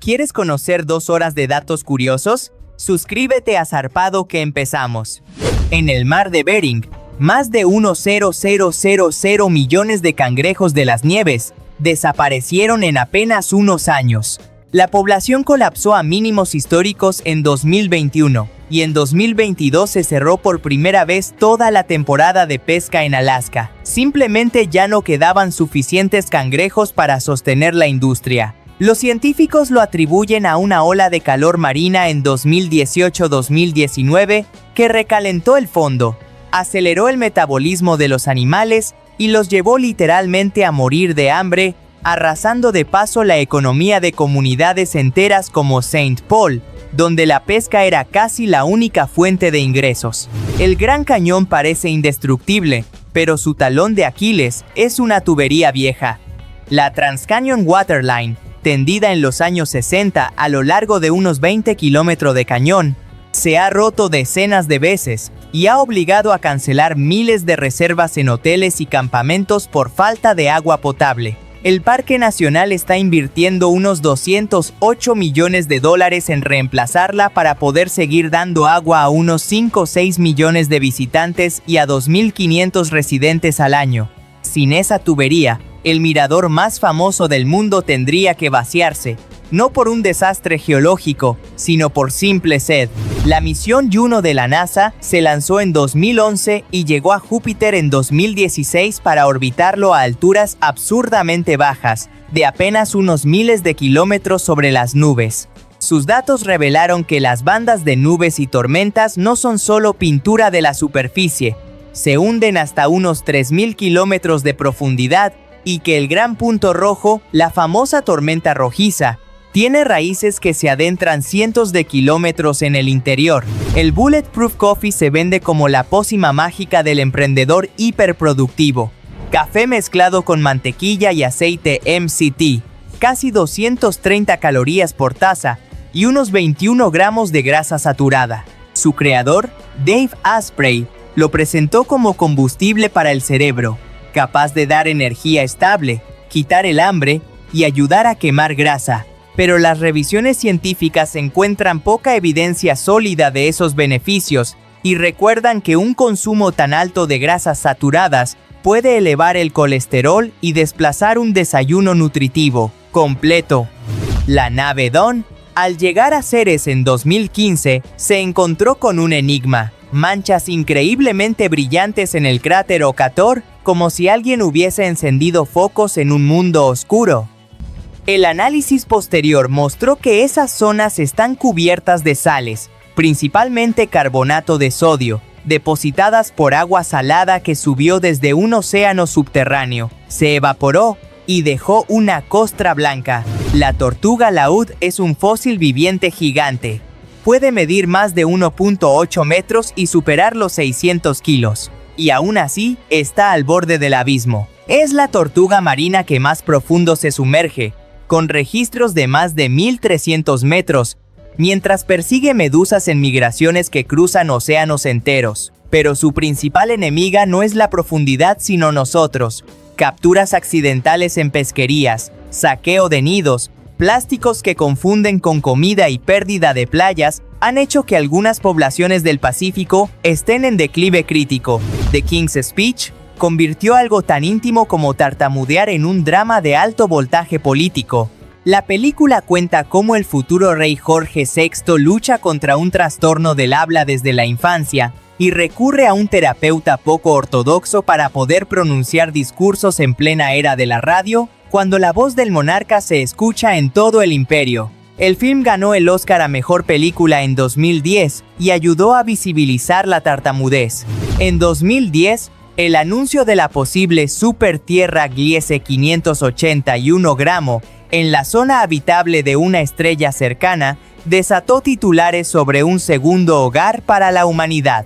¿Quieres conocer 2 horas de datos curiosos? Suscríbete a Zarpado que empezamos. En el mar de Bering, más de 1,000 millones de cangrejos de las nieves desaparecieron en apenas unos años. La población colapsó a mínimos históricos en 2021 y en 2022 se cerró por primera vez toda la temporada de pesca en Alaska. Simplemente ya no quedaban suficientes cangrejos para sostener la industria. Los científicos lo atribuyen a una ola de calor marina en 2018-2019 que recalentó el fondo, aceleró el metabolismo de los animales y los llevó literalmente a morir de hambre, arrasando de paso la economía de comunidades enteras como Saint Paul, donde la pesca era casi la única fuente de ingresos. El Gran Cañón parece indestructible, pero su talón de Aquiles es una tubería vieja. La Transcanyon Waterline, tendida en los años 60 a lo largo de unos 20 kilómetros de cañón, se ha roto decenas de veces y ha obligado a cancelar miles de reservas en hoteles y campamentos por falta de agua potable. El Parque Nacional está invirtiendo unos $208 millones en reemplazarla para poder seguir dando agua a unos 5 o 6 millones de visitantes y a 2.500 residentes al año. Sin esa tubería, el mirador más famoso del mundo tendría que vaciarse, no por un desastre geológico, sino por simple sed. La misión Juno de la NASA se lanzó en 2011 y llegó a Júpiter en 2016 para orbitarlo a alturas absurdamente bajas, de apenas unos miles de kilómetros sobre las nubes. Sus datos revelaron que las bandas de nubes y tormentas no son solo pintura de la superficie, se hunden hasta unos 3.000 kilómetros de profundidad y que el gran punto rojo, la famosa tormenta rojiza, tiene raíces que se adentran cientos de kilómetros en el interior. El Bulletproof Coffee se vende como la pócima mágica del emprendedor hiperproductivo. Café mezclado con mantequilla y aceite MCT, casi 230 calorías por taza y unos 21 gramos de grasa saturada. Su creador, Dave Asprey, lo presentó como combustible para el cerebro, capaz de dar energía estable, quitar el hambre y ayudar a quemar grasa. Pero las revisiones científicas encuentran poca evidencia sólida de esos beneficios y recuerdan que un consumo tan alto de grasas saturadas puede elevar el colesterol y desplazar un desayuno nutritivo, completo. La nave Dawn, al llegar a Ceres en 2015, se encontró con un enigma: manchas increíblemente brillantes en el cráter Okator, como si alguien hubiese encendido focos en un mundo oscuro. El análisis posterior mostró que esas zonas están cubiertas de sales, principalmente carbonato de sodio, depositadas por agua salada que subió desde un océano subterráneo, se evaporó y dejó una costra blanca. La tortuga laúd es un fósil viviente gigante. Puede medir más de 1.8 metros y superar los 600 kilos. Y aún así, está al borde del abismo. Es la tortuga marina que más profundo se sumerge, con registros de más de 1.300 metros, mientras persigue medusas en migraciones que cruzan océanos enteros. Pero su principal enemiga no es la profundidad sino nosotros. Capturas accidentales en pesquerías, saqueo de nidos, plásticos que confunden con comida y pérdida de playas han hecho que algunas poblaciones del Pacífico estén en declive crítico. The King's Speech convirtió algo tan íntimo como tartamudear en un drama de alto voltaje político. La película cuenta cómo el futuro rey Jorge VI lucha contra un trastorno del habla desde la infancia y recurre a un terapeuta poco ortodoxo para poder pronunciar discursos en plena era de la radio, cuando la voz del monarca se escucha en todo el imperio. El film ganó el Oscar a Mejor Película en 2010 y ayudó a visibilizar la tartamudez. En 2010, el anuncio de la posible Super Tierra Gliese 581 gramo en la zona habitable de una estrella cercana desató titulares sobre un segundo hogar para la humanidad.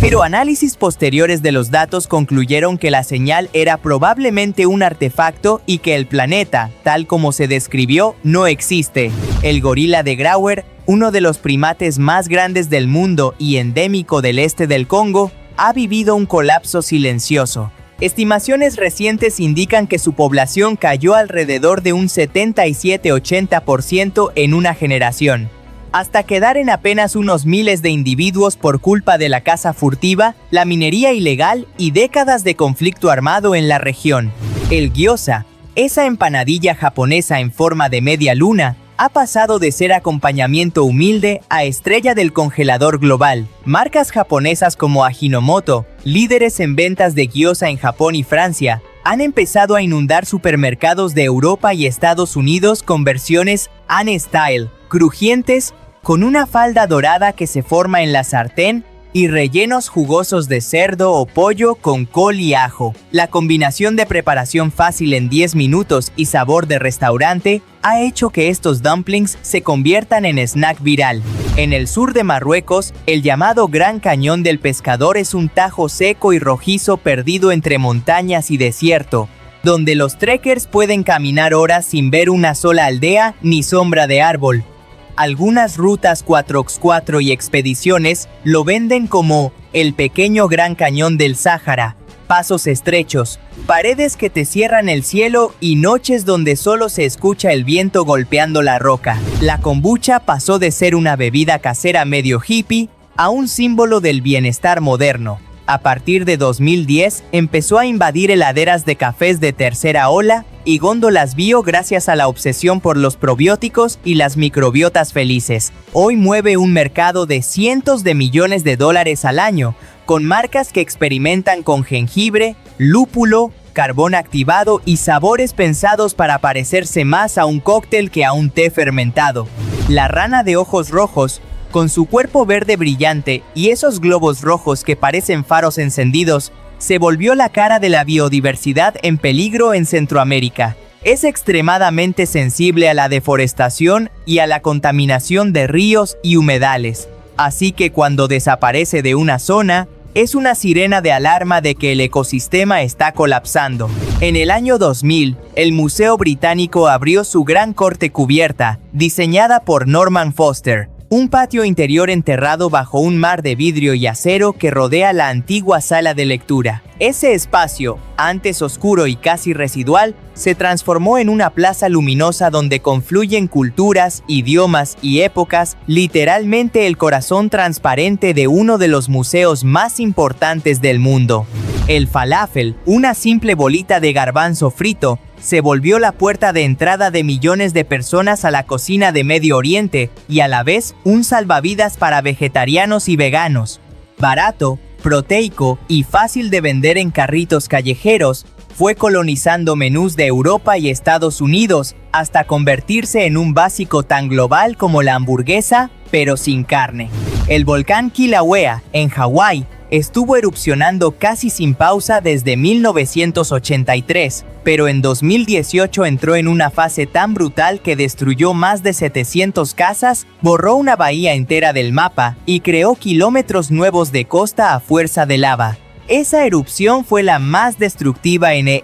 Pero análisis posteriores de los datos concluyeron que la señal era probablemente un artefacto y que el planeta, tal como se describió, no existe. El gorila de Grauer, uno de los primates más grandes del mundo y endémico del este del Congo, ha vivido un colapso silencioso. Estimaciones recientes indican que su población cayó alrededor de un 77-80% en una generación, hasta quedar en apenas unos miles de individuos por culpa de la caza furtiva, la minería ilegal y décadas de conflicto armado en la región. El gyoza, esa empanadilla japonesa en forma de media luna, ha pasado de ser acompañamiento humilde a estrella del congelador global. Marcas japonesas como Ajinomoto, líderes en ventas de gyoza en Japón y Francia, han empezado a inundar supermercados de Europa y Estados Unidos con versiones An-style, crujientes, con una falda dorada que se forma en la sartén y rellenos jugosos de cerdo o pollo con col y ajo. La combinación de preparación fácil en 10 minutos y sabor de restaurante ha hecho que estos dumplings se conviertan en snack viral. En el sur de Marruecos, el llamado Gran Cañón del Pescador es un tajo seco y rojizo perdido entre montañas y desierto, donde los trekkers pueden caminar horas sin ver una sola aldea ni sombra de árbol. Algunas rutas 4x4 y expediciones lo venden como el pequeño Gran Cañón del Sáhara, pasos estrechos, paredes que te cierran el cielo y noches donde solo se escucha el viento golpeando la roca. La kombucha pasó de ser una bebida casera medio hippie a un símbolo del bienestar moderno. A partir de 2010 empezó a invadir heladeras de cafés de tercera ola y góndolas bio gracias a la obsesión por los probióticos y las microbiotas felices. Hoy mueve un mercado de cientos de millones de dólares al año, con marcas que experimentan con jengibre, lúpulo, carbón activado y sabores pensados para parecerse más a un cóctel que a un té fermentado. La rana de ojos rojos, con su cuerpo verde brillante y esos globos rojos que parecen faros encendidos, se volvió la cara de la biodiversidad en peligro en Centroamérica. Es extremadamente sensible a la deforestación y a la contaminación de ríos y humedales. Así que cuando desaparece de una zona, es una sirena de alarma de que el ecosistema está colapsando. En el año 2000, el Museo Británico abrió su gran corte cubierta, diseñada por Norman Foster, un patio interior enterrado bajo un mar de vidrio y acero que rodea la antigua sala de lectura. Ese espacio, antes oscuro y casi residual, se transformó en una plaza luminosa donde confluyen culturas, idiomas y épocas, literalmente el corazón transparente de uno de los museos más importantes del mundo. El falafel, una simple bolita de garbanzo frito, se volvió la puerta de entrada de millones de personas a la cocina de Medio Oriente y a la vez un salvavidas para vegetarianos y veganos. Barato, proteico y fácil de vender en carritos callejeros, fue colonizando menús de Europa y Estados Unidos hasta convertirse en un básico tan global como la hamburguesa, pero sin carne. El volcán Kilauea, en Hawái, estuvo erupcionando casi sin pausa desde 1983, pero en 2018 entró en una fase tan brutal que destruyó más de 700 casas, borró una bahía entera del mapa y creó kilómetros nuevos de costa a fuerza de lava. Esa erupción fue la más destructiva en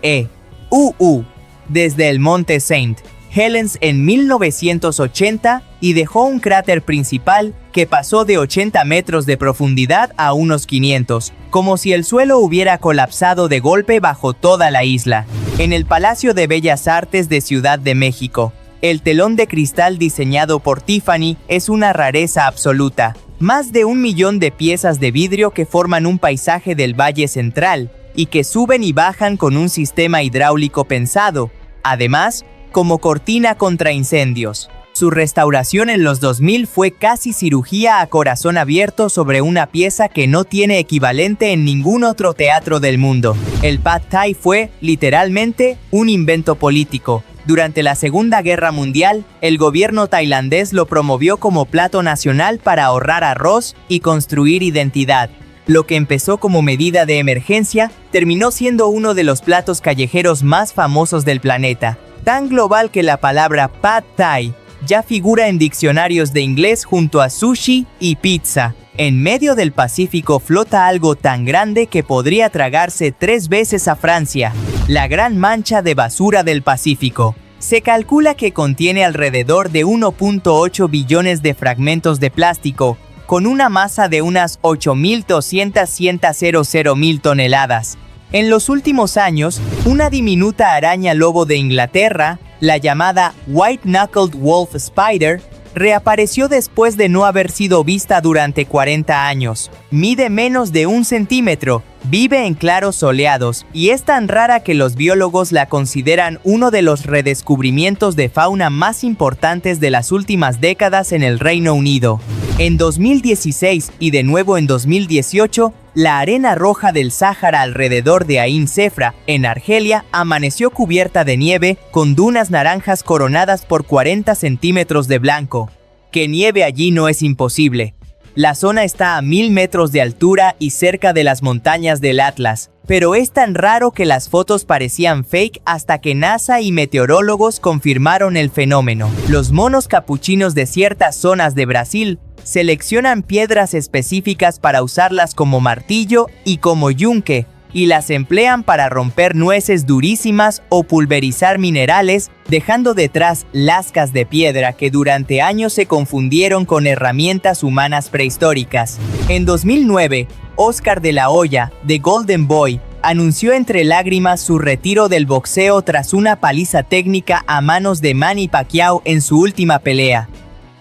desde el monte St. Helens en 1980 y dejó un cráter principal que pasó de 80 metros de profundidad a unos 500, como si el suelo hubiera colapsado de golpe bajo toda la isla. En el Palacio de Bellas Artes de Ciudad de México, el telón de cristal diseñado por Tiffany es una rareza absoluta. Más de 1 millón de piezas de vidrio que forman un paisaje del Valle Central y que suben y bajan con un sistema hidráulico pensado. Además, como cortina contra incendios. Su restauración en los 2000 fue casi cirugía a corazón abierto sobre una pieza que no tiene equivalente en ningún otro teatro del mundo. El Pad Thai fue, literalmente, un invento político. Durante la Segunda Guerra Mundial, el gobierno tailandés lo promovió como plato nacional para ahorrar arroz y construir identidad. Lo que empezó como medida de emergencia, terminó siendo uno de los platos callejeros más famosos del planeta. Tan global que la palabra Pad Thai ya figura en diccionarios de inglés junto a sushi y pizza. En medio del Pacífico flota algo tan grande que podría tragarse 3 veces a Francia, la Gran Mancha de Basura del Pacífico. Se calcula que contiene alrededor de 1.8 billones de fragmentos de plástico, con una masa de unas 8.200.000 toneladas. En los últimos años, una diminuta araña lobo de Inglaterra, la llamada White-Knuckled Wolf Spider, reapareció después de no haber sido vista durante 40 años. Mide menos de 1 centímetro, vive en claros soleados y es tan rara que los biólogos la consideran uno de los redescubrimientos de fauna más importantes de las últimas décadas en el Reino Unido. En 2016 y de nuevo en 2018, la arena roja del Sáhara alrededor de Ain Sefra, en Argelia, amaneció cubierta de nieve con dunas naranjas coronadas por 40 centímetros de blanco. Que nieve allí no es imposible. La zona está a 1000 metros de altura y cerca de las montañas del Atlas, pero es tan raro que las fotos parecían fake hasta que NASA y meteorólogos confirmaron el fenómeno. Los monos capuchinos de ciertas zonas de Brasil seleccionan piedras específicas para usarlas como martillo y como yunque, y las emplean para romper nueces durísimas o pulverizar minerales, dejando detrás lascas de piedra que durante años se confundieron con herramientas humanas prehistóricas. En 2009, Oscar de la Hoya, The Golden Boy, anunció entre lágrimas su retiro del boxeo tras una paliza técnica a manos de Manny Pacquiao en su última pelea.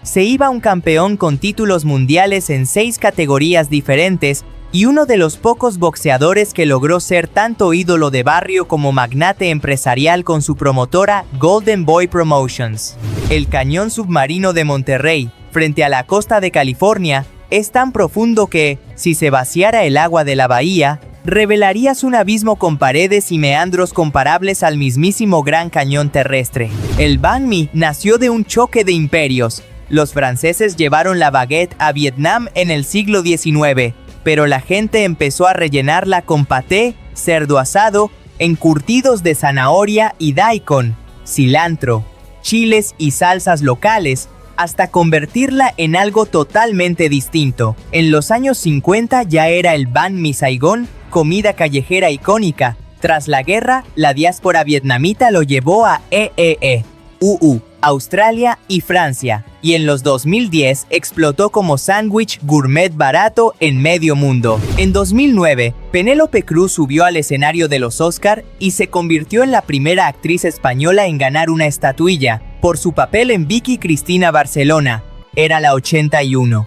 Se iba un campeón con títulos mundiales en 6 categorías diferentes y uno de los pocos boxeadores que logró ser tanto ídolo de barrio como magnate empresarial con su promotora Golden Boy Promotions. El cañón submarino de Monterrey, frente a la costa de California, es tan profundo que, si se vaciara el agua de la bahía, revelarías un abismo con paredes y meandros comparables al mismísimo Gran Cañón terrestre. El banh mi nació de un choque de imperios. Los franceses llevaron la baguette a Vietnam en el siglo XIX, pero la gente empezó a rellenarla con paté, cerdo asado, encurtidos de zanahoria y daikon, cilantro, chiles y salsas locales, hasta convertirla en algo totalmente distinto. En los años 50 ya era el banh mi Saigón, comida callejera icónica. Tras la guerra, la diáspora vietnamita lo llevó a Australia y Francia, y en los 2010 explotó como sándwich gourmet barato en medio mundo. En 2009, Penélope Cruz subió al escenario de los Oscar y se convirtió en la primera actriz española en ganar una estatuilla, por su papel en Vicky Cristina Barcelona. Era la 81.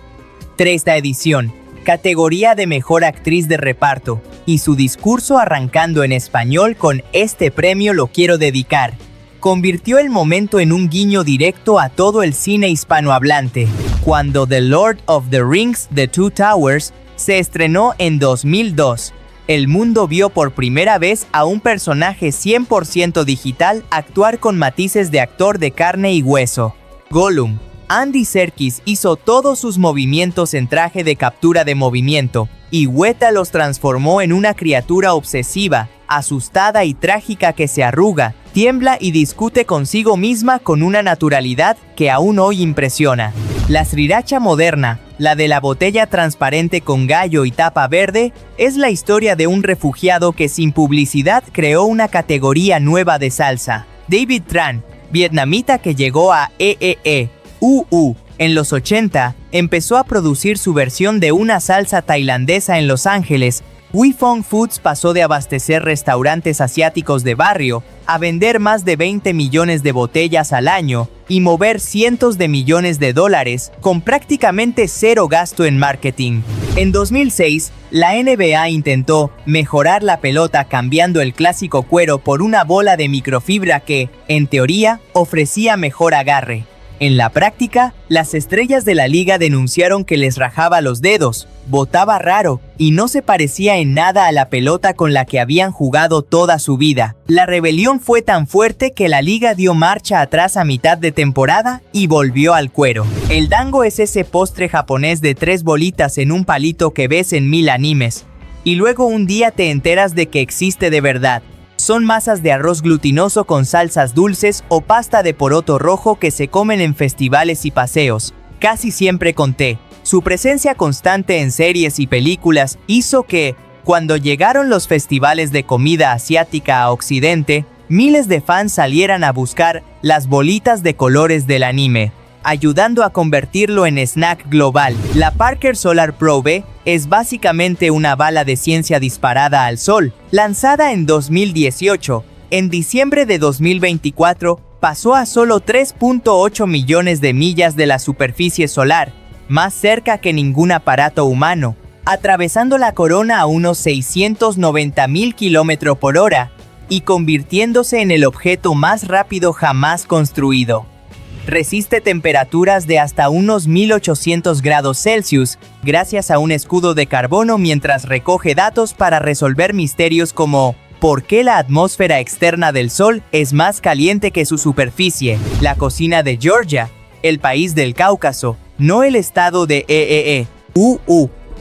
3ª edición, categoría de mejor actriz de reparto, y su discurso arrancando en español con "Este premio lo quiero dedicar", convirtió el momento en un guiño directo a todo el cine hispanohablante. Cuando The Lord of the Rings: The Two Towers se estrenó en 2002, el mundo vio por primera vez a un personaje 100% digital actuar con matices de actor de carne y hueso. Gollum. Andy Serkis hizo todos sus movimientos en traje de captura de movimiento, y Weta los transformó en una criatura obsesiva, asustada y trágica que se arruga, tiembla y discute consigo misma con una naturalidad que aún hoy impresiona. La sriracha moderna, la de la botella transparente con gallo y tapa verde, es la historia de un refugiado que sin publicidad creó una categoría nueva de salsa. David Tran, vietnamita que llegó a en los 80, empezó a producir su versión de una salsa tailandesa en Los Ángeles. Huy Fong Foods pasó de abastecer restaurantes asiáticos de barrio a vender más de 20 millones de botellas al año y mover cientos de millones de dólares con prácticamente cero gasto en marketing. En 2006, la NBA intentó mejorar la pelota cambiando el clásico cuero por una bola de microfibra que, en teoría, ofrecía mejor agarre. En la práctica, las estrellas de la liga denunciaron que les rajaba los dedos, botaba raro y no se parecía en nada a la pelota con la que habían jugado toda su vida. La rebelión fue tan fuerte que la liga dio marcha atrás a mitad de temporada y volvió al cuero. El dango es ese postre japonés de 3 bolitas en un palito que ves en 1000 animes, y luego un día te enteras de que existe de verdad. Son masas de arroz glutinoso con salsas dulces o pasta de poroto rojo que se comen en festivales y paseos, casi siempre con té. Su presencia constante en series y películas hizo que, cuando llegaron los festivales de comida asiática a Occidente, miles de fans salieran a buscar las bolitas de colores del anime. ayudando a convertirlo en snack global. La Parker Solar Probe es básicamente una bala de ciencia disparada al Sol, lanzada en 2018. En diciembre de 2024, pasó a solo 3.8 millones de millas de la superficie solar, más cerca que ningún aparato humano, atravesando la corona a unos 690.000 km/h y convirtiéndose en el objeto más rápido jamás construido. Resiste temperaturas de hasta unos 1800 grados Celsius gracias a un escudo de carbono mientras recoge datos para resolver misterios como ¿por qué la atmósfera externa del Sol es más caliente que su superficie? La cocina de Georgia, el país del Cáucaso, no el estado de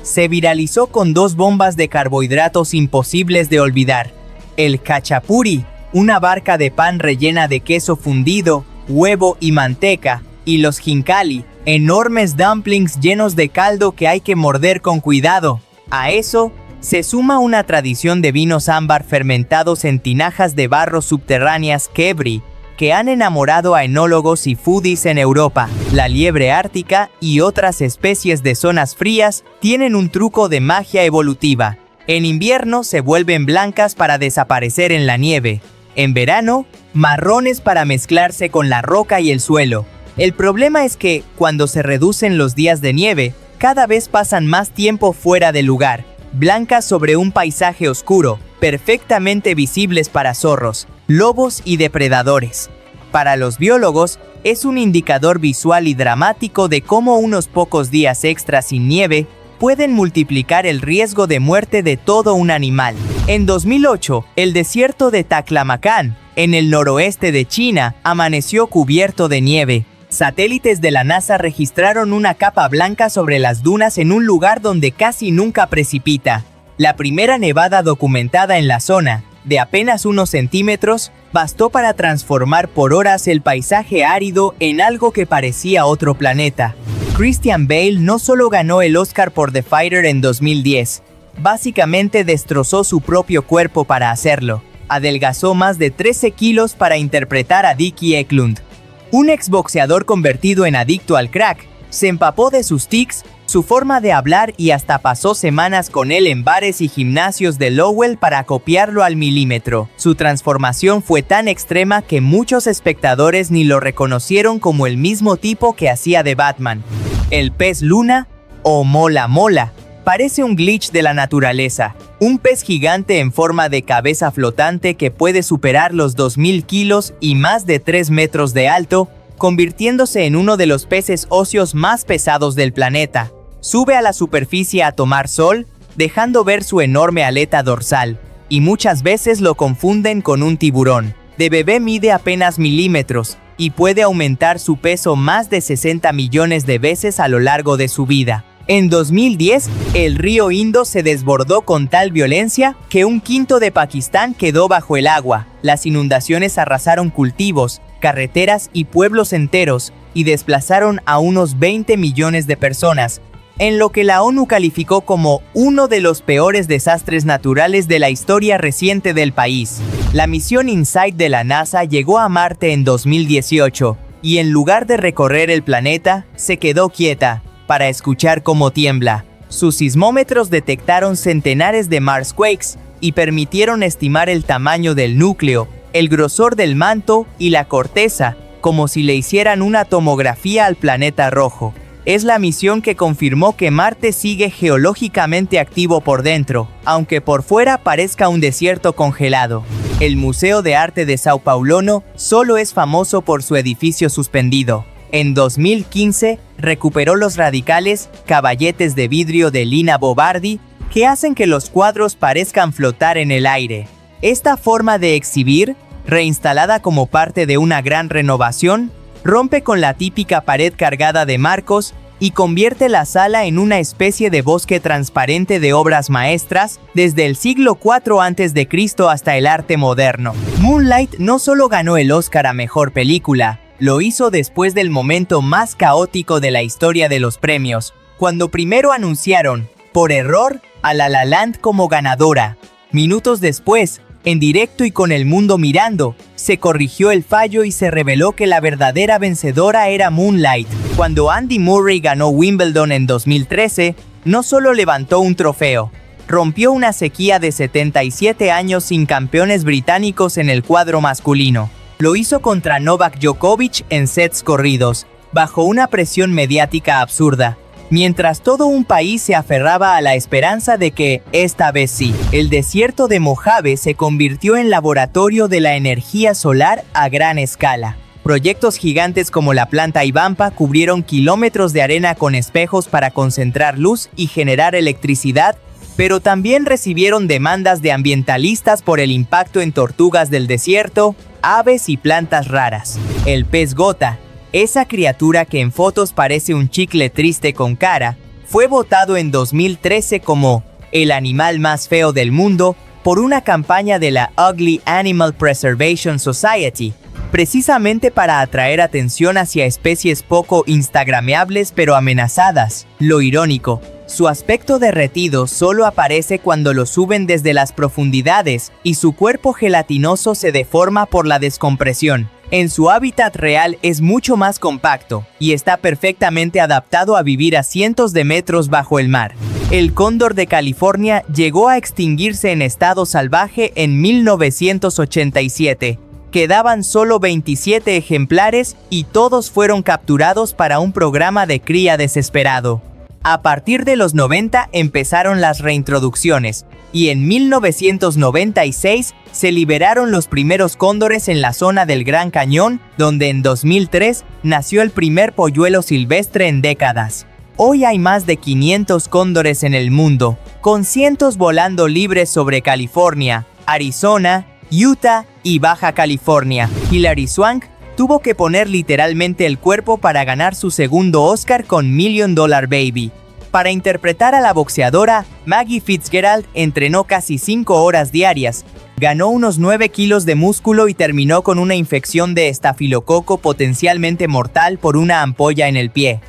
se viralizó con 2 bombas de carbohidratos imposibles de olvidar. El khachapuri, una barca de pan rellena de queso fundido, huevo y manteca, y los khinkali, enormes dumplings llenos de caldo que hay que morder con cuidado. A eso se suma una tradición de vinos ámbar fermentados en tinajas de barro subterráneas Kebri, que han enamorado a enólogos y foodies en Europa. La liebre ártica y otras especies de zonas frías tienen un truco de magia evolutiva. En invierno se vuelven blancas para desaparecer en la nieve. En verano, marrones para mezclarse con la roca y el suelo. El problema es que, cuando se reducen los días de nieve, cada vez pasan más tiempo fuera de lugar, blancas sobre un paisaje oscuro, perfectamente visibles para zorros, lobos y depredadores. Para los biólogos, es un indicador visual y dramático de cómo unos pocos días extra sin nieve pueden multiplicar el riesgo de muerte de todo un animal. En 2008, el desierto de Taklamakan, en el noroeste de China, amaneció cubierto de nieve. Satélites de la NASA registraron una capa blanca sobre las dunas en un lugar donde casi nunca precipita. La primera nevada documentada en la zona, de apenas unos centímetros, bastó para transformar por horas el paisaje árido en algo que parecía otro planeta. Christian Bale no solo ganó el Oscar por The Fighter en 2010, básicamente destrozó su propio cuerpo para hacerlo. Adelgazó más de 13 kilos para interpretar a Dickie Eklund. Un exboxeador convertido en adicto al crack, se empapó de sus tics, su forma de hablar y hasta pasó semanas con él en bares y gimnasios de Lowell para copiarlo al milímetro. Su transformación fue tan extrema que muchos espectadores ni lo reconocieron como el mismo tipo que hacía de Batman. El pez luna, o Mola Mola, parece un glitch de la naturaleza. Un pez gigante en forma de cabeza flotante que puede superar los 2000 kilos y más de 3 metros de alto, convirtiéndose en uno de los peces óseos más pesados del planeta. Sube a la superficie a tomar sol, dejando ver su enorme aleta dorsal, y muchas veces lo confunden con un tiburón. De bebé mide apenas milímetros, y puede aumentar su peso más de 60 millones de veces a lo largo de su vida. En 2010, el río Indo se desbordó con tal violencia que un quinto de Pakistán quedó bajo el agua. Las inundaciones arrasaron cultivos, carreteras y pueblos enteros y desplazaron a unos 20 millones de personas, en lo que la ONU calificó como uno de los peores desastres naturales de la historia reciente del país. La misión InSight de la NASA llegó a Marte en 2018 y en lugar de recorrer el planeta, se quedó quieta para escuchar cómo tiembla. Sus sismómetros detectaron centenares de Marsquakes y permitieron estimar el tamaño del núcleo, el grosor del manto y la corteza, como si le hicieran una tomografía al planeta rojo. Es la misión que confirmó que Marte sigue geológicamente activo por dentro, aunque por fuera parezca un desierto congelado. El Museo de Arte de São Paulo solo es famoso por su edificio suspendido. En 2015, recuperó los radicales caballetes de vidrio de Lina Bobardi que hacen que los cuadros parezcan flotar en el aire. Esta forma de exhibir, reinstalada como parte de una gran renovación, rompe con la típica pared cargada de marcos y convierte la sala en una especie de bosque transparente de obras maestras desde el siglo IV a.C. hasta el arte moderno. Moonlight no solo ganó el Oscar a Mejor Película, lo hizo después del momento más caótico de la historia de los premios, cuando primero anunciaron, por error, a La La Land como ganadora. Minutos después, En directo y con el mundo mirando, se corrigió el fallo y se reveló que la verdadera vencedora era Moonlight. Cuando Andy Murray ganó Wimbledon en 2013, no solo levantó un trofeo, rompió una sequía de 77 años sin campeones británicos en el cuadro masculino. Lo hizo contra Novak Djokovic en sets corridos, bajo una presión mediática absurda, mientras todo un país se aferraba a la esperanza de que, esta vez sí, el desierto de Mojave se convirtió en laboratorio de la energía solar a gran escala. Proyectos gigantes como la planta Ivanpah cubrieron kilómetros de arena con espejos para concentrar luz y generar electricidad, pero también recibieron demandas de ambientalistas por el impacto en tortugas del desierto, aves y plantas raras. El pez gota, esa criatura que en fotos parece un chicle triste con cara, fue votado en 2013 como el animal más feo del mundo por una campaña de la Ugly Animal Preservation Society, precisamente para atraer atención hacia especies poco instagrameables pero amenazadas. Lo irónico, su aspecto derretido solo aparece cuando lo suben desde las profundidades y su cuerpo gelatinoso se deforma por la descompresión. En su hábitat real es mucho más compacto y está perfectamente adaptado a vivir a cientos de metros bajo el mar. El cóndor de California llegó a extinguirse en estado salvaje en 1987. Quedaban solo 27 ejemplares y todos fueron capturados para un programa de cría desesperado. A partir de los 90 empezaron las reintroducciones, y en 1996 se liberaron los primeros cóndores en la zona del Gran Cañón, donde en 2003 nació el primer polluelo silvestre en décadas. Hoy hay más de 500 cóndores en el mundo, con cientos volando libres sobre California, Arizona, Utah y Baja California. Hilary Swank tuvo que poner literalmente el cuerpo para ganar su segundo Oscar con Million Dollar Baby. Para interpretar a la boxeadora, Maggie Fitzgerald entrenó casi 5 horas diarias, ganó unos 9 kilos de músculo y terminó con una infección de estafilococo potencialmente mortal por una ampolla en el pie,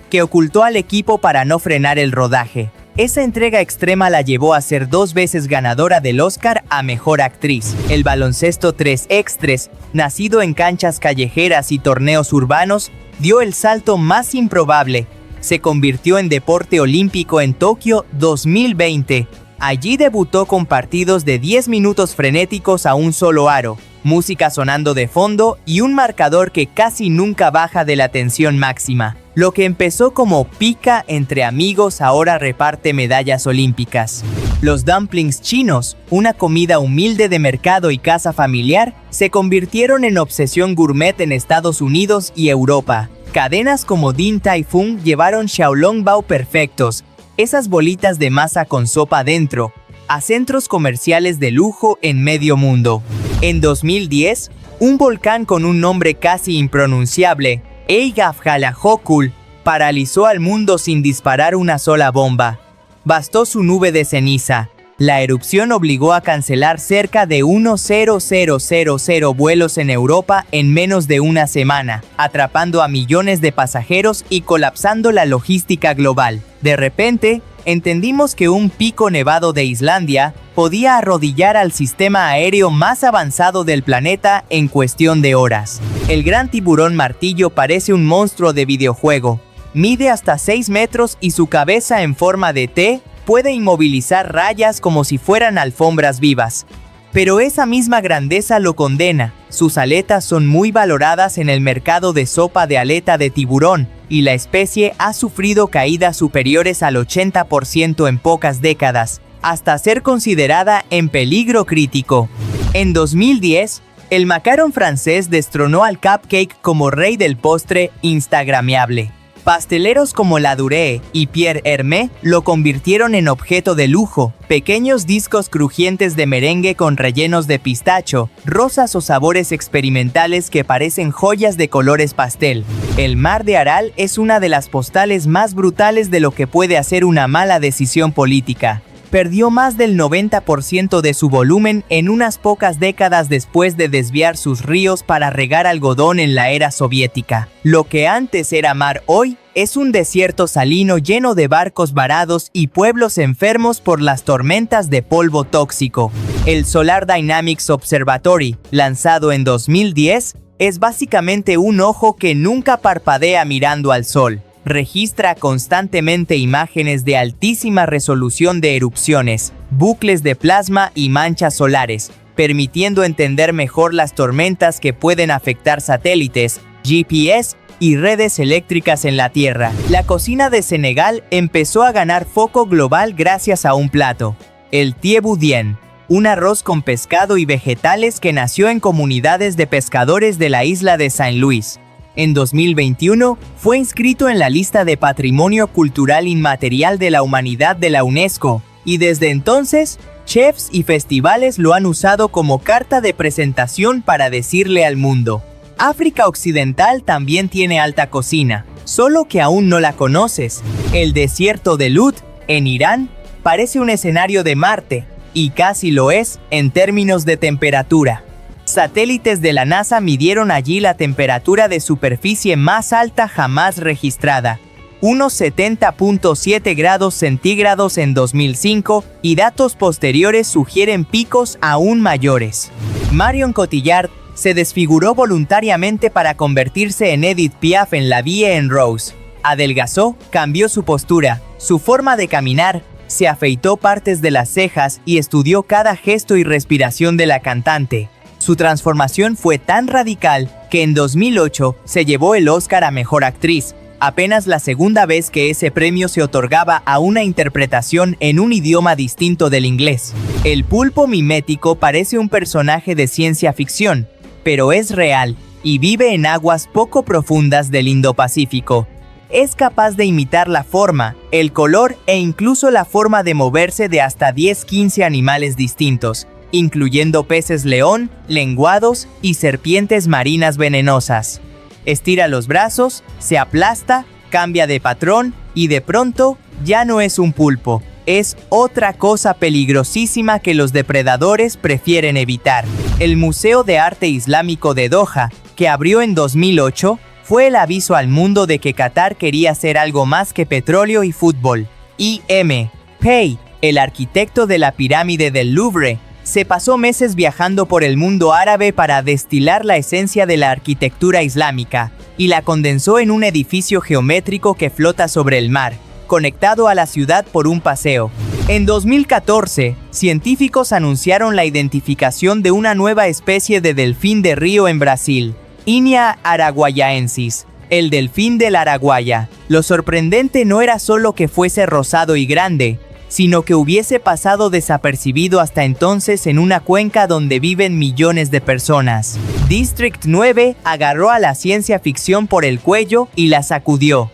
que ocultó al equipo para no frenar el rodaje. Esa entrega extrema la llevó a ser 2 veces ganadora del Oscar a Mejor Actriz. El baloncesto 3x3, nacido en canchas callejeras y torneos urbanos, dio el salto más improbable. Se convirtió en deporte olímpico en Tokio 2020. Allí debutó con partidos de 10 minutos frenéticos a un solo aro, música sonando de fondo y un marcador que casi nunca baja de la tensión máxima. Lo que empezó como pica entre amigos ahora reparte medallas olímpicas. Los dumplings chinos, una comida humilde de mercado y casa familiar, se convirtieron en obsesión gourmet en Estados Unidos y Europa. Cadenas como Din Tai Fung llevaron xiaolongbao perfectos, esas bolitas de masa con sopa dentro, a centros comerciales de lujo en medio mundo. En 2010, un volcán con un nombre casi impronunciable, Eyjafjallajökull, paralizó al mundo sin disparar una sola bomba. Bastó su nube de ceniza. La erupción obligó a cancelar cerca de 1,000 vuelos en Europa en menos de una semana, atrapando a millones de pasajeros y colapsando la logística global. De repente, entendimos que un pico nevado de Islandia podía arrodillar al sistema aéreo más avanzado del planeta en cuestión de horas. El gran tiburón martillo parece un monstruo de videojuego. Mide hasta 6 metros y su cabeza en forma de T puede inmovilizar rayas como si fueran alfombras vivas. Pero esa misma grandeza lo condena. Sus aletas son muy valoradas en el mercado de sopa de aleta de tiburón, y la especie ha sufrido caídas superiores al 80% en pocas décadas, hasta ser considerada en peligro crítico. En 2010, el macaron francés destronó al cupcake como rey del postre instagrameable. Pasteleros como Ladurée y Pierre Hermé lo convirtieron en objeto de lujo. Pequeños discos crujientes de merengue con rellenos de pistacho, rosas o sabores experimentales que parecen joyas de colores pastel. El mar de Aral es una de las postales más brutales de lo que puede hacer una mala decisión política. Perdió más del 90% de su volumen en unas pocas décadas después de desviar sus ríos para regar algodón en la era soviética. Lo que antes era mar hoy es un desierto salino lleno de barcos varados y pueblos enfermos por las tormentas de polvo tóxico. El Solar Dynamics Observatory, lanzado en 2010, es básicamente un ojo que nunca parpadea mirando al Sol. Registra constantemente imágenes de altísima resolución de erupciones, bucles de plasma y manchas solares, permitiendo entender mejor las tormentas que pueden afectar satélites, GPS y redes eléctricas en la Tierra. La cocina de Senegal empezó a ganar foco global gracias a un plato, el thieboudienne, un arroz con pescado y vegetales que nació en comunidades de pescadores de la isla de Saint Louis. En 2021, fue inscrito en la lista de Patrimonio Cultural Inmaterial de la Humanidad de la UNESCO, y desde entonces, chefs y festivales lo han usado como carta de presentación para decirle al mundo: África Occidental también tiene alta cocina, solo que aún no la conoces. El desierto de Lut, en Irán, parece un escenario de Marte, y casi lo es en términos de temperatura. Satélites de la NASA midieron allí la temperatura de superficie más alta jamás registrada, unos 70.7 grados centígrados en 2005, y datos posteriores sugieren picos aún mayores. Marion Cotillard se desfiguró voluntariamente para convertirse en Edith Piaf en La Vie en Rose. Adelgazó, cambió su postura, su forma de caminar, se afeitó partes de las cejas y estudió cada gesto y respiración de la cantante. Su transformación fue tan radical que en 2008 se llevó el Oscar a Mejor Actriz, apenas la segunda vez que ese premio se otorgaba a una interpretación en un idioma distinto del inglés. El pulpo mimético parece un personaje de ciencia ficción, pero es real y vive en aguas poco profundas del Indo-Pacífico. Es capaz de imitar la forma, el color e incluso la forma de moverse de hasta 10-15 animales distintos, incluyendo peces león, lenguados y serpientes marinas venenosas. Estira los brazos, se aplasta, cambia de patrón y de pronto ya no es un pulpo, es otra cosa peligrosísima que los depredadores prefieren evitar. El Museo de Arte Islámico de Doha, que abrió en 2008, fue el aviso al mundo de que Qatar quería ser algo más que petróleo y fútbol. I.M. Pei, el arquitecto de la pirámide del Louvre, se pasó meses viajando por el mundo árabe para destilar la esencia de la arquitectura islámica, y la condensó en un edificio geométrico que flota sobre el mar, conectado a la ciudad por un paseo. En 2014, científicos anunciaron la identificación de una nueva especie de delfín de río en Brasil, Inia araguayaensis, el delfín del Araguaya. Lo sorprendente no era solo que fuese rosado y grande, sino que hubiese pasado desapercibido hasta entonces en una cuenca donde viven millones de personas. District 9 agarró a la ciencia ficción por el cuello y la sacudió.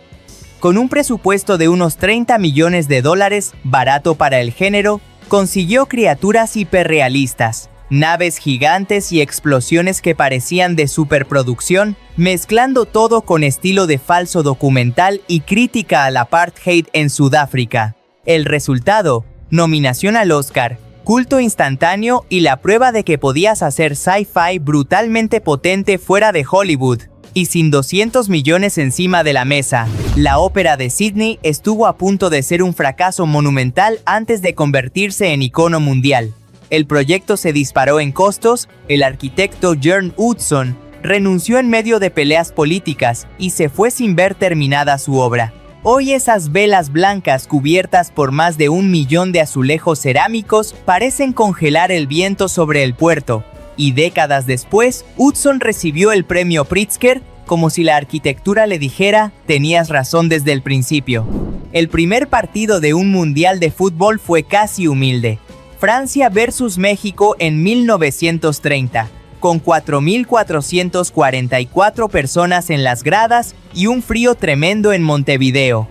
Con un presupuesto de unos $30 millones, barato para el género, consiguió criaturas hiperrealistas, naves gigantes y explosiones que parecían de superproducción, mezclando todo con estilo de falso documental y crítica al apartheid en Sudáfrica. El resultado: nominación al Oscar, culto instantáneo y la prueba de que podías hacer sci-fi brutalmente potente fuera de Hollywood, y sin 200 millones encima de la mesa. La ópera de Sydney estuvo a punto de ser un fracaso monumental antes de convertirse en icono mundial. El proyecto se disparó en costos, el arquitecto Jørn Utzon renunció en medio de peleas políticas y se fue sin ver terminada su obra. Hoy esas velas blancas cubiertas por más de 1 millón de azulejos cerámicos parecen congelar el viento sobre el puerto, y décadas después, Utzon recibió el premio Pritzker como si la arquitectura le dijera: tenías razón desde el principio. El primer partido de un mundial de fútbol fue casi humilde. Francia versus México en 1930, con 4.444 personas en las gradas y un frío tremendo en Montevideo.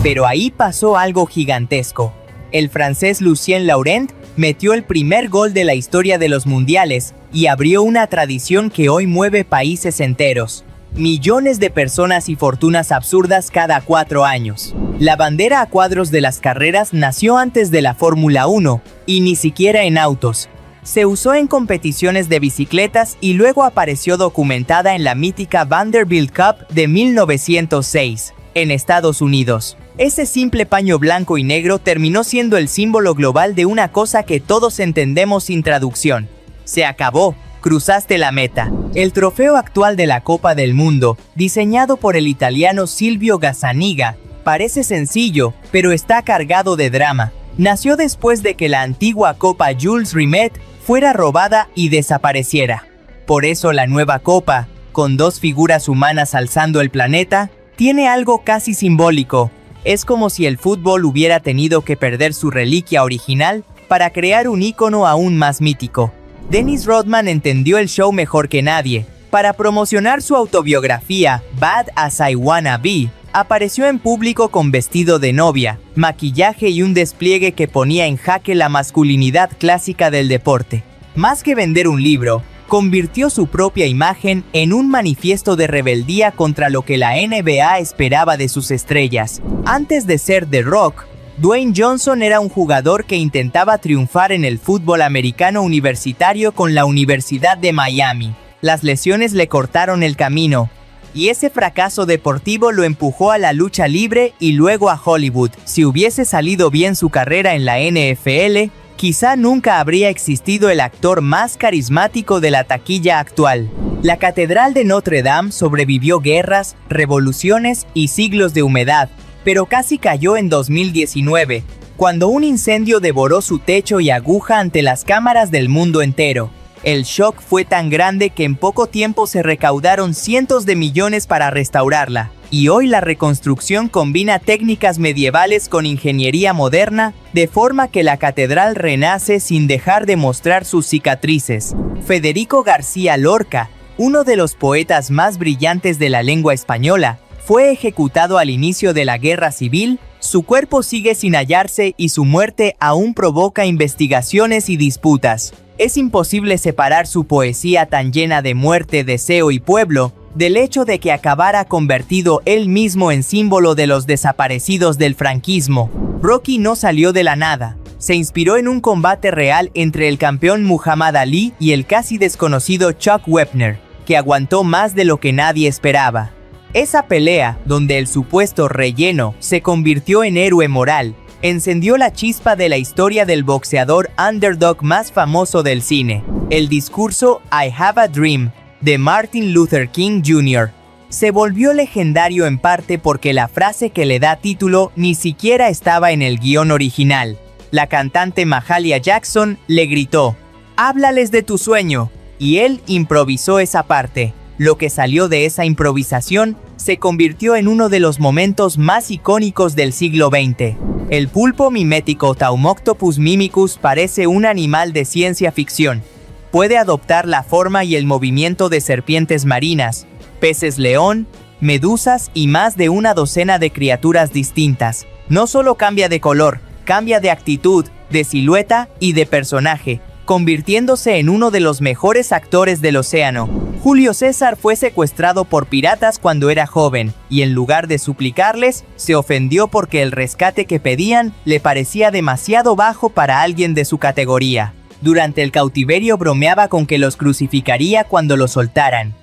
Pero ahí pasó algo gigantesco. El francés Lucien Laurent metió el primer gol de la historia de los mundiales y abrió una tradición que hoy mueve países enteros. Millones de personas y fortunas absurdas cada 4 años. La bandera a cuadros de las carreras nació antes de la Fórmula 1, y ni siquiera en autos. Se usó en competiciones de bicicletas y luego apareció documentada en la mítica Vanderbilt Cup de 1906, en Estados Unidos. Ese simple paño blanco y negro terminó siendo el símbolo global de una cosa que todos entendemos sin traducción. Se acabó, cruzaste la meta. El trofeo actual de la Copa del Mundo, diseñado por el italiano Silvio Gazzaniga, parece sencillo, pero está cargado de drama. Nació después de que la antigua Copa Jules Rimet fuera robada y desapareciera. Por eso la nueva copa, con dos figuras humanas alzando el planeta, tiene algo casi simbólico. Es como si el fútbol hubiera tenido que perder su reliquia original para crear un ícono aún más mítico. Dennis Rodman entendió el show mejor que nadie. Para promocionar su autobiografía, Bad As I Wanna Be, apareció en público con vestido de novia, maquillaje y un despliegue que ponía en jaque la masculinidad clásica del deporte. Más que vender un libro, convirtió su propia imagen en un manifiesto de rebeldía contra lo que la NBA esperaba de sus estrellas. Antes de ser The Rock, Dwayne Johnson era un jugador que intentaba triunfar en el fútbol americano universitario con la Universidad de Miami. Las lesiones le cortaron el camino, y ese fracaso deportivo lo empujó a la lucha libre y luego a Hollywood. Si hubiese salido bien su carrera en la NFL, quizá nunca habría existido el actor más carismático de la taquilla actual. La Catedral de Notre Dame sobrevivió guerras, revoluciones y siglos de humedad, pero casi cayó en 2019, cuando un incendio devoró su techo y aguja ante las cámaras del mundo entero. El shock fue tan grande que en poco tiempo se recaudaron cientos de millones para restaurarla, y hoy la reconstrucción combina técnicas medievales con ingeniería moderna, de forma que la catedral renace sin dejar de mostrar sus cicatrices. Federico García Lorca, uno de los poetas más brillantes de la lengua española, fue ejecutado al inicio de la Guerra Civil. Su cuerpo sigue sin hallarse y su muerte aún provoca investigaciones y disputas. Es imposible separar su poesía tan llena de muerte, deseo y pueblo, del hecho de que acabara convertido él mismo en símbolo de los desaparecidos del franquismo. Rocky no salió de la nada. Se inspiró en un combate real entre el campeón Muhammad Ali y el casi desconocido Chuck Wepner, que aguantó más de lo que nadie esperaba. Esa pelea, donde el supuesto relleno se convirtió en héroe moral, encendió la chispa de la historia del boxeador underdog más famoso del cine. El discurso I Have a Dream, de Martin Luther King Jr., se volvió legendario en parte porque la frase que le da título ni siquiera estaba en el guión original. La cantante Mahalia Jackson le gritó, «Háblales de tu sueño», y él improvisó esa parte. Lo que salió de esa improvisación se convirtió en uno de los momentos más icónicos del siglo XX. El pulpo mimético Taumoctopus mimicus parece un animal de ciencia ficción. Puede adoptar la forma y el movimiento de serpientes marinas, peces león, medusas y más de una docena de criaturas distintas. No solo cambia de color, cambia de actitud, de silueta y de personaje, convirtiéndose en uno de los mejores actores del océano. Julio César fue secuestrado por piratas cuando era joven, y en lugar de suplicarles, se ofendió porque el rescate que pedían le parecía demasiado bajo para alguien de su categoría. Durante el cautiverio bromeaba con que los crucificaría cuando los soltaran.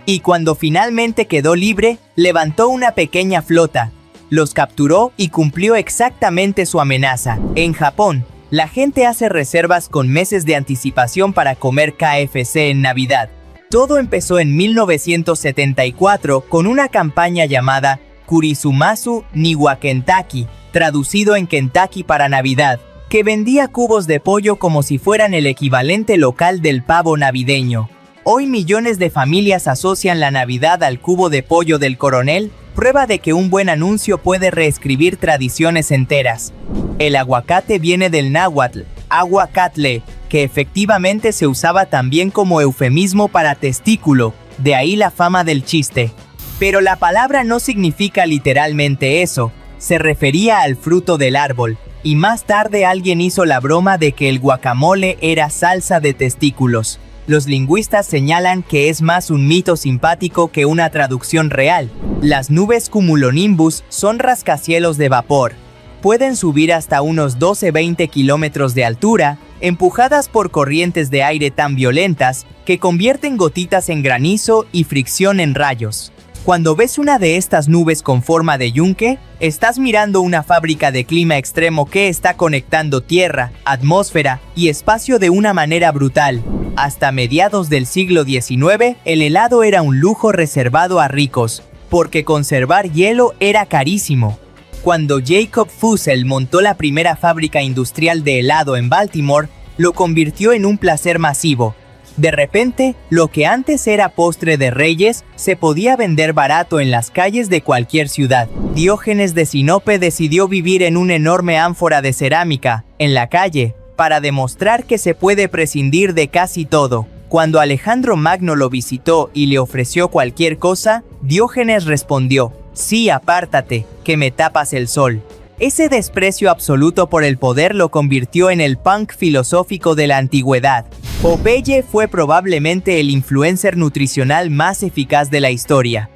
Y cuando finalmente quedó libre, levantó una pequeña flota, los capturó y cumplió exactamente su amenaza. En Japón, la gente hace reservas con meses de anticipación para comer KFC en Navidad. Todo empezó en 1974 con una campaña llamada Kurisumasu ni wa Kentucky, traducido en Kentucky para Navidad, que vendía cubos de pollo como si fueran el equivalente local del pavo navideño. Hoy millones de familias asocian la Navidad al cubo de pollo del coronel, prueba de que un buen anuncio puede reescribir tradiciones enteras. El aguacate viene del náhuatl, aguacatle, que efectivamente se usaba también como eufemismo para testículo, de ahí la fama del chiste. Pero la palabra no significa literalmente eso, se refería al fruto del árbol, y más tarde alguien hizo la broma de que el guacamole era salsa de testículos. Los lingüistas señalan que es más un mito simpático que una traducción real. Las nubes cumulonimbus son rascacielos de vapor. Pueden subir hasta unos 12-20 kilómetros de altura, empujadas por corrientes de aire tan violentas que convierten gotitas en granizo y fricción en rayos. Cuando ves una de estas nubes con forma de yunque, estás mirando una fábrica de clima extremo que está conectando tierra, atmósfera y espacio de una manera brutal. Hasta mediados del siglo XIX, el helado era un lujo reservado a ricos, porque conservar hielo era carísimo. Cuando Jacob Fussell montó la primera fábrica industrial de helado en Baltimore, lo convirtió en un placer masivo. De repente, lo que antes era postre de reyes, se podía vender barato en las calles de cualquier ciudad. Diógenes de Sinope decidió vivir en una enorme ánfora de cerámica, en la calle, para demostrar que se puede prescindir de casi todo. Cuando Alejandro Magno lo visitó y le ofreció cualquier cosa, Diógenes respondió: «Sí, apártate, que me tapas el sol». Ese desprecio absoluto por el poder lo convirtió en el punk filosófico de la antigüedad. Popeye fue probablemente el influencer nutricional más eficaz de la historia.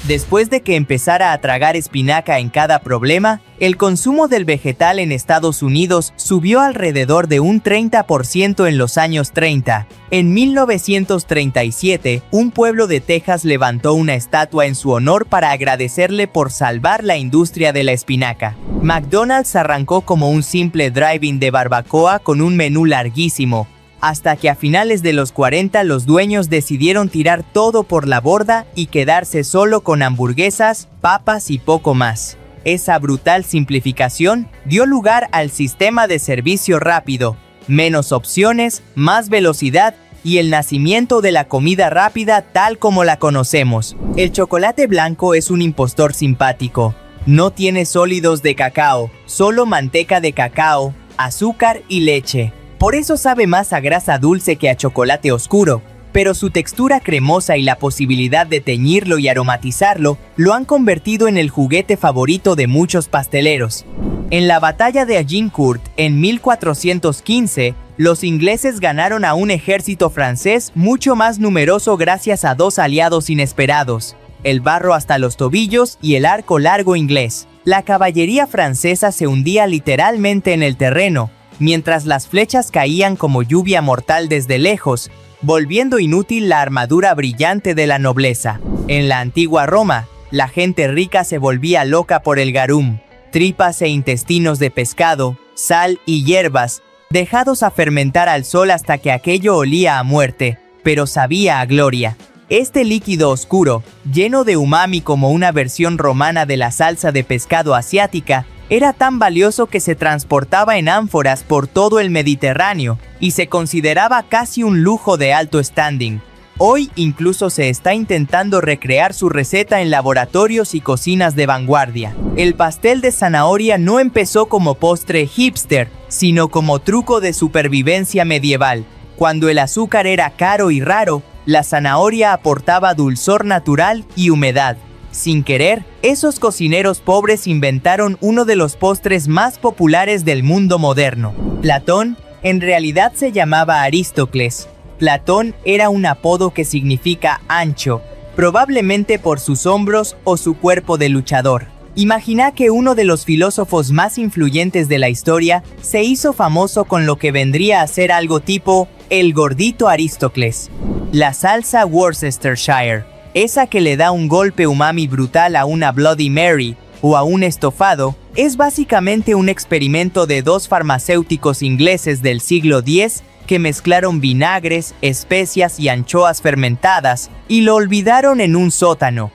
Después de que empezara a tragar espinaca en cada problema, el consumo del vegetal en Estados Unidos subió alrededor de un 30% en los años 30. En 1937, un pueblo de Texas levantó una estatua en su honor para agradecerle por salvar la industria de la espinaca. McDonald's arrancó como un simple drive-in de barbacoa con un menú larguísimo, hasta que a finales de los 40 los dueños decidieron tirar todo por la borda y quedarse solo con hamburguesas, papas y poco más. Esa brutal simplificación dio lugar al sistema de servicio rápido, menos opciones, más velocidad y el nacimiento de la comida rápida tal como la conocemos. El chocolate blanco es un impostor simpático. No tiene sólidos de cacao, solo manteca de cacao, azúcar y leche. Por eso sabe más a grasa dulce que a chocolate oscuro, pero su textura cremosa y la posibilidad de teñirlo y aromatizarlo lo han convertido en el juguete favorito de muchos pasteleros. En la batalla de Agincourt, en 1415, los ingleses ganaron a un ejército francés mucho más numeroso gracias a dos aliados inesperados: el barro hasta los tobillos y el arco largo inglés. La caballería francesa se hundía literalmente en el terreno, mientras las flechas caían como lluvia mortal desde lejos, volviendo inútil la armadura brillante de la nobleza. En la antigua Roma, la gente rica se volvía loca por el garum, tripas e intestinos de pescado, sal y hierbas, dejados a fermentar al sol hasta que aquello olía a muerte, pero sabía a gloria. Este líquido oscuro, lleno de umami como una versión romana de la salsa de pescado asiática, era tan valioso que se transportaba en ánforas por todo el Mediterráneo y se consideraba casi un lujo de alto standing. Hoy incluso se está intentando recrear su receta en laboratorios y cocinas de vanguardia. El pastel de zanahoria no empezó como postre hipster, sino como truco de supervivencia medieval. Cuando el azúcar era caro y raro, la zanahoria aportaba dulzor natural y humedad. Sin querer, esos cocineros pobres inventaron uno de los postres más populares del mundo moderno. Platón, en realidad se llamaba Aristócles. Platón era un apodo que significa ancho, probablemente por sus hombros o su cuerpo de luchador. Imagina que uno de los filósofos más influyentes de la historia se hizo famoso con lo que vendría a ser algo tipo el gordito Aristócles. La salsa Worcestershire, esa que le da un golpe umami brutal a una Bloody Mary o a un estofado, es básicamente un experimento de dos farmacéuticos ingleses del siglo X que mezclaron vinagres, especias y anchoas fermentadas y lo olvidaron en un sótano.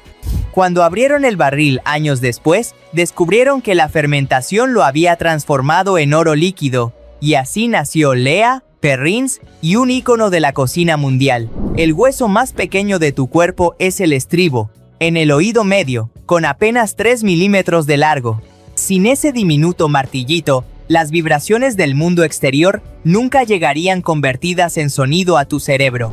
Cuando abrieron el barril años después, descubrieron que la fermentación lo había transformado en oro líquido, y así nació Lea, Perrins y un ícono de la cocina mundial. El hueso más pequeño de tu cuerpo es el estribo, en el oído medio, con apenas 3 milímetros de largo. Sin ese diminuto martillito, las vibraciones del mundo exterior nunca llegarían convertidas en sonido a tu cerebro.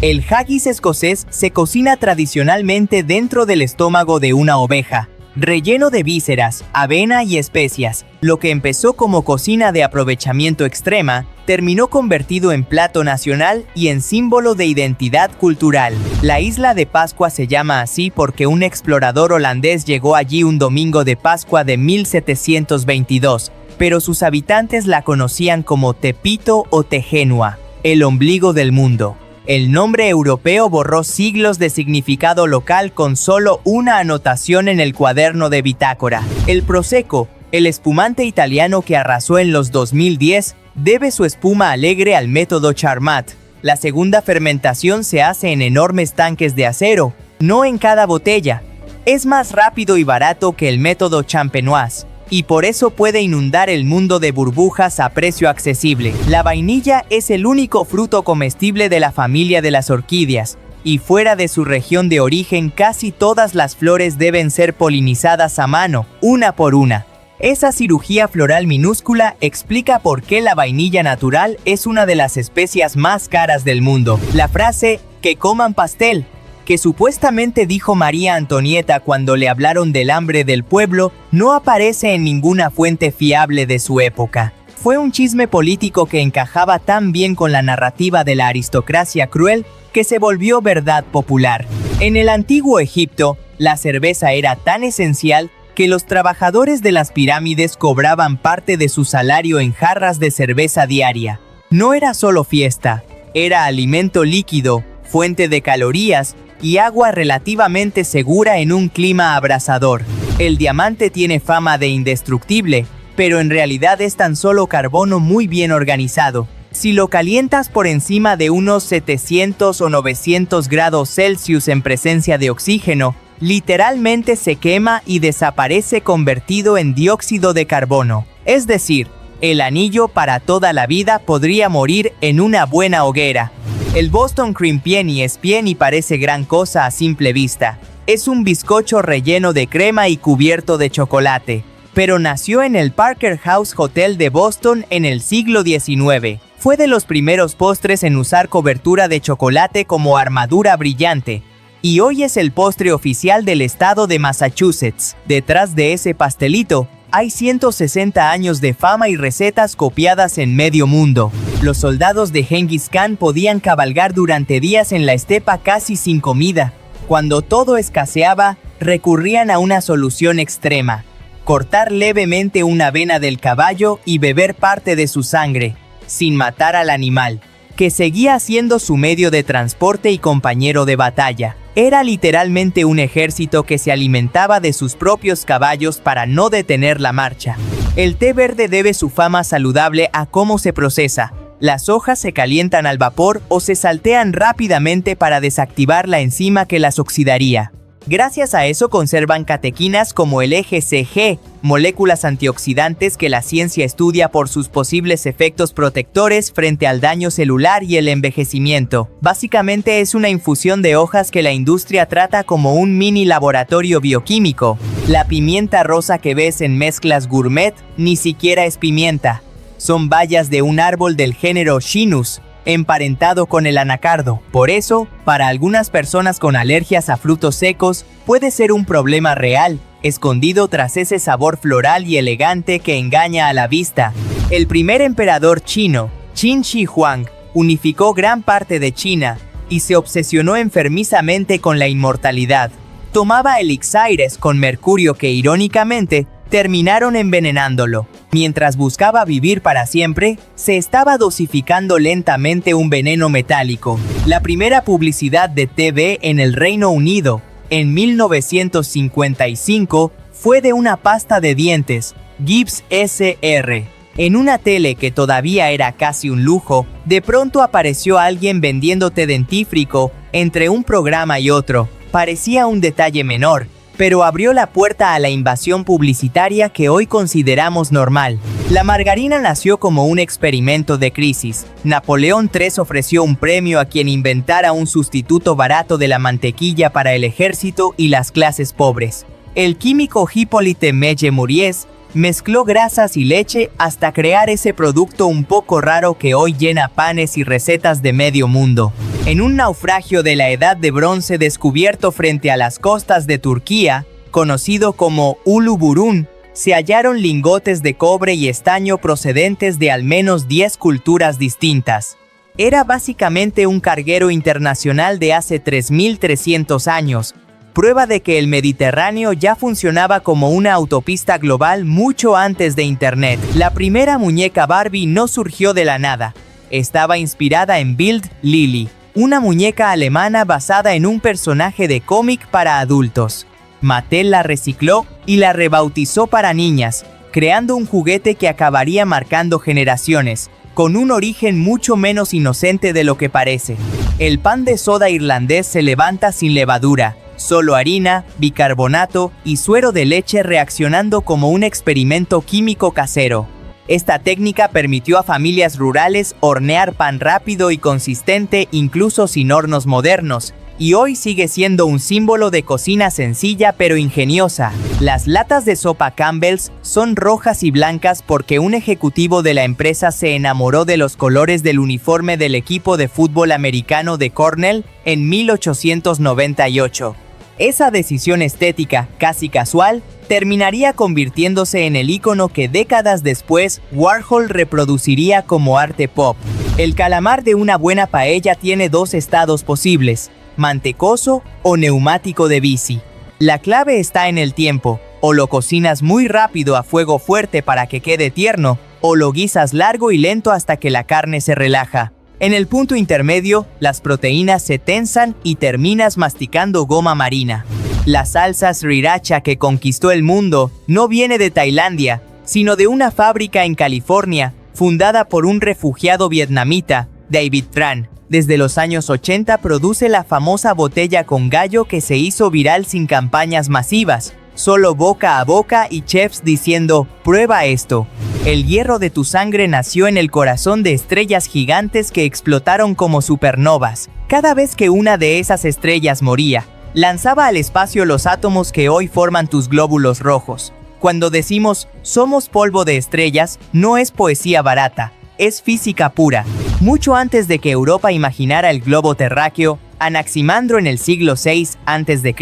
El haggis escocés se cocina tradicionalmente dentro del estómago de una oveja, relleno de vísceras, avena y especias. Lo que empezó como cocina de aprovechamiento extrema, terminó convertido en plato nacional y en símbolo de identidad cultural. La isla de Pascua se llama así porque un explorador holandés llegó allí un domingo de Pascua de 1722, pero sus habitantes la conocían como Tepito o Tegenua, el ombligo del mundo. El nombre europeo borró siglos de significado local con solo una anotación en el cuaderno de bitácora. El Prosecco, el espumante italiano que arrasó en los 2010, debe su espuma alegre al método Charmat. La segunda fermentación se hace en enormes tanques de acero, no en cada botella. Es más rápido y barato que el método Champenoise, y por eso puede inundar el mundo de burbujas a precio accesible. La vainilla es el único fruto comestible de la familia de las orquídeas, y fuera de su región de origen casi todas las flores deben ser polinizadas a mano, una por una. Esa cirugía floral minúscula explica por qué la vainilla natural es una de las especias más caras del mundo. La frase "que coman pastel", que supuestamente dijo María Antonieta cuando le hablaron del hambre del pueblo, no aparece en ninguna fuente fiable de su época. Fue un chisme político que encajaba tan bien con la narrativa de la aristocracia cruel que se volvió verdad popular. En el antiguo Egipto, la cerveza era tan esencial que los trabajadores de las pirámides cobraban parte de su salario en jarras de cerveza diaria. No era solo fiesta, era alimento líquido, fuente de calorías y agua relativamente segura en un clima abrasador. El diamante tiene fama de indestructible, pero en realidad es tan solo carbono muy bien organizado. Si lo calientas por encima de unos 700 o 900 grados Celsius en presencia de oxígeno, literalmente se quema y desaparece convertido en dióxido de carbono. Es decir, el anillo para toda la vida podría morir en una buena hoguera. El Boston Cream Pie es bien y parece gran cosa a simple vista. Es un bizcocho relleno de crema y cubierto de chocolate, pero nació en el Parker House Hotel de Boston en el siglo XIX. Fue de los primeros postres en usar cobertura de chocolate como armadura brillante, y hoy es el postre oficial del estado de Massachusetts. Detrás de ese pastelito, hay 160 años de fama y recetas copiadas en medio mundo. Los soldados de Genghis Khan podían cabalgar durante días en la estepa casi sin comida. Cuando todo escaseaba, recurrían a una solución extrema: cortar levemente una vena del caballo y beber parte de su sangre, sin matar al animal, que seguía siendo su medio de transporte y compañero de batalla. Era literalmente un ejército que se alimentaba de sus propios caballos para no detener la marcha. El té verde debe su fama saludable a cómo se procesa. Las hojas se calientan al vapor o se saltean rápidamente para desactivar la enzima que las oxidaría. Gracias a eso conservan catequinas como el EGCG, moléculas antioxidantes que la ciencia estudia por sus posibles efectos protectores frente al daño celular y el envejecimiento. Básicamente es una infusión de hojas que la industria trata como un mini laboratorio bioquímico. La pimienta rosa que ves en mezclas gourmet ni siquiera es pimienta. Son bayas de un árbol del género Chinus, emparentado con el anacardo. Por eso, para algunas personas con alergias a frutos secos, puede ser un problema real, escondido tras ese sabor floral y elegante que engaña a la vista. El primer emperador chino, Qin Shi Huang, unificó gran parte de China y se obsesionó enfermizamente con la inmortalidad. Tomaba elixires con mercurio que, irónicamente, terminaron envenenándolo. Mientras buscaba vivir para siempre, se estaba dosificando lentamente un veneno metálico. La primera publicidad de TV en el Reino Unido, en 1955, fue de una pasta de dientes, Gibbs SR. En una tele que todavía era casi un lujo, de pronto apareció alguien vendiéndote dentífrico entre un programa y otro. Parecía un detalle menor, pero abrió la puerta a la invasión publicitaria que hoy consideramos normal. La margarina nació como un experimento de crisis. Napoleón III ofreció un premio a quien inventara un sustituto barato de la mantequilla para el ejército y las clases pobres. El químico Hippolyte Mege-Moriès mezcló grasas y leche hasta crear ese producto un poco raro que hoy llena panes y recetas de medio mundo. En un naufragio de la Edad de Bronce descubierto frente a las costas de Turquía, conocido como Ulu Burun, se hallaron lingotes de cobre y estaño procedentes de al menos 10 culturas distintas. Era básicamente un carguero internacional de hace 3.300 años, prueba de que el Mediterráneo ya funcionaba como una autopista global mucho antes de Internet. La primera muñeca Barbie no surgió de la nada. Estaba inspirada en Build Lily, una muñeca alemana basada en un personaje de cómic para adultos. Mattel la recicló y la rebautizó para niñas, creando un juguete que acabaría marcando generaciones, con un origen mucho menos inocente de lo que parece. El pan de soda irlandés se levanta sin levadura, solo harina, bicarbonato y suero de leche reaccionando como un experimento químico casero. Esta técnica permitió a familias rurales hornear pan rápido y consistente incluso sin hornos modernos, y hoy sigue siendo un símbolo de cocina sencilla pero ingeniosa. Las latas de sopa Campbell's son rojas y blancas porque un ejecutivo de la empresa se enamoró de los colores del uniforme del equipo de fútbol americano de Cornell en 1898. Esa decisión estética, casi casual, terminaría convirtiéndose en el ícono que décadas después Warhol reproduciría como arte pop. El calamar de una buena paella tiene dos estados posibles: mantecoso o neumático de bici. La clave está en el tiempo: o lo cocinas muy rápido a fuego fuerte para que quede tierno, o lo guisas largo y lento hasta que la carne se relaja. En el punto intermedio, las proteínas se tensan y terminas masticando goma marina. La salsa sriracha que conquistó el mundo no viene de Tailandia, sino de una fábrica en California, fundada por un refugiado vietnamita, David Tran. Desde los años 80 produce la famosa botella con gallo que se hizo viral sin campañas masivas, solo boca a boca y chefs diciendo: "Prueba esto". El hierro de tu sangre nació en el corazón de estrellas gigantes que explotaron como supernovas. Cada vez que una de esas estrellas moría, lanzaba al espacio los átomos que hoy forman tus glóbulos rojos. Cuando decimos "somos polvo de estrellas", no es poesía barata, es física pura. Mucho antes de que Europa imaginara el globo terráqueo, Anaximandro en el siglo VI a.C.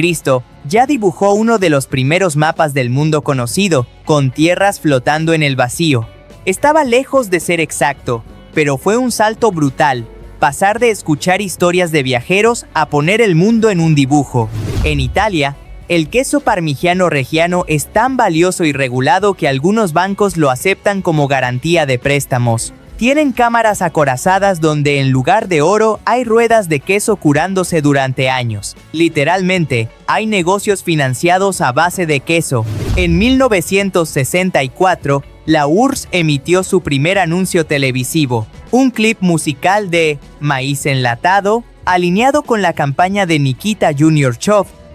ya dibujó uno de los primeros mapas del mundo conocido, con tierras flotando en el vacío. Estaba lejos de ser exacto, pero fue un salto brutal, pasar de escuchar historias de viajeros a poner el mundo en un dibujo. En Italia, el queso parmigiano reggiano es tan valioso y regulado que algunos bancos lo aceptan como garantía de préstamos. Tienen cámaras acorazadas donde en lugar de oro hay ruedas de queso curándose durante años. Literalmente, hay negocios financiados a base de queso. En 1964, la URSS emitió su primer anuncio televisivo, un clip musical de maíz enlatado, alineado con la campaña de Nikita Jr.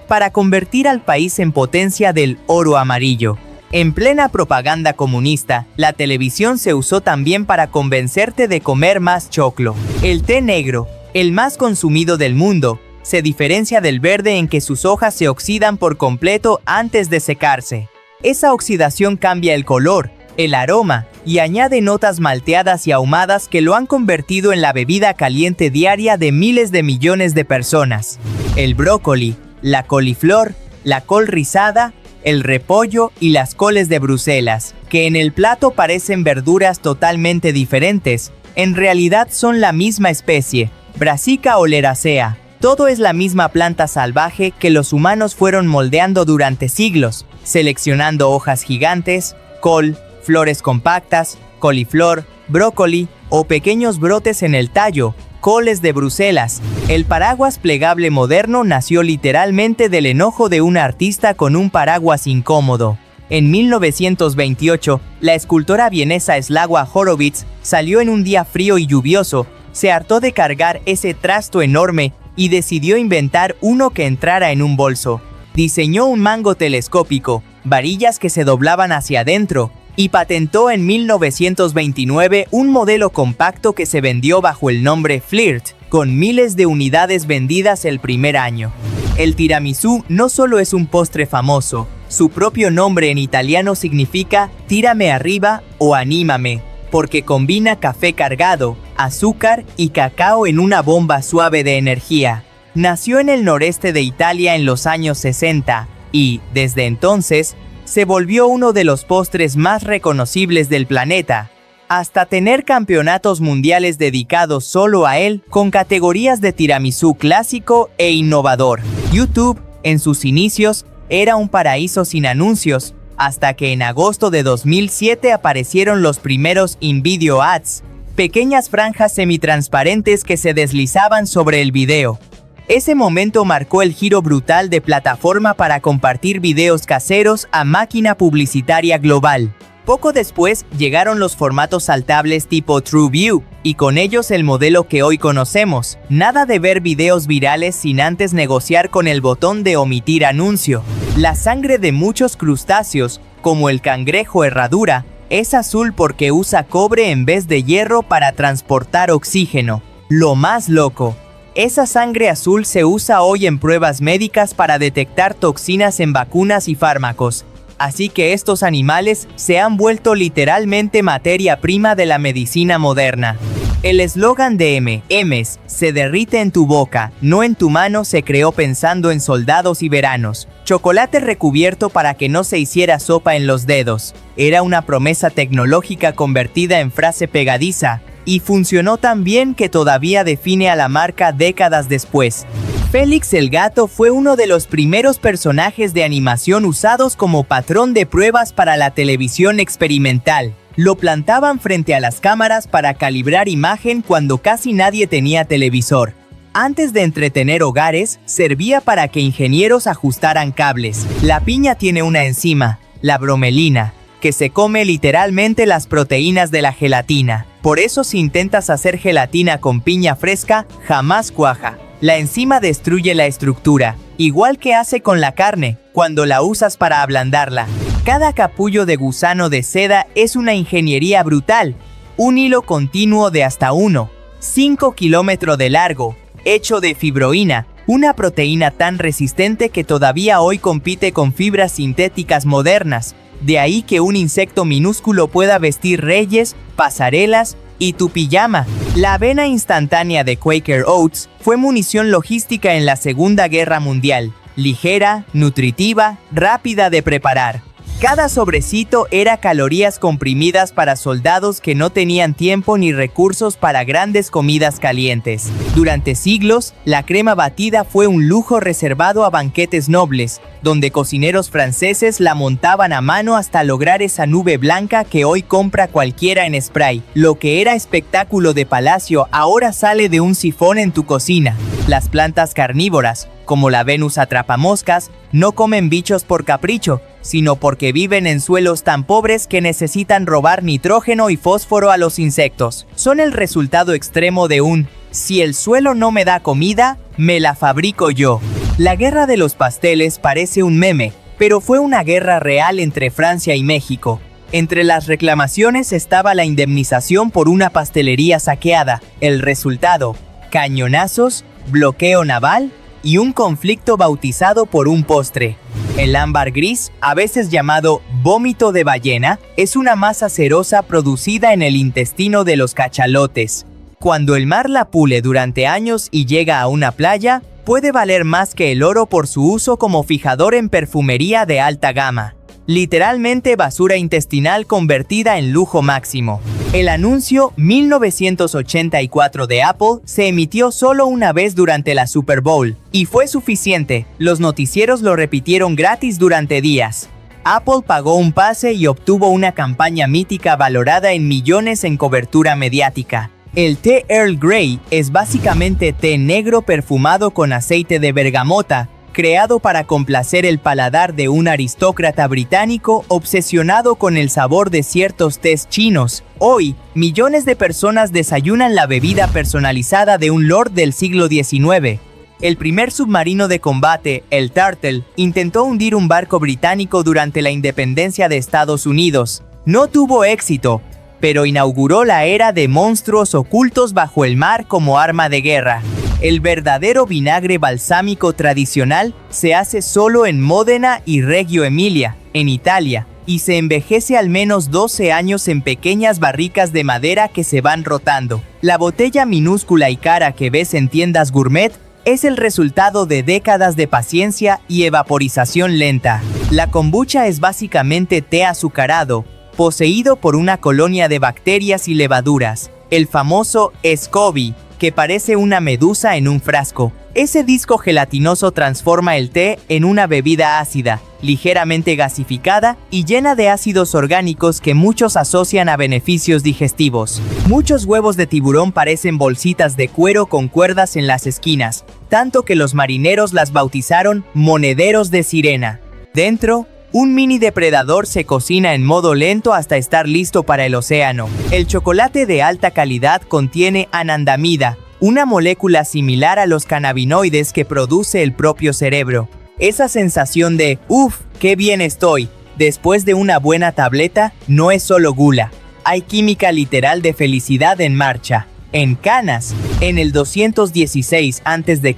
para convertir al país en potencia del oro amarillo. En plena propaganda comunista, la televisión se usó también para convencerte de comer más choclo. El té negro, el más consumido del mundo, se diferencia del verde en que sus hojas se oxidan por completo antes de secarse. Esa oxidación cambia el color, el aroma y añade notas malteadas y ahumadas que lo han convertido en la bebida caliente diaria de miles de millones de personas. El brócoli, la coliflor, la col rizada, el repollo y las coles de Bruselas, que en el plato parecen verduras totalmente diferentes, en realidad son la misma especie, Brassica oleracea. Todo es la misma planta salvaje que los humanos fueron moldeando durante siglos, seleccionando hojas gigantes, col, flores compactas, coliflor, brócoli o pequeños brotes en el tallo, coles de Bruselas. El paraguas plegable moderno nació literalmente del enojo de un artista con un paraguas incómodo. En 1928, la escultora vienesa Sława Horowitz salió en un día frío y lluvioso, se hartó de cargar ese trasto enorme y decidió inventar uno que entrara en un bolso. Diseñó un mango telescópico, varillas que se doblaban hacia adentro, y patentó en 1929 un modelo compacto que se vendió bajo el nombre Flirt, con miles de unidades vendidas el primer año. El tiramisú no solo es un postre famoso, su propio nombre en italiano significa tírame arriba o anímame, porque combina café cargado, azúcar y cacao en una bomba suave de energía. Nació en el noreste de Italia en los años 60 y, desde entonces, se volvió uno de los postres más reconocibles del planeta, hasta tener campeonatos mundiales dedicados solo a él con categorías de tiramisú clásico e innovador. YouTube, en sus inicios, era un paraíso sin anuncios, hasta que en agosto de 2007 aparecieron los primeros in-video ads, pequeñas franjas semitransparentes que se deslizaban sobre el video. Ese momento marcó el giro brutal de plataforma para compartir videos caseros a máquina publicitaria global. Poco después llegaron los formatos saltables tipo TrueView, y con ellos el modelo que hoy conocemos. Nada de ver videos virales sin antes negociar con el botón de omitir anuncio. La sangre de muchos crustáceos, como el cangrejo herradura, es azul porque usa cobre en vez de hierro para transportar oxígeno. Lo más loco, esa sangre azul se usa hoy en pruebas médicas para detectar toxinas en vacunas y fármacos. Así que estos animales se han vuelto literalmente materia prima de la medicina moderna. El eslogan de M&M's, se derrite en tu boca, no en tu mano, se creó pensando en soldados y veranos. Chocolate recubierto para que no se hiciera sopa en los dedos. Era una promesa tecnológica convertida en frase pegadiza, y funcionó tan bien que todavía define a la marca décadas después. Félix el gato fue uno de los primeros personajes de animación usados como patrón de pruebas para la televisión experimental. Lo plantaban frente a las cámaras para calibrar imagen cuando casi nadie tenía televisor. Antes de entretener hogares, servía para que ingenieros ajustaran cables. La piña tiene una enzima, la bromelina, que se come literalmente las proteínas de la gelatina. Por eso si intentas hacer gelatina con piña fresca, jamás cuaja. La enzima destruye la estructura, igual que hace con la carne, cuando la usas para ablandarla. Cada capullo de gusano de seda es una ingeniería brutal. Un hilo continuo de hasta 1,5 kilómetros de largo, hecho de fibroína, una proteína tan resistente que todavía hoy compite con fibras sintéticas modernas. De ahí que un insecto minúsculo pueda vestir reyes, pasarelas y tu pijama. La avena instantánea de Quaker Oats fue munición logística en la Segunda Guerra Mundial. Ligera, nutritiva, rápida de preparar. Cada sobrecito era calorías comprimidas para soldados que no tenían tiempo ni recursos para grandes comidas calientes. Durante siglos, la crema batida fue un lujo reservado a banquetes nobles, donde cocineros franceses la montaban a mano hasta lograr esa nube blanca que hoy compra cualquiera en spray. Lo que era espectáculo de palacio ahora sale de un sifón en tu cocina. Las plantas carnívoras, como la Venus atrapamoscas, no comen bichos por capricho, sino porque viven en suelos tan pobres que necesitan robar nitrógeno y fósforo a los insectos. Son el resultado extremo de un "si el suelo no me da comida, me la fabrico yo". La guerra de los pasteles parece un meme, pero fue una guerra real entre Francia y México. Entre las reclamaciones estaba la indemnización por una pastelería saqueada. El resultado: cañonazos, bloqueo naval y un conflicto bautizado por un postre. El ámbar gris, a veces llamado vómito de ballena, es una masa cerosa producida en el intestino de los cachalotes. Cuando el mar la pule durante años y llega a una playa, puede valer más que el oro por su uso como fijador en perfumería de alta gama. Literalmente basura intestinal convertida en lujo máximo. El anuncio 1984 de Apple se emitió solo una vez durante la Super Bowl, y fue suficiente. Los noticieros lo repitieron gratis durante días. Apple pagó un pase y obtuvo una campaña mítica valorada en millones en cobertura mediática. El té Earl Grey es básicamente té negro perfumado con aceite de bergamota, creado para complacer el paladar de un aristócrata británico obsesionado con el sabor de ciertos tés chinos. Hoy, millones de personas desayunan la bebida personalizada de un lord del siglo XIX. El primer submarino de combate, el Turtle, intentó hundir un barco británico durante la independencia de Estados Unidos. No tuvo éxito, pero inauguró la era de monstruos ocultos bajo el mar como arma de guerra. El verdadero vinagre balsámico tradicional se hace solo en Módena y Reggio Emilia, en Italia, y se envejece al menos 12 años en pequeñas barricas de madera que se van rotando. La botella minúscula y cara que ves en tiendas gourmet es el resultado de décadas de paciencia y evaporización lenta. La kombucha es básicamente té azucarado, poseído por una colonia de bacterias y levaduras, el famoso SCOBY, que parece una medusa en un frasco. Ese disco gelatinoso transforma el té en una bebida ácida, ligeramente gasificada y llena de ácidos orgánicos que muchos asocian a beneficios digestivos. Muchos huevos de tiburón parecen bolsitas de cuero con cuerdas en las esquinas, tanto que los marineros las bautizaron monederos de sirena. Dentro, un mini depredador se cocina en modo lento hasta estar listo para el océano. El chocolate de alta calidad contiene anandamida, una molécula similar a los cannabinoides que produce el propio cerebro. Esa sensación de ¡uf! ¡Qué bien estoy! Después de una buena tableta, no es solo gula. Hay química literal de felicidad en marcha. En Canas, en el 216 a.C.,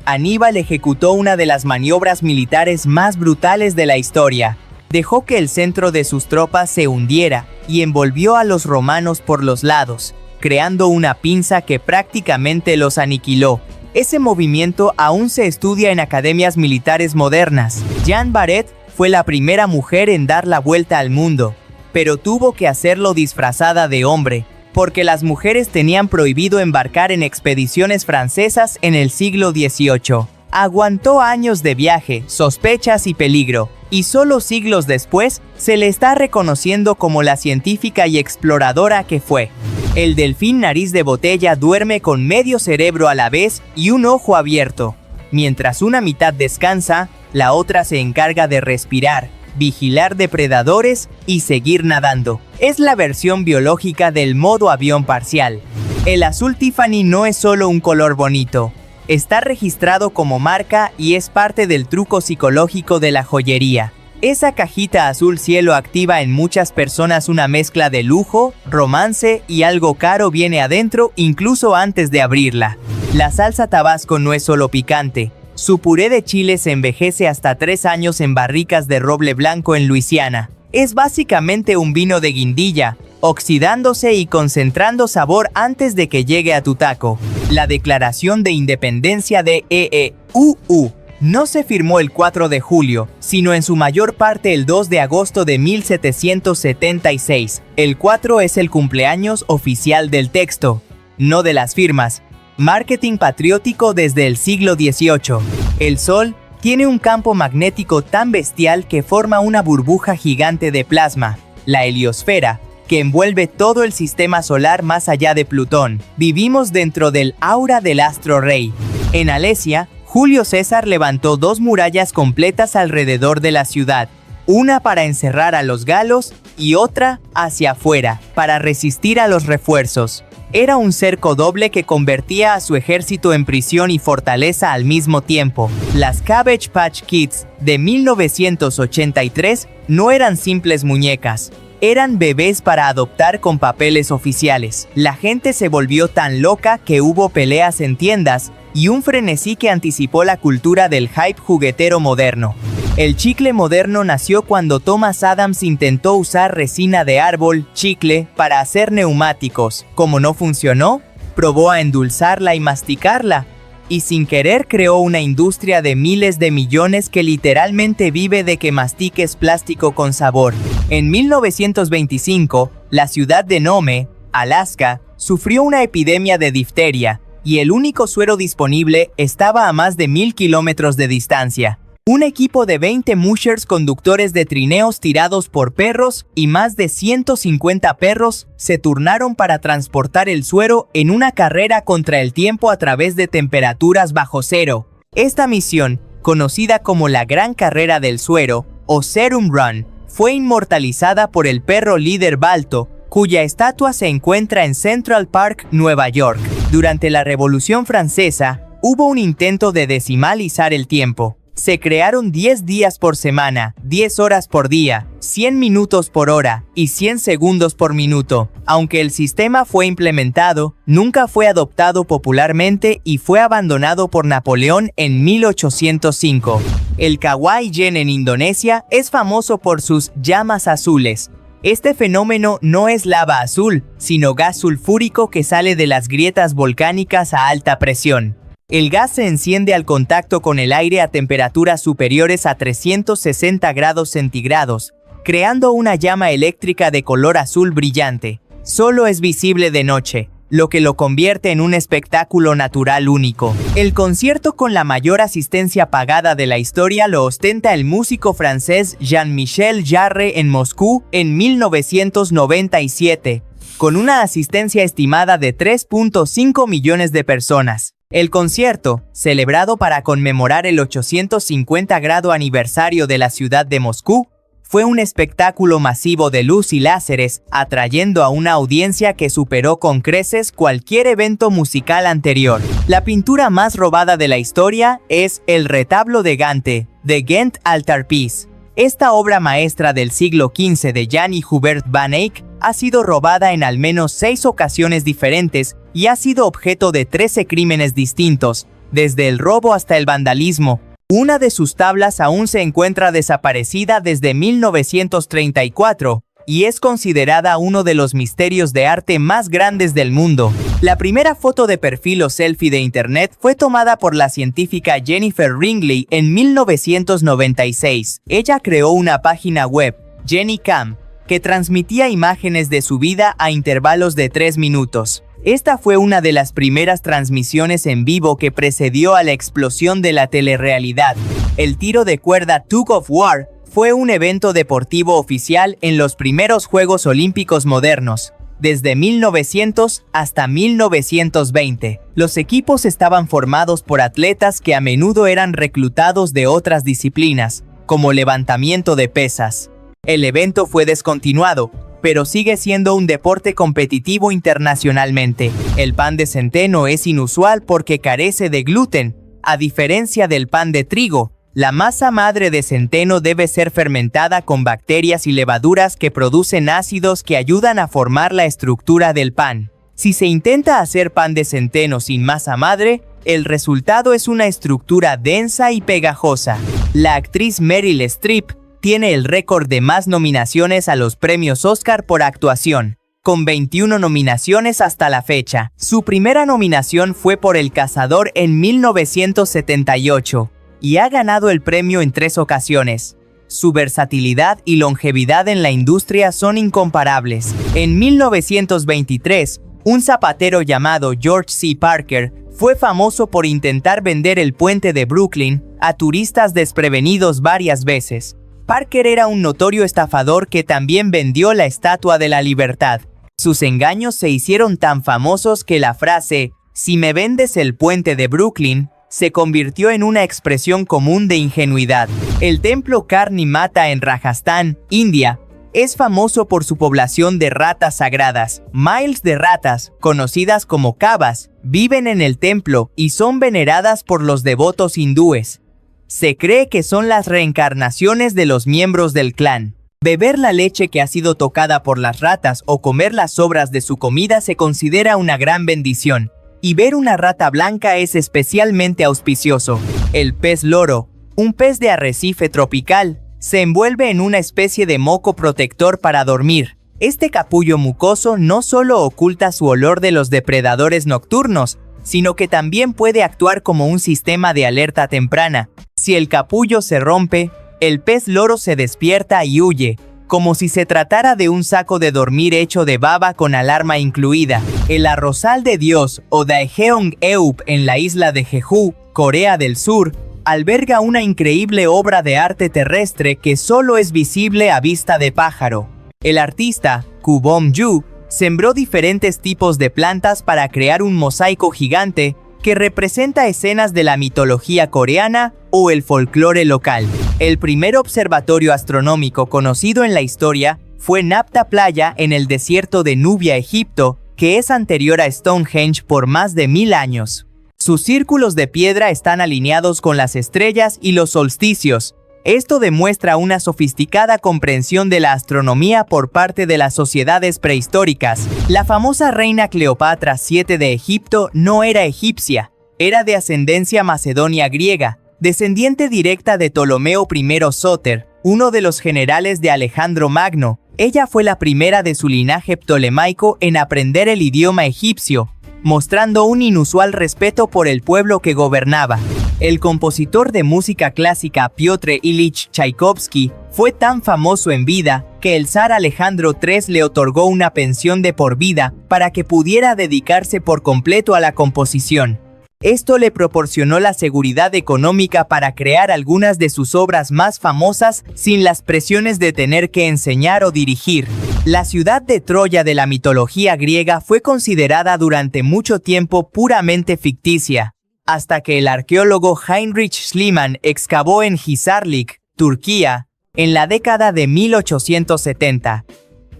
Aníbal ejecutó una de las maniobras militares más brutales de la historia. Dejó que el centro de sus tropas se hundiera y envolvió a los romanos por los lados, creando una pinza que prácticamente los aniquiló. Ese movimiento aún se estudia en academias militares modernas. Jeanne Barrett fue la primera mujer en dar la vuelta al mundo, pero tuvo que hacerlo disfrazada de hombre, porque las mujeres tenían prohibido embarcar en expediciones francesas en el siglo XVIII. Aguantó años de viaje, sospechas y peligro, y solo siglos después se le está reconociendo como la científica y exploradora que fue. El delfín nariz de botella duerme con medio cerebro a la vez y un ojo abierto. Mientras una mitad descansa, la otra se encarga de respirar, vigilar depredadores y seguir nadando. Es la versión biológica del modo avión parcial. El azul Tiffany no es solo un color bonito. Está registrado como marca y es parte del truco psicológico de la joyería. Esa cajita azul cielo activa en muchas personas una mezcla de lujo, romance y algo caro viene adentro incluso antes de abrirla. La salsa Tabasco no es solo picante. Su puré de chile se envejece hasta 3 años en barricas de roble blanco en Luisiana. Es básicamente un vino de guindilla, oxidándose y concentrando sabor antes de que llegue a tu taco. La Declaración de Independencia de EEUU no se firmó el 4 de julio, sino en su mayor parte el 2 de agosto de 1776. El 4 es el cumpleaños oficial del texto, no de las firmas. Marketing patriótico desde el siglo XVIII. El Sol tiene un campo magnético tan bestial que forma una burbuja gigante de plasma, la heliosfera, que envuelve todo el sistema solar más allá de Plutón. Vivimos dentro del aura del astro rey. En Alesia, Julio César levantó 2 murallas completas alrededor de la ciudad, una para encerrar a los galos y otra hacia afuera, para resistir a los refuerzos. Era un cerco doble que convertía a su ejército en prisión y fortaleza al mismo tiempo. Las Cabbage Patch Kids de 1983 no eran simples muñecas. Eran bebés para adoptar con papeles oficiales. La gente se volvió tan loca que hubo peleas en tiendas y un frenesí que anticipó la cultura del hype juguetero moderno. El chicle moderno nació cuando Thomas Adams intentó usar resina de árbol, chicle, para hacer neumáticos. Como no funcionó, probó a endulzarla y masticarla, y sin querer creó una industria de miles de millones que literalmente vive de que mastiques plástico con sabor. En 1925, la ciudad de Nome, Alaska, sufrió una epidemia de difteria, y el único suero disponible estaba a más de 1000 kilómetros de distancia. Un equipo de 20 mushers conductores de trineos tirados por perros y más de 150 perros se turnaron para transportar el suero en una carrera contra el tiempo a través de temperaturas bajo cero. Esta misión, conocida como la Gran Carrera del Suero o Serum Run, fue inmortalizada por el perro líder Balto, cuya estatua se encuentra en Central Park, Nueva York. Durante la Revolución Francesa, hubo un intento de decimalizar el tiempo. Se crearon 10 días por semana, 10 horas por día, 100 minutos por hora y 100 segundos por minuto. Aunque el sistema fue implementado, nunca fue adoptado popularmente y fue abandonado por Napoleón en 1805. El Kawai Yen en Indonesia es famoso por sus llamas azules. Este fenómeno no es lava azul, sino gas sulfúrico que sale de las grietas volcánicas a alta presión. El gas se enciende al contacto con el aire a temperaturas superiores a 360 grados centígrados, creando una llama eléctrica de color azul brillante. Solo es visible de noche. lo que lo convierte en un espectáculo natural único. El concierto con la mayor asistencia pagada de la historia lo ostenta el músico francés Jean-Michel Jarre en Moscú en 1997, con una asistencia estimada de 3.5 millones de personas. El concierto, celebrado para conmemorar el 850 grado aniversario de la ciudad de Moscú, fue un espectáculo masivo de luz y láseres, atrayendo a una audiencia que superó con creces cualquier evento musical anterior. La pintura más robada de la historia es el retablo de Gante, de Ghent Altarpiece. Esta obra maestra del siglo XV de Jan y Hubert van Eyck ha sido robada en al menos 6 ocasiones diferentes y ha sido objeto de 13 crímenes distintos, desde el robo hasta el vandalismo. Una de sus tablas aún se encuentra desaparecida desde 1934 y es considerada uno de los misterios de arte más grandes del mundo. La primera foto de perfil o selfie de Internet fue tomada por la científica Jennifer Ringley en 1996. Ella creó una página web, JennyCam, que transmitía imágenes de su vida a intervalos de 3 minutos. Esta fue una de las primeras transmisiones en vivo que precedió a la explosión de la telerrealidad. El tiro de cuerda Tug of War fue un evento deportivo oficial en los primeros Juegos Olímpicos modernos. Desde 1900 hasta 1920, los equipos estaban formados por atletas que a menudo eran reclutados de otras disciplinas, como levantamiento de pesas. El evento fue descontinuado, pero sigue siendo un deporte competitivo internacionalmente. El pan de centeno es inusual porque carece de gluten. A diferencia del pan de trigo, la masa madre de centeno debe ser fermentada con bacterias y levaduras que producen ácidos que ayudan a formar la estructura del pan. Si se intenta hacer pan de centeno sin masa madre, el resultado es una estructura densa y pegajosa. La actriz Meryl Streep tiene el récord de más nominaciones a los premios Oscar por actuación, con 21 nominaciones hasta la fecha. Su primera nominación fue por El Cazador en 1978, y ha ganado el premio en 3 ocasiones. Su versatilidad y longevidad en la industria son incomparables. En 1923, un zapatero llamado George C. Parker fue famoso por intentar vender el puente de Brooklyn a turistas desprevenidos varias veces. Parker era un notorio estafador que también vendió la Estatua de la Libertad. Sus engaños se hicieron tan famosos que la frase "si me vendes el puente de Brooklyn" se convirtió en una expresión común de ingenuidad. El templo Karni Mata en Rajasthan, India, es famoso por su población de ratas sagradas. Miles de ratas, conocidas como kavas, viven en el templo y son veneradas por los devotos hindúes. Se cree que son las reencarnaciones de los miembros del clan. Beber la leche que ha sido tocada por las ratas o comer las sobras de su comida se considera una gran bendición, y ver una rata blanca es especialmente auspicioso. El pez loro, un pez de arrecife tropical, se envuelve en una especie de moco protector para dormir. Este capullo mucoso no solo oculta su olor de los depredadores nocturnos, sino que también puede actuar como un sistema de alerta temprana. Si el capullo se rompe, el pez loro se despierta y huye, como si se tratara de un saco de dormir hecho de baba con alarma incluida. El arrozal de Dios, o Daejeon-eup en la isla de Jeju, Corea del Sur, alberga una increíble obra de arte terrestre que solo es visible a vista de pájaro. El artista, Koo Bom-yu, sembró diferentes tipos de plantas para crear un mosaico gigante que representa escenas de la mitología coreana o el folclore local. El primer observatorio astronómico conocido en la historia fue Napta Playa en el desierto de Nubia, Egipto, que es anterior a Stonehenge por más de 1000 años. Sus círculos de piedra están alineados con las estrellas y los solsticios. Esto demuestra una sofisticada comprensión de la astronomía por parte de las sociedades prehistóricas. La famosa reina Cleopatra VII de Egipto no era egipcia, era de ascendencia macedonia griega, descendiente directa de Ptolomeo I Sóter, uno de los generales de Alejandro Magno. Ella fue la primera de su linaje ptolemaico en aprender el idioma egipcio, mostrando un inusual respeto por el pueblo que gobernaba. El compositor de música clásica Piotr Ilich Tchaikovsky fue tan famoso en vida que el zar Alejandro III le otorgó una pensión de por vida para que pudiera dedicarse por completo a la composición. Esto le proporcionó la seguridad económica para crear algunas de sus obras más famosas sin las presiones de tener que enseñar o dirigir. La ciudad de Troya de la mitología griega fue considerada durante mucho tiempo puramente ficticia, hasta que el arqueólogo Heinrich Schliemann excavó en Hisarlik, Turquía, en la década de 1870.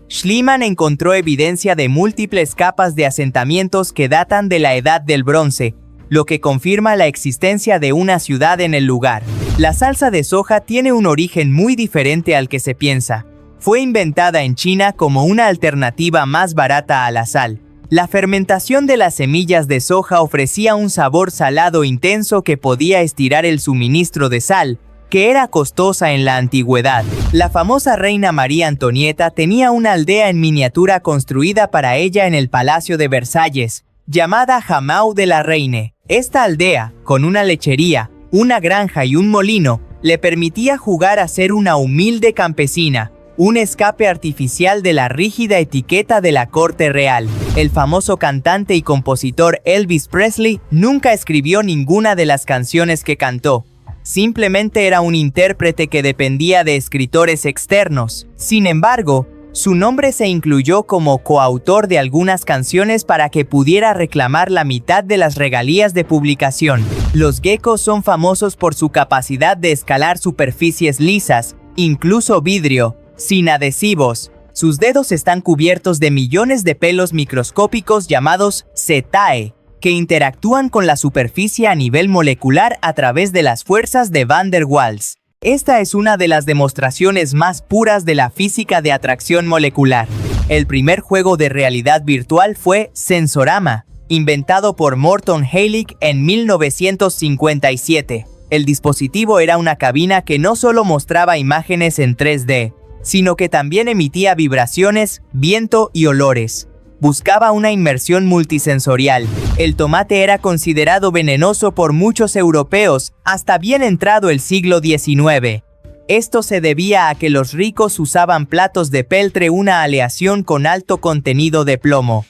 Schliemann encontró evidencia de múltiples capas de asentamientos que datan de la Edad del Bronce, lo que confirma la existencia de una ciudad en el lugar. La salsa de soja tiene un origen muy diferente al que se piensa. Fue inventada en China como una alternativa más barata a la sal. La fermentación de las semillas de soja ofrecía un sabor salado intenso que podía estirar el suministro de sal, que era costosa en la antigüedad. La famosa reina María Antonieta tenía una aldea en miniatura construida para ella en el Palacio de Versalles, llamada Hamau de la Reine. Esta aldea, con una lechería, una granja y un molino, le permitía jugar a ser una humilde campesina, un escape artificial de la rígida etiqueta de la corte real. El famoso cantante y compositor Elvis Presley nunca escribió ninguna de las canciones que cantó. Simplemente era un intérprete que dependía de escritores externos. Sin embargo, su nombre se incluyó como coautor de algunas canciones para que pudiera reclamar la mitad de las regalías de publicación. Los geckos son famosos por su capacidad de escalar superficies lisas, incluso vidrio, sin adhesivos. Sus dedos están cubiertos de millones de pelos microscópicos llamados setae, que interactúan con la superficie a nivel molecular a través de las fuerzas de Van der Waals. Esta es una de las demostraciones más puras de la física de atracción molecular. El primer juego de realidad virtual fue Sensorama, inventado por Morton Heilig en 1957. El dispositivo era una cabina que no solo mostraba imágenes en 3D, sino que también emitía vibraciones, viento y olores. Buscaba una inmersión multisensorial. El tomate era considerado venenoso por muchos europeos hasta bien entrado el siglo XIX. Esto se debía a que los ricos usaban platos de peltre, una aleación con alto contenido de plomo.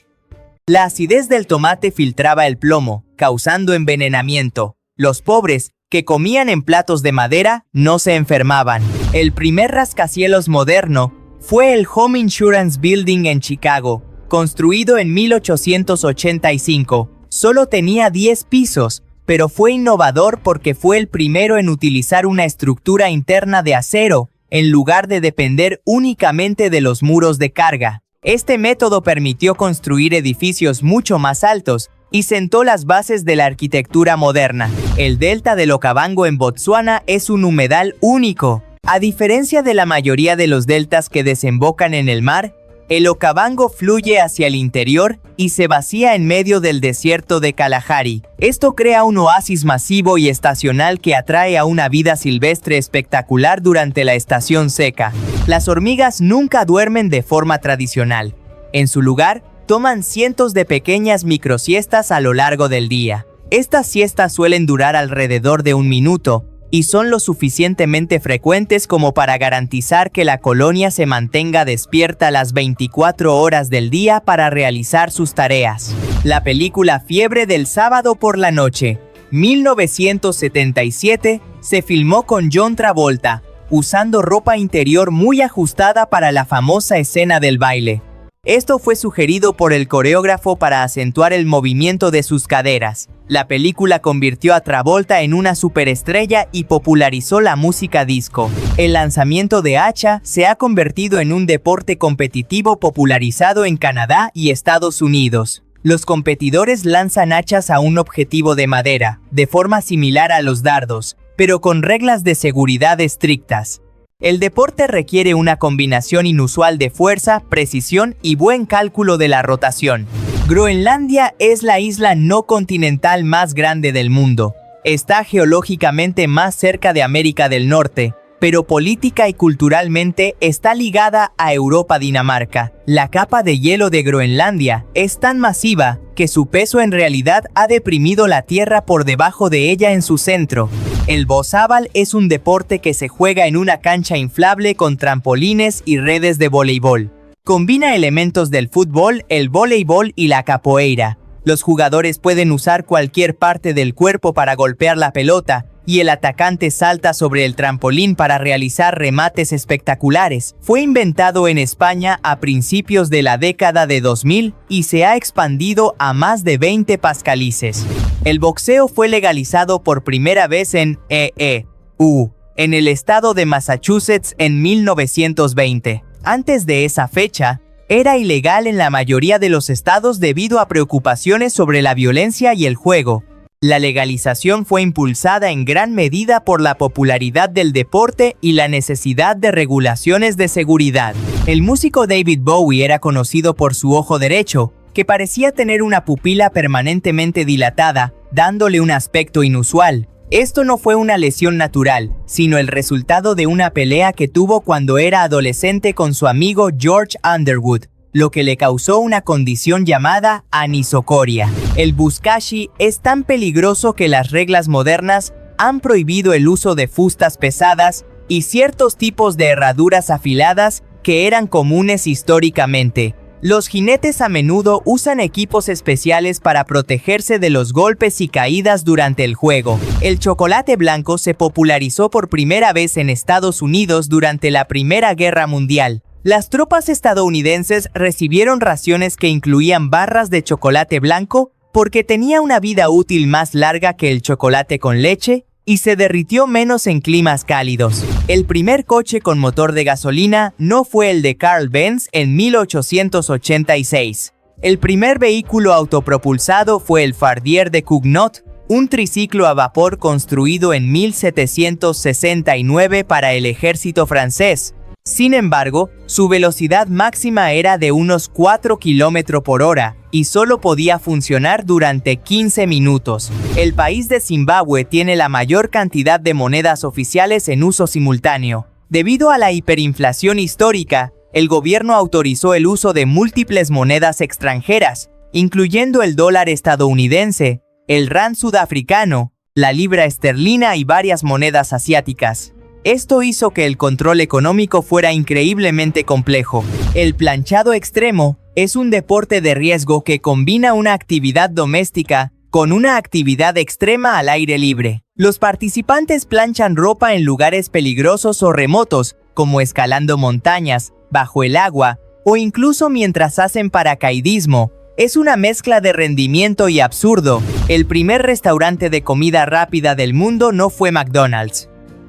La acidez del tomate filtraba el plomo, causando envenenamiento. Los pobres, que comían en platos de madera, no se enfermaban. El primer rascacielos moderno fue el Home Insurance Building en Chicago, construido en 1885. Solo tenía 10 pisos, pero fue innovador porque fue el primero en utilizar una estructura interna de acero, en lugar de depender únicamente de los muros de carga. Este método permitió construir edificios mucho más altos y sentó las bases de la arquitectura moderna. El delta del Okavango en Botsuana es un humedal único. A diferencia de la mayoría de los deltas que desembocan en el mar, el Okavango fluye hacia el interior y se vacía en medio del desierto de Kalahari. Esto crea un oasis masivo y estacional que atrae a una vida silvestre espectacular durante la estación seca. Las hormigas nunca duermen de forma tradicional. En su lugar, toman cientos de pequeñas microsiestas a lo largo del día. Estas siestas suelen durar alrededor de 1 minuto, y son lo suficientemente frecuentes como para garantizar que la colonia se mantenga despierta las 24 horas del día para realizar sus tareas. La película Fiebre del sábado por la noche, 1977, se filmó con John Travolta, usando ropa interior muy ajustada para la famosa escena del baile. Esto fue sugerido por el coreógrafo para acentuar el movimiento de sus caderas. La película convirtió a Travolta en una superestrella y popularizó la música disco. El lanzamiento de hacha se ha convertido en un deporte competitivo popularizado en Canadá y Estados Unidos. Los competidores lanzan hachas a un objetivo de madera, de forma similar a los dardos, pero con reglas de seguridad estrictas. El deporte requiere una combinación inusual de fuerza, precisión y buen cálculo de la rotación. Groenlandia es la isla no continental más grande del mundo. Está geológicamente más cerca de América del Norte, pero política y culturalmente está ligada a Europa-Dinamarca. La capa de hielo de Groenlandia es tan masiva que su peso en realidad ha deprimido la tierra por debajo de ella en su centro. El bosábal es un deporte que se juega en una cancha inflable con trampolines y redes de voleibol. Combina elementos del fútbol, el voleibol y la capoeira. Los jugadores pueden usar cualquier parte del cuerpo para golpear la pelota, y el atacante salta sobre el trampolín para realizar remates espectaculares. Fue inventado en España a principios de la década de 2000 y se ha expandido a más de 20 países. El boxeo fue legalizado por primera vez en en el estado de Massachusetts en 1920. Antes de esa fecha, era ilegal en la mayoría de los estados debido a preocupaciones sobre la violencia y el juego. La legalización fue impulsada en gran medida por la popularidad del deporte y la necesidad de regulaciones de seguridad. El músico David Bowie era conocido por su ojo derecho, que parecía tener una pupila permanentemente dilatada, dándole un aspecto inusual. Esto no fue una lesión natural, sino el resultado de una pelea que tuvo cuando era adolescente con su amigo George Underwood, lo que le causó una condición llamada anisocoria. El buzkashi es tan peligroso que las reglas modernas han prohibido el uso de fustas pesadas y ciertos tipos de herraduras afiladas que eran comunes históricamente. Los jinetes a menudo usan equipos especiales para protegerse de los golpes y caídas durante el juego. El chocolate blanco se popularizó por primera vez en Estados Unidos durante la Primera Guerra Mundial. Las tropas estadounidenses recibieron raciones que incluían barras de chocolate blanco porque tenía una vida útil más larga que el chocolate con leche y se derritió menos en climas cálidos. El primer coche con motor de gasolina no fue el de Carl Benz en 1886. El primer vehículo autopropulsado fue el Fardier de Cugnot, un triciclo a vapor construido en 1769 para el ejército francés. Sin embargo, su velocidad máxima era de unos 4 km por hora y solo podía funcionar durante 15 minutos. El país de Zimbabue tiene la mayor cantidad de monedas oficiales en uso simultáneo. Debido a la hiperinflación histórica, el gobierno autorizó el uso de múltiples monedas extranjeras, incluyendo el dólar estadounidense, el rand sudafricano, la libra esterlina y varias monedas asiáticas. Esto hizo que el control económico fuera increíblemente complejo. El planchado extremo es un deporte de riesgo que combina una actividad doméstica con una actividad extrema al aire libre. Los participantes planchan ropa en lugares peligrosos o remotos, como escalando montañas, bajo el agua, o incluso mientras hacen paracaidismo. Es una mezcla de rendimiento y absurdo. El primer restaurante de comida rápida del mundo no fue McDonald's.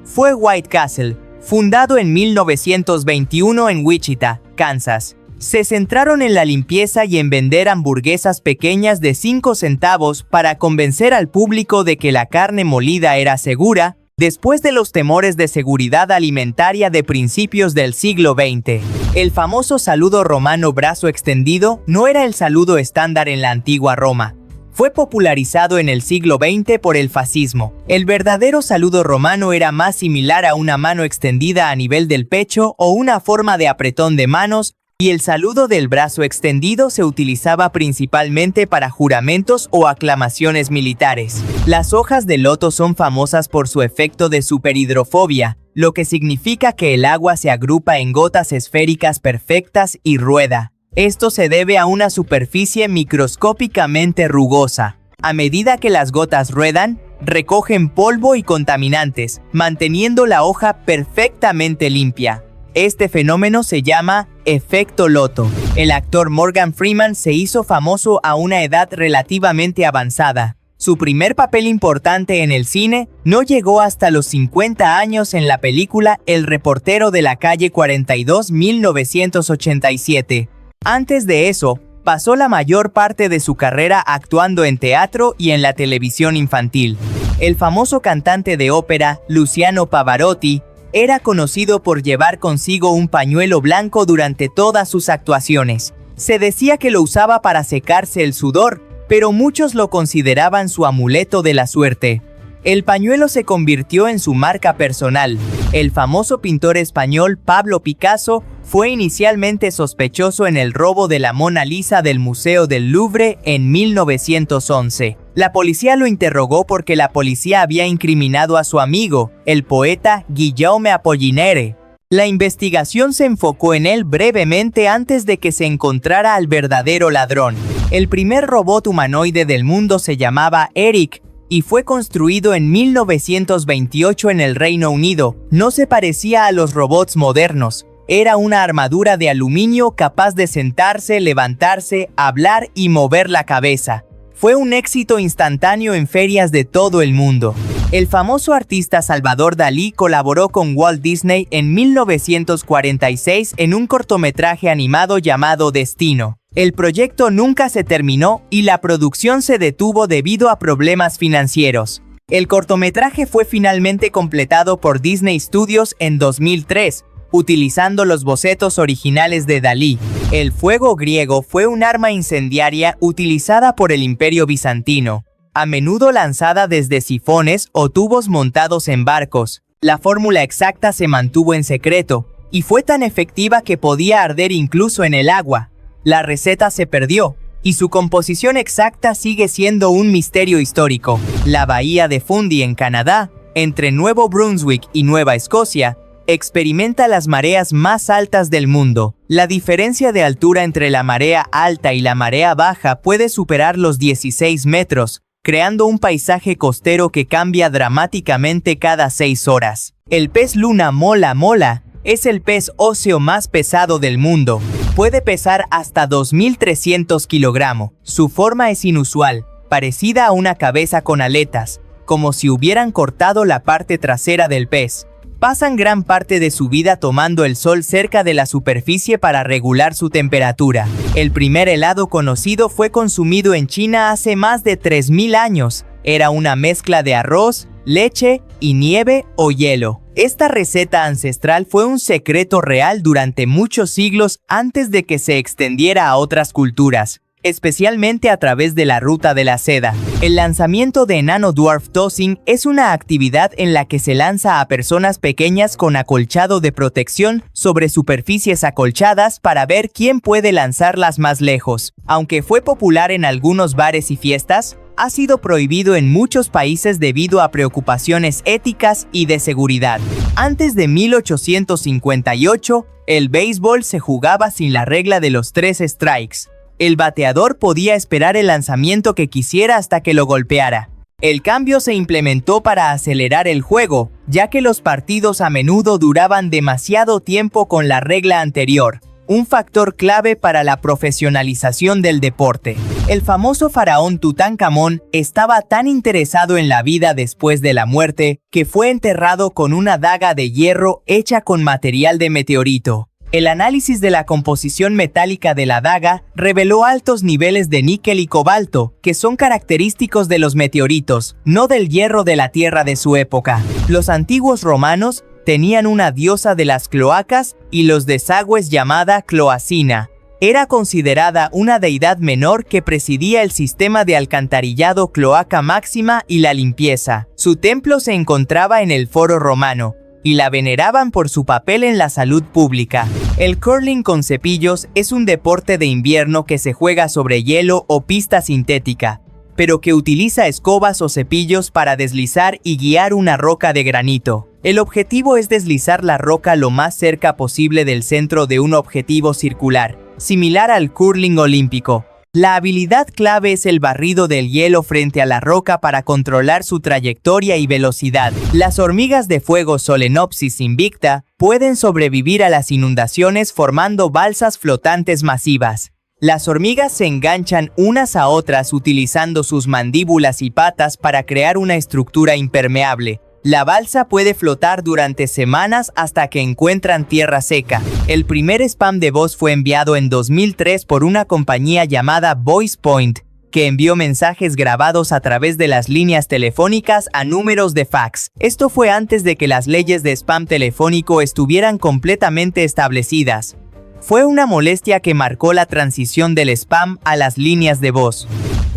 Fue White Castle, fundado en 1921 en Wichita, Kansas. Se centraron en la limpieza y en vender hamburguesas pequeñas de 5 centavos para convencer al público de que la carne molida era segura, después de los temores de seguridad alimentaria de principios del siglo XX. El famoso saludo romano brazo extendido no era el saludo estándar en la antigua Roma. Fue popularizado en el siglo XX por el fascismo. El verdadero saludo romano era más similar a una mano extendida a nivel del pecho o una forma de apretón de manos, y el saludo del brazo extendido se utilizaba principalmente para juramentos o aclamaciones militares. Las hojas de loto son famosas por su efecto de superhidrofobia, lo que significa que el agua se agrupa en gotas esféricas perfectas y rueda. Esto se debe a una superficie microscópicamente rugosa. A medida que las gotas ruedan, recogen polvo y contaminantes, manteniendo la hoja perfectamente limpia. Este fenómeno se llama efecto loto. El actor Morgan Freeman se hizo famoso a una edad relativamente avanzada. Su primer papel importante en el cine no llegó hasta los 50 años en la película El reportero de la calle 42, 1987. Antes de eso, pasó la mayor parte de su carrera actuando en teatro y en la televisión infantil. El famoso cantante de ópera, Luciano Pavarotti, era conocido por llevar consigo un pañuelo blanco durante todas sus actuaciones. Se decía que lo usaba para secarse el sudor, pero muchos lo consideraban su amuleto de la suerte. El pañuelo se convirtió en su marca personal. El famoso pintor español Pablo Picasso fue inicialmente sospechoso en el robo de la Mona Lisa del Museo del Louvre en 1911. La policía lo interrogó porque la policía había incriminado a su amigo, el poeta Guillaume Apollinaire. La investigación se enfocó en él brevemente antes de que se encontrara al verdadero ladrón. El primer robot humanoide del mundo se llamaba Eric y fue construido en 1928 en el Reino Unido. No se parecía a los robots modernos. Era una armadura de aluminio capaz de sentarse, levantarse, hablar y mover la cabeza. Fue un éxito instantáneo en ferias de todo el mundo. El famoso artista Salvador Dalí colaboró con Walt Disney en 1946 en un cortometraje animado llamado Destino. El proyecto nunca se terminó y la producción se detuvo debido a problemas financieros. El cortometraje fue finalmente completado por Disney Studios en 2003, utilizando los bocetos originales de Dalí. El fuego griego fue un arma incendiaria utilizada por el Imperio Bizantino, a menudo lanzada desde sifones o tubos montados en barcos. La fórmula exacta se mantuvo en secreto, y fue tan efectiva que podía arder incluso en el agua. La receta se perdió, y su composición exacta sigue siendo un misterio histórico. La bahía de Fundy en Canadá, entre Nuevo Brunswick y Nueva Escocia, experimenta las mareas más altas del mundo. La diferencia de altura entre la marea alta y la marea baja puede superar los 16 metros, creando un paisaje costero que cambia dramáticamente cada 6 horas. El pez luna mola mola es el pez óseo más pesado del mundo. Puede pesar hasta 2.300 kilogramos. Su forma es inusual, parecida a una cabeza con aletas, como si hubieran cortado la parte trasera del pez. Pasan gran parte de su vida tomando el sol cerca de la superficie para regular su temperatura. El primer helado conocido fue consumido en China hace más de 3.000 años. Era una mezcla de arroz, leche y nieve o hielo. Esta receta ancestral fue un secreto real durante muchos siglos antes de que se extendiera a otras culturas, especialmente a través de la ruta de la seda. El lanzamiento de enano dwarf tossing es una actividad en la que se lanza a personas pequeñas con acolchado de protección sobre superficies acolchadas para ver quién puede lanzarlas más lejos. Aunque fue popular en algunos bares y fiestas, ha sido prohibido en muchos países debido a preocupaciones éticas y de seguridad. Antes de 1858, el béisbol se jugaba sin la regla de los 3 strikes. El bateador podía esperar el lanzamiento que quisiera hasta que lo golpeara. El cambio se implementó para acelerar el juego, ya que los partidos a menudo duraban demasiado tiempo con la regla anterior, un factor clave para la profesionalización del deporte. El famoso faraón Tutankamón estaba tan interesado en la vida después de la muerte que fue enterrado con una daga de hierro hecha con material de meteorito. El análisis de la composición metálica de la daga reveló altos niveles de níquel y cobalto, que son característicos de los meteoritos, no del hierro de la Tierra de su época. Los antiguos romanos tenían una diosa de las cloacas y los desagües llamada Cloacina. Era considerada una deidad menor que presidía el sistema de alcantarillado Cloaca Máxima y la limpieza. Su templo se encontraba en el Foro Romano, y la veneraban por su papel en la salud pública. El curling con cepillos es un deporte de invierno que se juega sobre hielo o pista sintética, pero que utiliza escobas o cepillos para deslizar y guiar una roca de granito. El objetivo es deslizar la roca lo más cerca posible del centro de un objetivo circular, similar al curling olímpico. La habilidad clave es el barrido del hielo frente a la roca para controlar su trayectoria y velocidad. Las hormigas de fuego Solenopsis invicta pueden sobrevivir a las inundaciones formando balsas flotantes masivas. Las hormigas se enganchan unas a otras utilizando sus mandíbulas y patas para crear una estructura impermeable. La balsa puede flotar durante semanas hasta que encuentran tierra seca. El primer spam de voz fue enviado en 2003 por una compañía llamada VoicePoint, que envió mensajes grabados a través de las líneas telefónicas a números de fax. Esto fue antes de que las leyes de spam telefónico estuvieran completamente establecidas. Fue una molestia que marcó la transición del spam a las líneas de voz.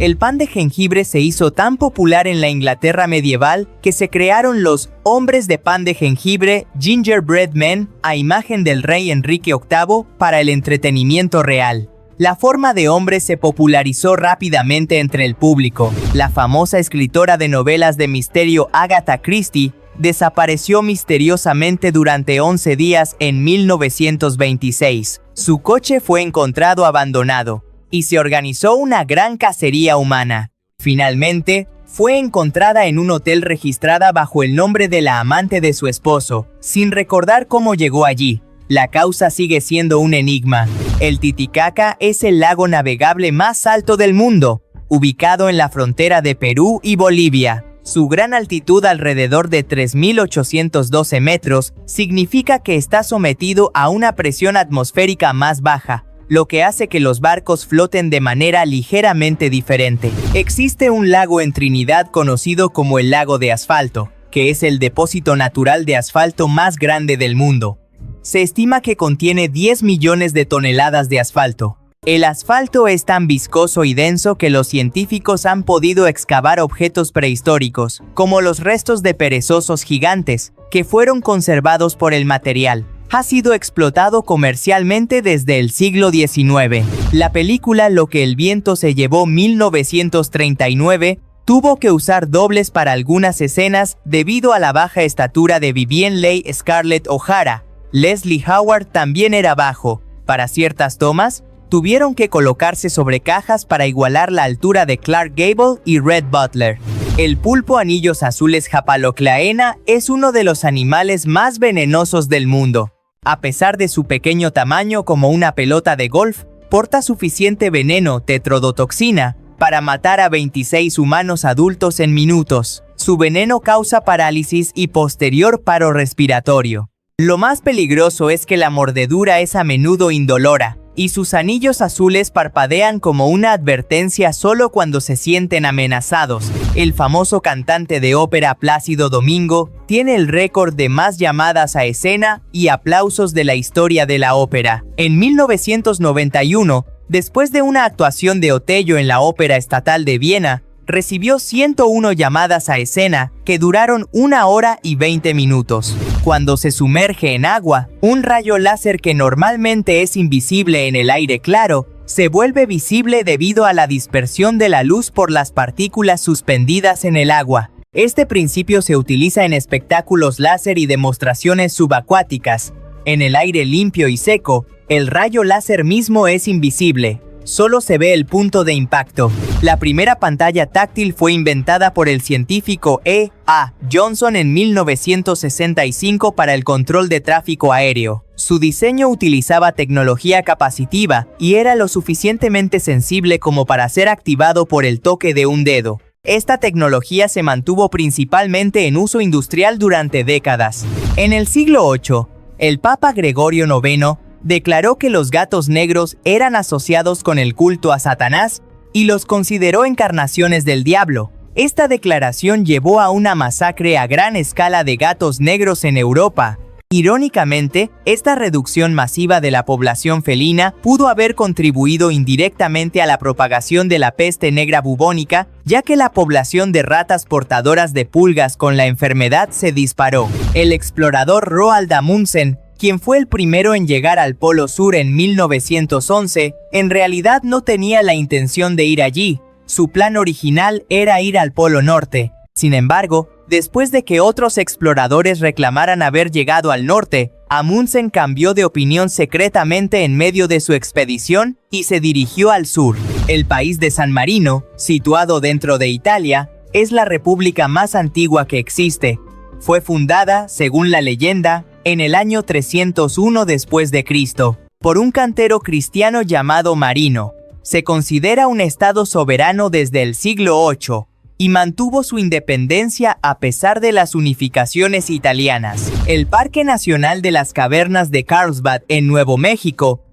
El pan de jengibre se hizo tan popular en la Inglaterra medieval que se crearon los hombres de pan de jengibre, gingerbread men, a imagen del rey Enrique VIII para el entretenimiento real. La forma de hombre se popularizó rápidamente entre el público. La famosa escritora de novelas de misterio Agatha Christie desapareció misteriosamente durante 11 días en 1926. Su coche fue encontrado abandonado y se organizó una gran cacería humana. Finalmente, fue encontrada en un hotel registrada bajo el nombre de la amante de su esposo, sin recordar cómo llegó allí. La causa sigue siendo un enigma. El Titicaca es el lago navegable más alto del mundo, ubicado en la frontera de Perú y Bolivia. Su gran altitud, alrededor de 3.812 metros, significa que está sometido a una presión atmosférica más baja, lo que hace que los barcos floten de manera ligeramente diferente. Existe un lago en Trinidad conocido como el Lago de Asfalto, que es el depósito natural de asfalto más grande del mundo. Se estima que contiene 10 millones de toneladas de asfalto. El asfalto es tan viscoso y denso que los científicos han podido excavar objetos prehistóricos, como los restos de perezosos gigantes, que fueron conservados por el material. Ha sido explotado comercialmente desde el siglo XIX. La película Lo que el viento se llevó 1939 tuvo que usar dobles para algunas escenas debido a la baja estatura de Vivien Leigh Scarlett O'Hara. Leslie Howard también era bajo. Para ciertas tomas, tuvieron que colocarse sobre cajas para igualar la altura de Clark Gable y Red Butler. El pulpo anillos azules Hapaloclaena es uno de los animales más venenosos del mundo. A pesar de su pequeño tamaño como una pelota de golf, porta suficiente veneno, tetrodotoxina, para matar a 26 humanos adultos en minutos. Su veneno causa parálisis y posterior paro respiratorio. Lo más peligroso es que la mordedura es a menudo indolora, y sus anillos azules parpadean como una advertencia solo cuando se sienten amenazados. El famoso cantante de ópera Plácido Domingo tiene el récord de más llamadas a escena y aplausos de la historia de la ópera. En 1991, después de una actuación de Otello en la Ópera Estatal de Viena, recibió 101 llamadas a escena que duraron 1 hora y 20 minutos. Cuando se sumerge en agua, un rayo láser que normalmente es invisible en el aire claro, se vuelve visible debido a la dispersión de la luz por las partículas suspendidas en el agua. Este principio se utiliza en espectáculos láser y demostraciones subacuáticas. En el aire limpio y seco, el rayo láser mismo es invisible. Solo se ve el punto de impacto. La primera pantalla táctil fue inventada por el científico E. A. Johnson en 1965 para el control de tráfico aéreo. Su diseño utilizaba tecnología capacitiva y era lo suficientemente sensible como para ser activado por el toque de un dedo. Esta tecnología se mantuvo principalmente en uso industrial durante décadas. En el siglo VIII, el Papa Gregorio IX declaró que los gatos negros eran asociados con el culto a Satanás y los consideró encarnaciones del diablo. Esta declaración llevó a una masacre a gran escala de gatos negros en Europa. Irónicamente, esta reducción masiva de la población felina pudo haber contribuido indirectamente a la propagación de la peste negra bubónica, ya que la población de ratas portadoras de pulgas con la enfermedad se disparó. El explorador Roald Amundsen, quien fue el primero en llegar al Polo Sur en 1911, en realidad no tenía la intención de ir allí. Su plan original era ir al Polo Norte. Sin embargo, después de que otros exploradores reclamaran haber llegado al norte, Amundsen cambió de opinión secretamente en medio de su expedición y se dirigió al sur. El país de San Marino, situado dentro de Italia, es la república más antigua que existe. Fue fundada, según la leyenda, en el año 301 después de Cristo, por un cantero cristiano llamado Marino. Se considera un estado soberano desde el siglo VIII y mantuvo su independencia a pesar de las unificaciones italianas. El Parque Nacional de las Cavernas de Carlsbad en Nuevo México,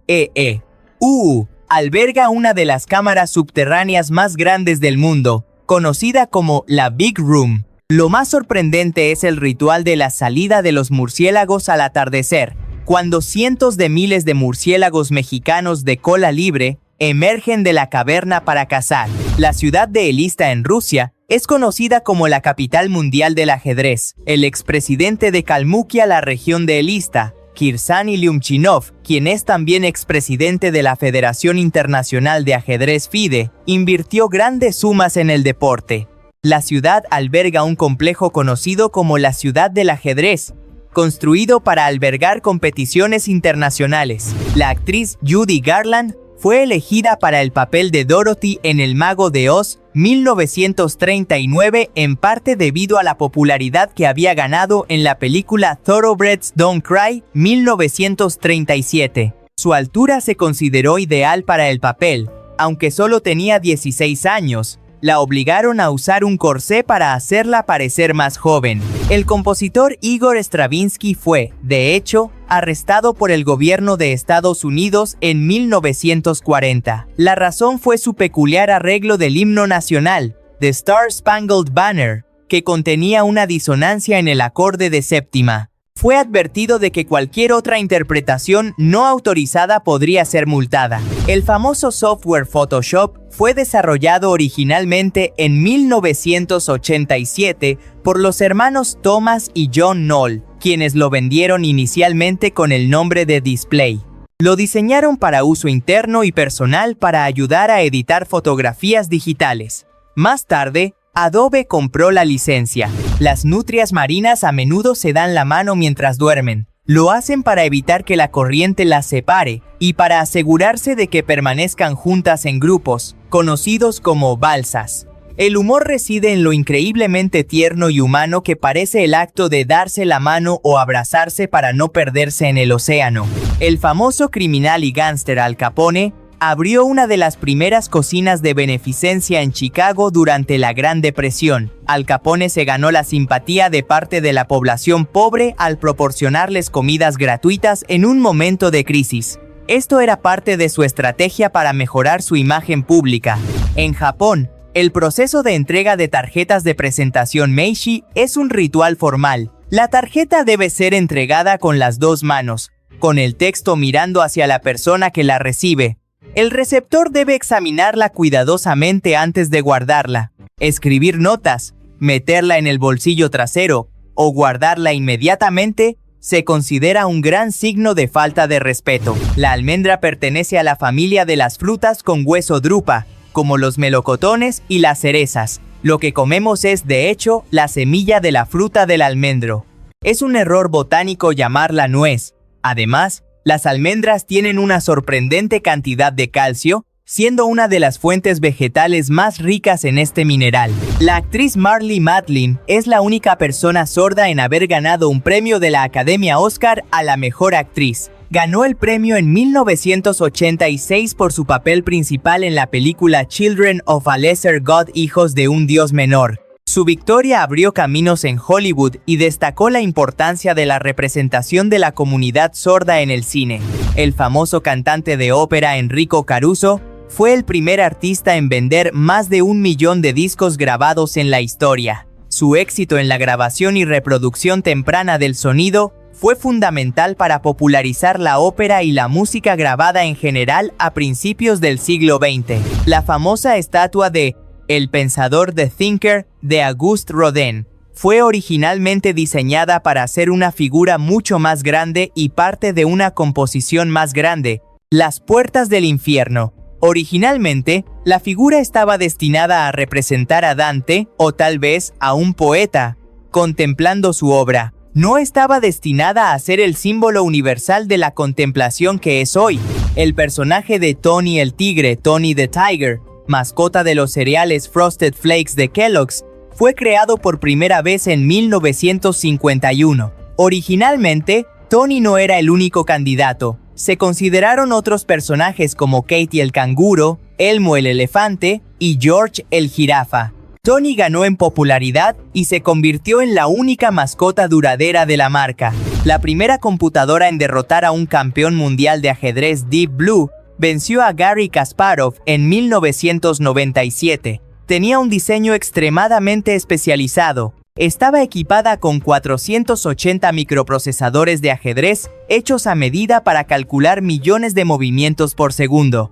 alberga una de las cámaras subterráneas más grandes del mundo, conocida como la Big Room. Lo más sorprendente es el ritual de la salida de los murciélagos al atardecer, cuando cientos de miles de murciélagos mexicanos de cola libre emergen de la caverna para cazar. La ciudad de Elista en Rusia es conocida como la capital mundial del ajedrez. El expresidente de Kalmukia, la región de Elista, Kirsan Ilyumchinov, quien es también expresidente de la Federación Internacional de Ajedrez FIDE, invirtió grandes sumas en el deporte. La ciudad alberga un complejo conocido como la Ciudad del Ajedrez, construido para albergar competiciones internacionales. La actriz Judy Garland fue elegida para el papel de Dorothy en El Mago de Oz 1939, en parte debido a la popularidad que había ganado en la película Thoroughbreds Don't Cry 1937. Su altura se consideró ideal para el papel, aunque solo tenía 16 años. La obligaron a usar un corsé para hacerla parecer más joven. El compositor Igor Stravinsky fue, de hecho, arrestado por el gobierno de Estados Unidos en 1940. La razón fue su peculiar arreglo del himno nacional, The Star Spangled Banner, que contenía una disonancia en el acorde de séptima. Fue advertido de que cualquier otra interpretación no autorizada podría ser multada. El famoso software Photoshop fue desarrollado originalmente en 1987 por los hermanos Thomas y John Knoll, quienes lo vendieron inicialmente con el nombre de Display. Lo diseñaron para uso interno y personal para ayudar a editar fotografías digitales. Más tarde, Adobe compró la licencia. Las nutrias marinas a menudo se dan la mano mientras duermen. Lo hacen para evitar que la corriente las separe y para asegurarse de que permanezcan juntas en grupos, conocidos como balsas. El humor reside en lo increíblemente tierno y humano que parece el acto de darse la mano o abrazarse para no perderse en el océano. El famoso criminal y gángster Al Capone abrió una de las primeras cocinas de beneficencia en Chicago durante la Gran Depresión. Al Capone se ganó la simpatía de parte de la población pobre al proporcionarles comidas gratuitas en un momento de crisis. Esto era parte de su estrategia para mejorar su imagen pública. En Japón, el proceso de entrega de tarjetas de presentación Meiji es un ritual formal. La tarjeta debe ser entregada con las dos manos, con el texto mirando hacia la persona que la recibe. El receptor debe examinarla cuidadosamente antes de guardarla, escribir notas, meterla en el bolsillo trasero o guardarla inmediatamente se considera un gran signo de falta de respeto. La almendra pertenece a la familia de las frutas con hueso drupa, como los melocotones y las cerezas. Lo que comemos es, de hecho, la semilla de la fruta del almendro. Es un error botánico llamarla nuez. Además, las almendras tienen una sorprendente cantidad de calcio, siendo una de las fuentes vegetales más ricas en este mineral. La actriz Marlee Matlin es la única persona sorda en haber ganado un premio de la Academia Oscar a la mejor actriz. Ganó el premio en 1986 por su papel principal en la película Children of a Lesser God, Hijos de un Dios Menor. Su victoria abrió caminos en Hollywood y destacó la importancia de la representación de la comunidad sorda en el cine. El famoso cantante de ópera Enrico Caruso fue el primer artista en vender más de 1 millón de discos grabados en la historia. Su éxito en la grabación y reproducción temprana del sonido fue fundamental para popularizar la ópera y la música grabada en general a principios del siglo XX. La famosa estatua de El pensador The Thinker de Auguste Rodin fue originalmente diseñada para ser una figura mucho más grande y parte de una composición más grande, Las Puertas del Infierno. Originalmente, la figura estaba destinada a representar a Dante, o tal vez a un poeta, contemplando su obra. No estaba destinada a ser el símbolo universal de la contemplación que es hoy. El personaje de Tony el Tigre, Tony the Tiger, mascota de los cereales Frosted Flakes de Kellogg's, fue creado por primera vez en 1951. Originalmente, Tony no era el único candidato. Se consideraron otros personajes como Katie el canguro, Elmo el elefante y George el jirafa. Tony ganó en popularidad y se convirtió en la única mascota duradera de la marca. La primera computadora en derrotar a un campeón mundial de ajedrez, Deep Blue, venció a Garry Kasparov en 1997. Tenía un diseño extremadamente especializado. Estaba equipada con 480 microprocesadores de ajedrez hechos a medida para calcular millones de movimientos por segundo.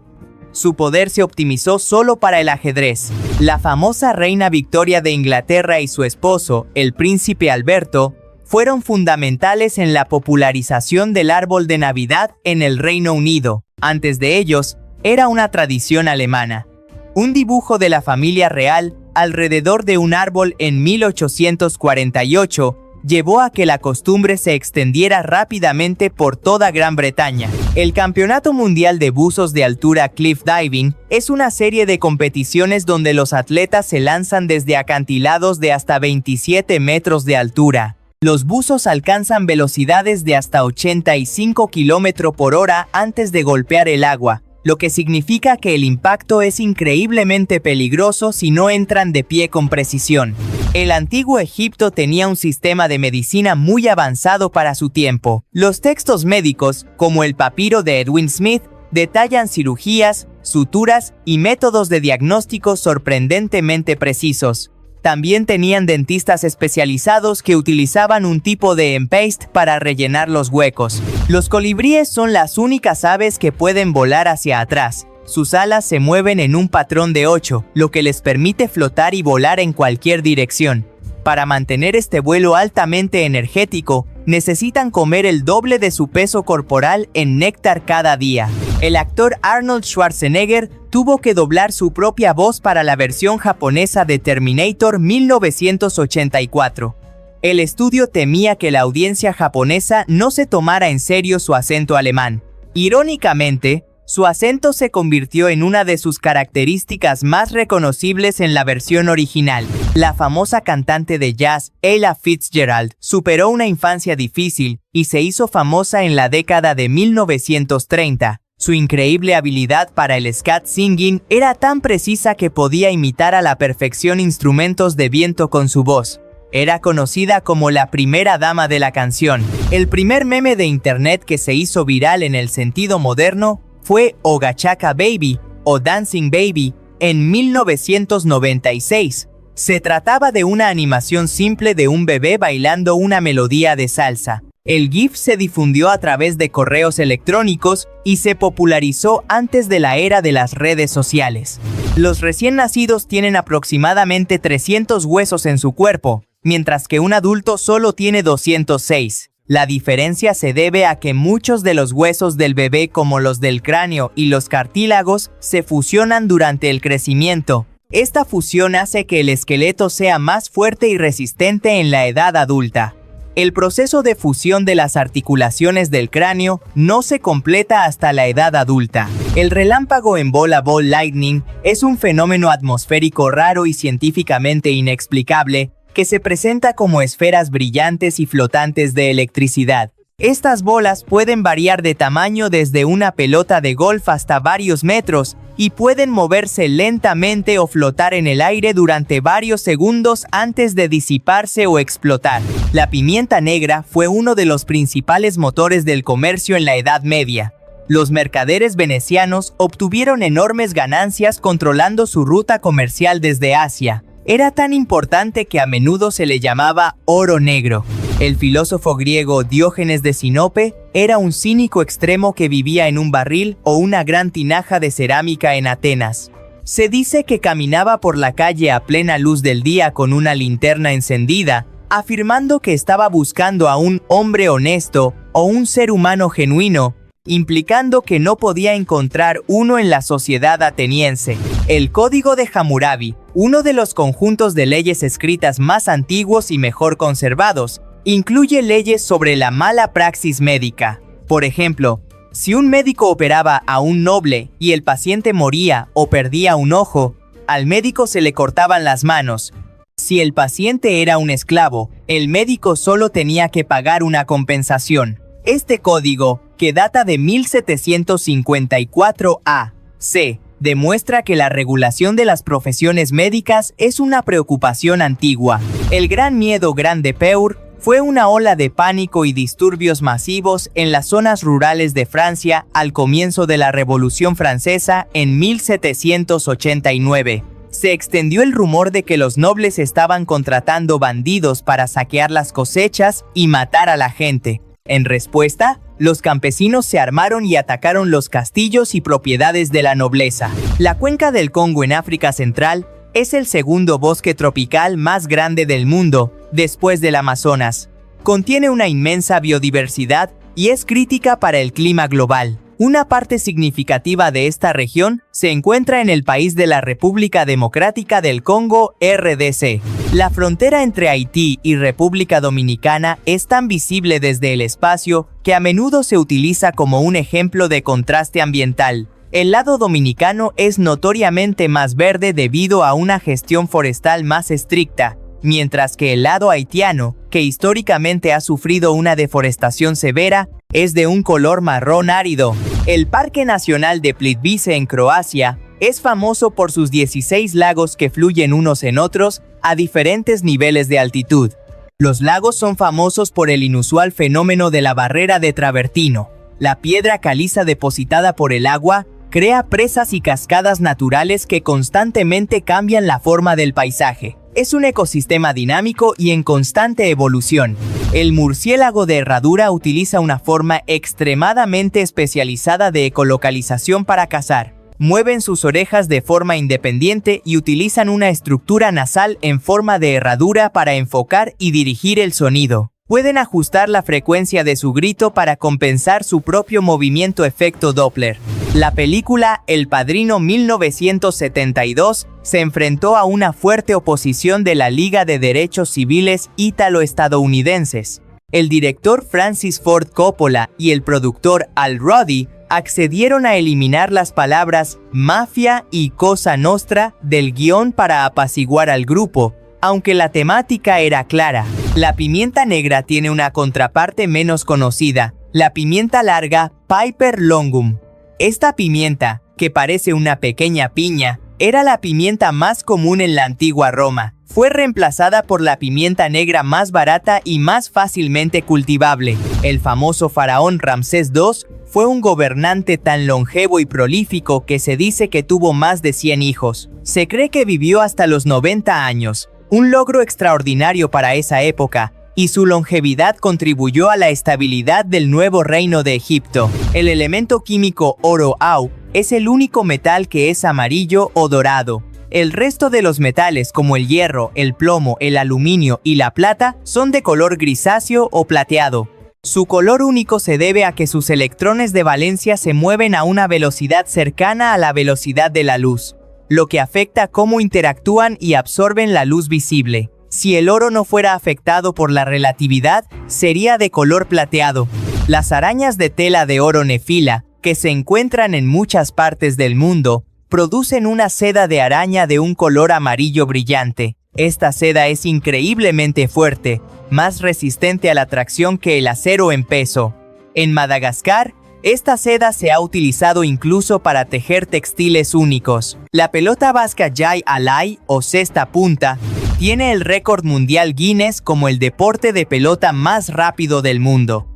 Su poder se optimizó solo para el ajedrez. La famosa reina Victoria de Inglaterra y su esposo, el príncipe Alberto, fueron fundamentales en la popularización del árbol de Navidad en el Reino Unido. Antes de ellos, era una tradición alemana. Un dibujo de la familia real alrededor de un árbol en 1848 llevó a que la costumbre se extendiera rápidamente por toda Gran Bretaña. El Campeonato Mundial de Buzos de Altura Cliff Diving es una serie de competiciones donde los atletas se lanzan desde acantilados de hasta 27 metros de altura. Los buzos alcanzan velocidades de hasta 85 km por hora antes de golpear el agua, lo que significa que el impacto es increíblemente peligroso si no entran de pie con precisión. El antiguo Egipto tenía un sistema de medicina muy avanzado para su tiempo. Los textos médicos, como el papiro de Edwin Smith, detallan cirugías, suturas y métodos de diagnóstico sorprendentemente precisos. También tenían dentistas especializados que utilizaban un tipo de empaste para rellenar los huecos. Los colibríes son las únicas aves que pueden volar hacia atrás. Sus alas se mueven en un patrón de 8, lo que les permite flotar y volar en cualquier dirección. Para mantener este vuelo altamente energético, necesitan comer el doble de su peso corporal en néctar cada día. El actor Arnold Schwarzenegger tuvo que doblar su propia voz para la versión japonesa de Terminator 1984. El estudio temía que la audiencia japonesa no se tomara en serio su acento alemán. Irónicamente, su acento se convirtió en una de sus características más reconocibles en la versión original. La famosa cantante de jazz, Ella Fitzgerald, superó una infancia difícil y se hizo famosa en la década de 1930. Su increíble habilidad para el scat singing era tan precisa que podía imitar a la perfección instrumentos de viento con su voz. Era conocida como la primera dama de la canción. El primer meme de internet que se hizo viral en el sentido moderno fue Ogachaka Baby o Dancing Baby en 1996. Se trataba de una animación simple de un bebé bailando una melodía de salsa. El GIF se difundió a través de correos electrónicos y se popularizó antes de la era de las redes sociales. Los recién nacidos tienen aproximadamente 300 huesos en su cuerpo, mientras que un adulto solo tiene 206. La diferencia se debe a que muchos de los huesos del bebé, como los del cráneo y los cartílagos, se fusionan durante el crecimiento. Esta fusión hace que el esqueleto sea más fuerte y resistente en la edad adulta. El proceso de fusión de las articulaciones del cráneo no se completa hasta la edad adulta. El relámpago en bola ball lightning es un fenómeno atmosférico raro y científicamente inexplicable que se presenta como esferas brillantes y flotantes de electricidad. Estas bolas pueden variar de tamaño desde una pelota de golf hasta varios metros y pueden moverse lentamente o flotar en el aire durante varios segundos antes de disiparse o explotar. La pimienta negra fue uno de los principales motores del comercio en la Edad Media. Los mercaderes venecianos obtuvieron enormes ganancias controlando su ruta comercial desde Asia. Era tan importante que a menudo se le llamaba oro negro. El filósofo griego Diógenes de Sinope era un cínico extremo que vivía en un barril o una gran tinaja de cerámica en Atenas. Se dice que caminaba por la calle a plena luz del día con una linterna encendida, afirmando que estaba buscando a un hombre honesto o un ser humano genuino, implicando que no podía encontrar uno en la sociedad ateniense. El Código de Hammurabi, uno de los conjuntos de leyes escritas más antiguos y mejor conservados, incluye leyes sobre la mala praxis médica. Por ejemplo, si un médico operaba a un noble y el paciente moría o perdía un ojo, al médico se le cortaban las manos. Si el paciente era un esclavo, el médico solo tenía que pagar una compensación. Este código, que data de 1754 a.c., demuestra que la regulación de las profesiones médicas es una preocupación antigua. El Gran Miedo Grande Peur fue una ola de pánico y disturbios masivos en las zonas rurales de Francia al comienzo de la Revolución Francesa en 1789. Se extendió el rumor de que los nobles estaban contratando bandidos para saquear las cosechas y matar a la gente. En respuesta, los campesinos se armaron y atacaron los castillos y propiedades de la nobleza. La cuenca del Congo en África Central es el segundo bosque tropical más grande del mundo, después del Amazonas. Contiene una inmensa biodiversidad y es crítica para el clima global. Una parte significativa de esta región se encuentra en el país de la República Democrática del Congo, RDC. La frontera entre Haití y República Dominicana es tan visible desde el espacio que a menudo se utiliza como un ejemplo de contraste ambiental. El lado dominicano es notoriamente más verde debido a una gestión forestal más estricta, mientras que el lado haitiano, que históricamente ha sufrido una deforestación severa, es de un color marrón árido. El Parque Nacional de Plitvice en Croacia es famoso por sus 16 lagos que fluyen unos en otros a diferentes niveles de altitud. Los lagos son famosos por el inusual fenómeno de la barrera de travertino. La piedra caliza depositada por el agua crea presas y cascadas naturales que constantemente cambian la forma del paisaje. Es un ecosistema dinámico y en constante evolución. El murciélago de herradura utiliza una forma extremadamente especializada de ecolocalización para cazar. Mueven sus orejas de forma independiente y utilizan una estructura nasal en forma de herradura para enfocar y dirigir el sonido. Pueden ajustar la frecuencia de su grito para compensar su propio movimiento efecto Doppler. La película El Padrino 1972 se enfrentó a una fuerte oposición de la Liga de Derechos Civiles ítalo-estadounidenses. El director Francis Ford Coppola y el productor Al Roddy accedieron a eliminar las palabras mafia y cosa nostra del guión para apaciguar al grupo, aunque la temática era clara. La pimienta negra tiene una contraparte menos conocida, la pimienta larga Piper longum. Esta pimienta, que parece una pequeña piña, era la pimienta más común en la antigua Roma. Fue reemplazada por la pimienta negra más barata y más fácilmente cultivable. El famoso faraón Ramsés II fue un gobernante tan longevo y prolífico que se dice que tuvo más de 100 hijos. Se cree que vivió hasta los 90 años, un logro extraordinario para esa época, y su longevidad contribuyó a la estabilidad del nuevo reino de Egipto. El elemento químico oro-au es el único metal que es amarillo o dorado. El resto de los metales como el hierro, el plomo, el aluminio y la plata son de color grisáceo o plateado. Su color único se debe a que sus electrones de valencia se mueven a una velocidad cercana a la velocidad de la luz, lo que afecta cómo interactúan y absorben la luz visible. Si el oro no fuera afectado por la relatividad, sería de color plateado. Las arañas de tela de oro nefila, que se encuentran en muchas partes del mundo, producen una seda de araña de un color amarillo brillante. Esta seda es increíblemente fuerte, más resistente a la tracción que el acero en peso. En Madagascar, esta seda se ha utilizado incluso para tejer textiles únicos. La pelota vasca Jai Alai, o cesta punta, tiene el récord mundial Guinness como el deporte de pelota más rápido del mundo.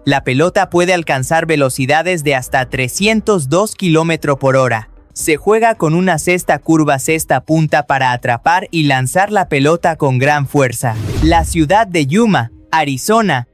La pelota puede alcanzar velocidades de hasta 302 km por hora. Se juega con una cesta curva cesta punta para atrapar y lanzar la pelota con gran fuerza. La ciudad de Yuma, Arizona,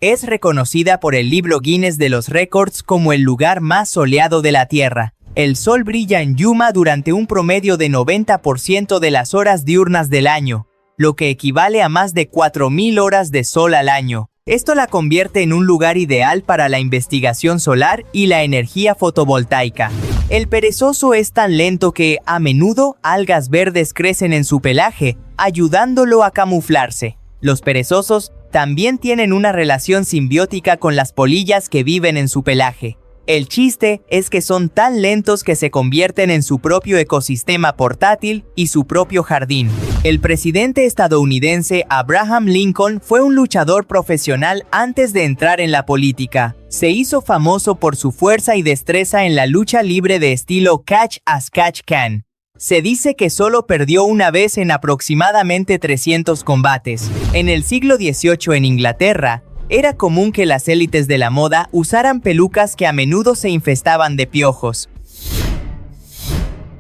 es reconocida por el libro Guinness de los récords como el lugar más soleado de la Tierra. El sol brilla en Yuma durante un promedio de 90% de las horas diurnas del año, lo que equivale a más de 4.000 horas de sol al año. Esto la convierte en un lugar ideal para la investigación solar y la energía fotovoltaica. El perezoso es tan lento que, a menudo, algas verdes crecen en su pelaje, ayudándolo a camuflarse. Los perezosos también tienen una relación simbiótica con las polillas que viven en su pelaje. El chiste es que son tan lentos que se convierten en su propio ecosistema portátil y su propio jardín. El presidente estadounidense Abraham Lincoln fue un luchador profesional antes de entrar en la política. Se hizo famoso por su fuerza y destreza en la lucha libre de estilo catch as catch can. Se dice que solo perdió una vez en aproximadamente 300 combates. En el siglo XVIII en Inglaterra, era común que las élites de la moda usaran pelucas que a menudo se infestaban de piojos.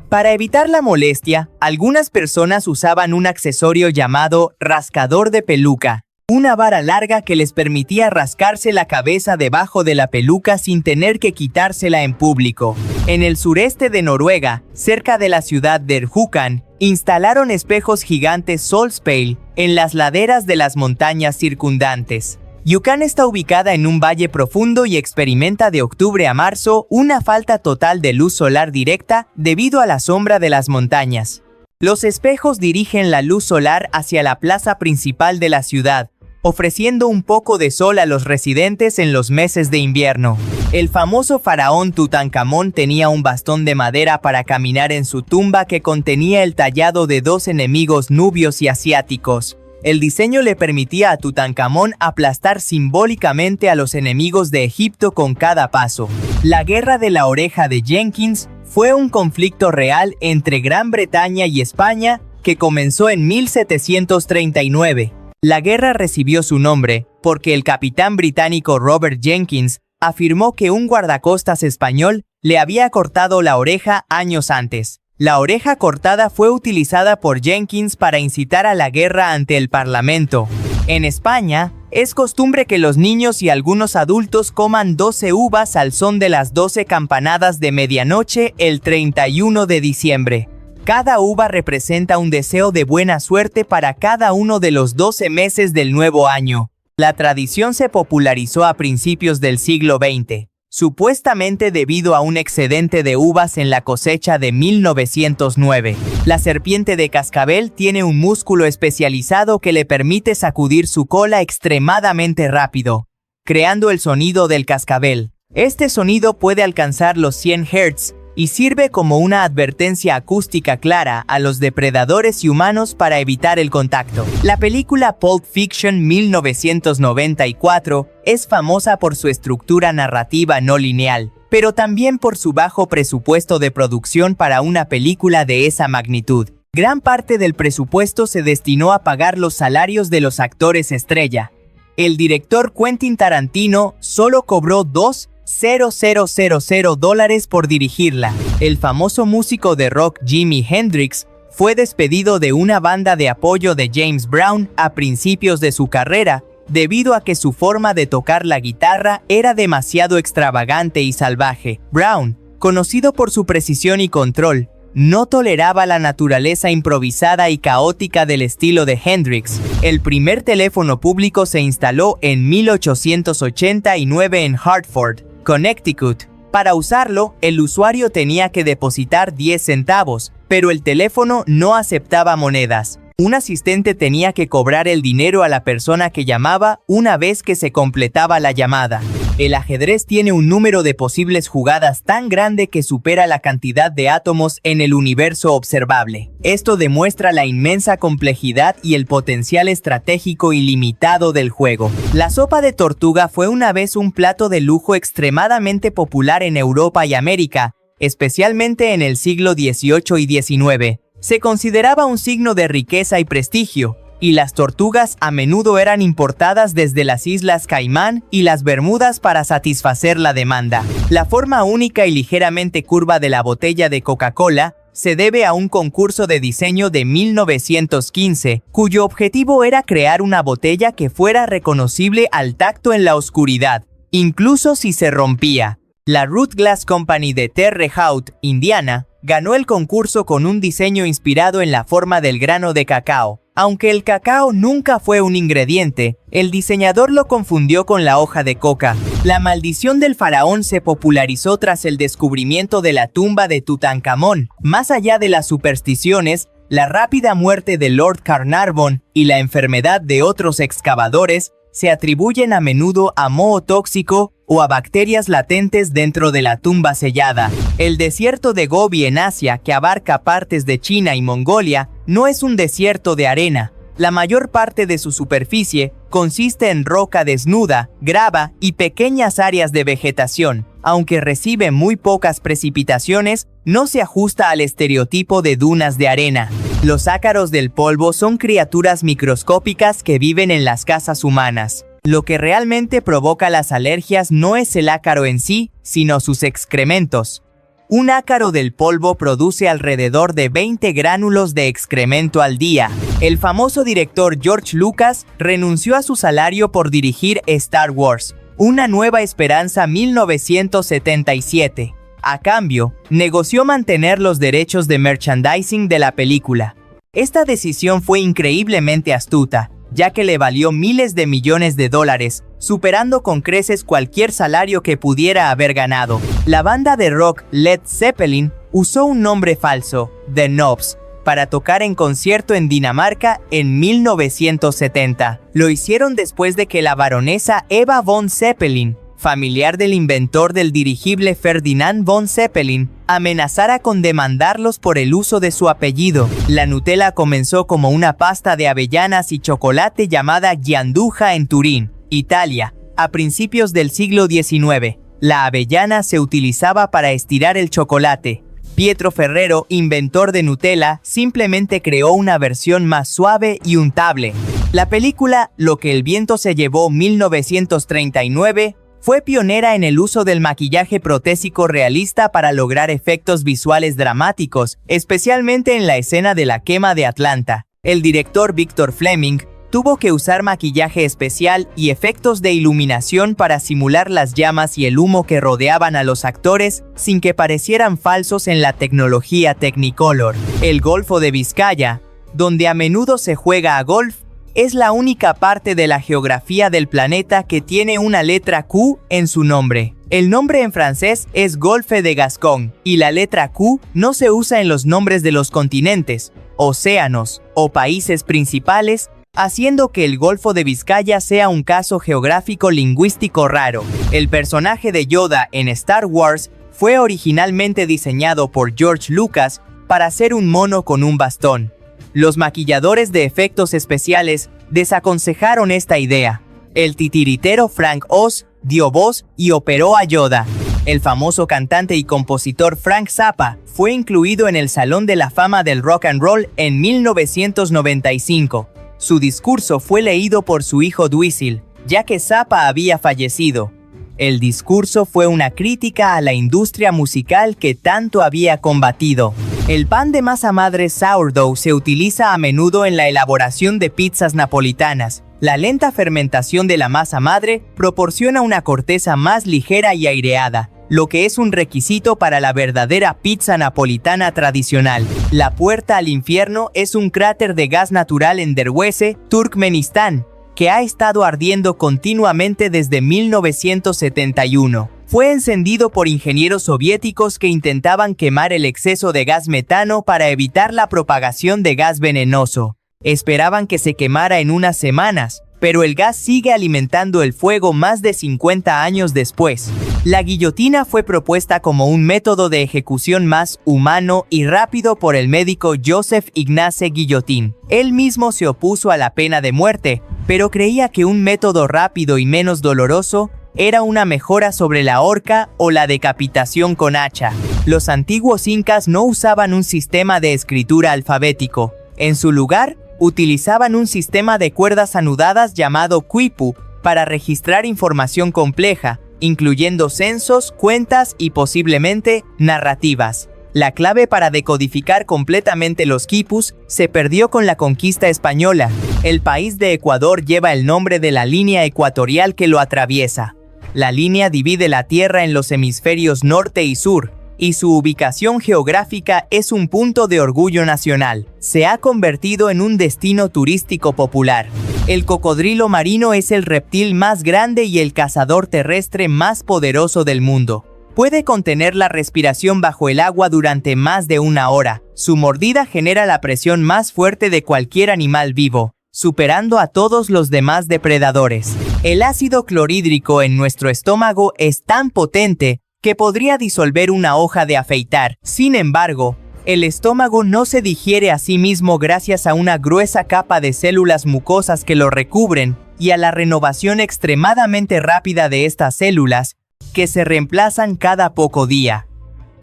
Para evitar la molestia, algunas personas usaban un accesorio llamado rascador de peluca. Una vara larga que les permitía rascarse la cabeza debajo de la peluca sin tener que quitársela en público. En el sureste de Noruega, cerca de la ciudad de Rjukan, instalaron espejos gigantes Solspeil en las laderas de las montañas circundantes. Rjukan está ubicada en un valle profundo y experimenta de octubre a marzo una falta total de luz solar directa debido a la sombra de las montañas. Los espejos dirigen la luz solar hacia la plaza principal de la ciudad, ofreciendo un poco de sol a los residentes en los meses de invierno. El famoso faraón Tutankamón tenía un bastón de madera para caminar en su tumba que contenía el tallado de 2 enemigos nubios y asiáticos. El diseño le permitía a Tutankamón aplastar simbólicamente a los enemigos de Egipto con cada paso. La Guerra de la Oreja de Jenkins fue un conflicto real entre Gran Bretaña y España que comenzó en 1739. La guerra recibió su nombre porque el capitán británico Robert Jenkins afirmó que un guardacostas español le había cortado la oreja años antes. La oreja cortada fue utilizada por Jenkins para incitar a la guerra ante el Parlamento. En España, es costumbre que los niños y algunos adultos coman 12 uvas al son de las 12 campanadas de medianoche el 31 de diciembre. Cada uva representa un deseo de buena suerte para cada uno de los 12 meses del nuevo año. La tradición se popularizó a principios del siglo XX, supuestamente debido a un excedente de uvas en la cosecha de 1909. La serpiente de cascabel tiene un músculo especializado que le permite sacudir su cola extremadamente rápido, creando el sonido del cascabel. Este sonido puede alcanzar los 100 Hz, y sirve como una advertencia acústica clara a los depredadores y humanos para evitar el contacto. La película Pulp Fiction 1994 es famosa por su estructura narrativa no lineal, pero también por su bajo presupuesto de producción para una película de esa magnitud. Gran parte del presupuesto se destinó a pagar los salarios de los actores estrella. El director Quentin Tarantino solo cobró $2,000 por dirigirla. El famoso músico de rock Jimi Hendrix fue despedido de una banda de apoyo de James Brown a principios de su carrera, debido a que su forma de tocar la guitarra era demasiado extravagante y salvaje. Brown, conocido por su precisión y control, no toleraba la naturaleza improvisada y caótica del estilo de Hendrix. El primer teléfono público se instaló en 1889 en Hartford, Connecticut. Para usarlo, el usuario tenía que depositar 10 centavos, pero el teléfono no aceptaba monedas. Un asistente tenía que cobrar el dinero a la persona que llamaba una vez que se completaba la llamada. El ajedrez tiene un número de posibles jugadas tan grande que supera la cantidad de átomos en el universo observable. Esto demuestra la inmensa complejidad y el potencial estratégico ilimitado del juego. La sopa de tortuga fue una vez un plato de lujo extremadamente popular en Europa y América, especialmente en el siglo XVIII y XIX. Se consideraba un signo de riqueza y prestigio, y las tortugas a menudo eran importadas desde las Islas Caimán y las Bermudas para satisfacer la demanda. La forma única y ligeramente curva de la botella de Coca-Cola se debe a un concurso de diseño de 1915, cuyo objetivo era crear una botella que fuera reconocible al tacto en la oscuridad, incluso si se rompía. La Root Glass Company de Terre Haute, Indiana, ganó el concurso con un diseño inspirado en la forma del grano de cacao. Aunque el cacao nunca fue un ingrediente, el diseñador lo confundió con la hoja de coca. La maldición del faraón se popularizó tras el descubrimiento de la tumba de Tutankamón. Más allá de las supersticiones, la rápida muerte de Lord Carnarvon y la enfermedad de otros excavadores se atribuyen a menudo a moho tóxico o a bacterias latentes dentro de la tumba sellada. El desierto de Gobi en Asia, que abarca partes de China y Mongolia, no es un desierto de arena. La mayor parte de su superficie consiste en roca desnuda, grava y pequeñas áreas de vegetación. Aunque recibe muy pocas precipitaciones, no se ajusta al estereotipo de dunas de arena. Los ácaros del polvo son criaturas microscópicas que viven en las casas humanas. Lo que realmente provoca las alergias no es el ácaro en sí, sino sus excrementos. Un ácaro del polvo produce alrededor de 20 gránulos de excremento al día. El famoso director George Lucas renunció a su salario por dirigir Star Wars, Una Nueva Esperanza 1977. A cambio, negoció mantener los derechos de merchandising de la película. Esta decisión fue increíblemente astuta, ya que le valió miles de millones de dólares, superando con creces cualquier salario que pudiera haber ganado. La banda de rock Led Zeppelin usó un nombre falso, The Knobs, para tocar en concierto en Dinamarca en 1970. Lo hicieron después de que la baronesa Eva von Zeppelin, familiar del inventor del dirigible Ferdinand von Zeppelin, amenazara con demandarlos por el uso de su apellido. La Nutella comenzó como una pasta de avellanas y chocolate llamada Gianduja en Turín, Italia, a principios del siglo XIX. La avellana se utilizaba para estirar el chocolate. Pietro Ferrero, inventor de Nutella, simplemente creó una versión más suave y untable. La película Lo que el viento se llevó 1939 fue pionera en el uso del maquillaje protésico realista para lograr efectos visuales dramáticos, especialmente en la escena de la quema de Atlanta. El director Victor Fleming tuvo que usar maquillaje especial y efectos de iluminación para simular las llamas y el humo que rodeaban a los actores sin que parecieran falsos en la tecnología Technicolor. El Golfo de Vizcaya, donde a menudo se juega a golf, es la única parte de la geografía del planeta que tiene una letra Q en su nombre. El nombre en francés es Golfe de Gascón, y la letra Q no se usa en los nombres de los continentes, océanos o países principales, haciendo que el Golfo de Vizcaya sea un caso geográfico lingüístico raro. El personaje de Yoda en Star Wars fue originalmente diseñado por George Lucas para ser un mono con un bastón. Los maquilladores de efectos especiales desaconsejaron esta idea. El titiritero Frank Oz dio voz y operó a Yoda. El famoso cantante y compositor Frank Zappa fue incluido en el Salón de la Fama del Rock and Roll en 1995. Su discurso fue leído por su hijo Dweezil, ya que Zappa había fallecido. El discurso fue una crítica a la industria musical que tanto había combatido. El pan de masa madre sourdough se utiliza a menudo en la elaboración de pizzas napolitanas. La lenta fermentación de la masa madre proporciona una corteza más ligera y aireada, lo que es un requisito para la verdadera pizza napolitana tradicional. La Puerta al Infierno es un cráter de gas natural en Derweze, Turkmenistán, que ha estado ardiendo continuamente desde 1971. Fue encendido por ingenieros soviéticos que intentaban quemar el exceso de gas metano para evitar la propagación de gas venenoso. Esperaban que se quemara en unas semanas, pero el gas sigue alimentando el fuego más de 50 años después. La guillotina fue propuesta como un método de ejecución más humano y rápido por el médico Joseph Ignace Guillotin. Él mismo se opuso a la pena de muerte, pero creía que un método rápido y menos doloroso era una mejora sobre la horca o la decapitación con hacha. Los antiguos incas no usaban un sistema de escritura alfabético. En su lugar, utilizaban un sistema de cuerdas anudadas llamado quipu para registrar información compleja, incluyendo censos, cuentas y posiblemente narrativas. La clave para decodificar completamente los quipus se perdió con la conquista española. El país de Ecuador lleva el nombre de la línea ecuatorial que lo atraviesa. La línea divide la Tierra en los hemisferios norte y sur, y su ubicación geográfica es un punto de orgullo nacional. Se ha convertido en un destino turístico popular. El cocodrilo marino es el reptil más grande y el cazador terrestre más poderoso del mundo. Puede contener la respiración bajo el agua durante más de una hora. Su mordida genera la presión más fuerte de cualquier animal vivo, superando a todos los demás depredadores. El ácido clorhídrico en nuestro estómago es tan potente que podría disolver una hoja de afeitar. Sin embargo, el estómago no se digiere a sí mismo gracias a una gruesa capa de células mucosas que lo recubren y a la renovación extremadamente rápida de estas células, que se reemplazan cada poco día.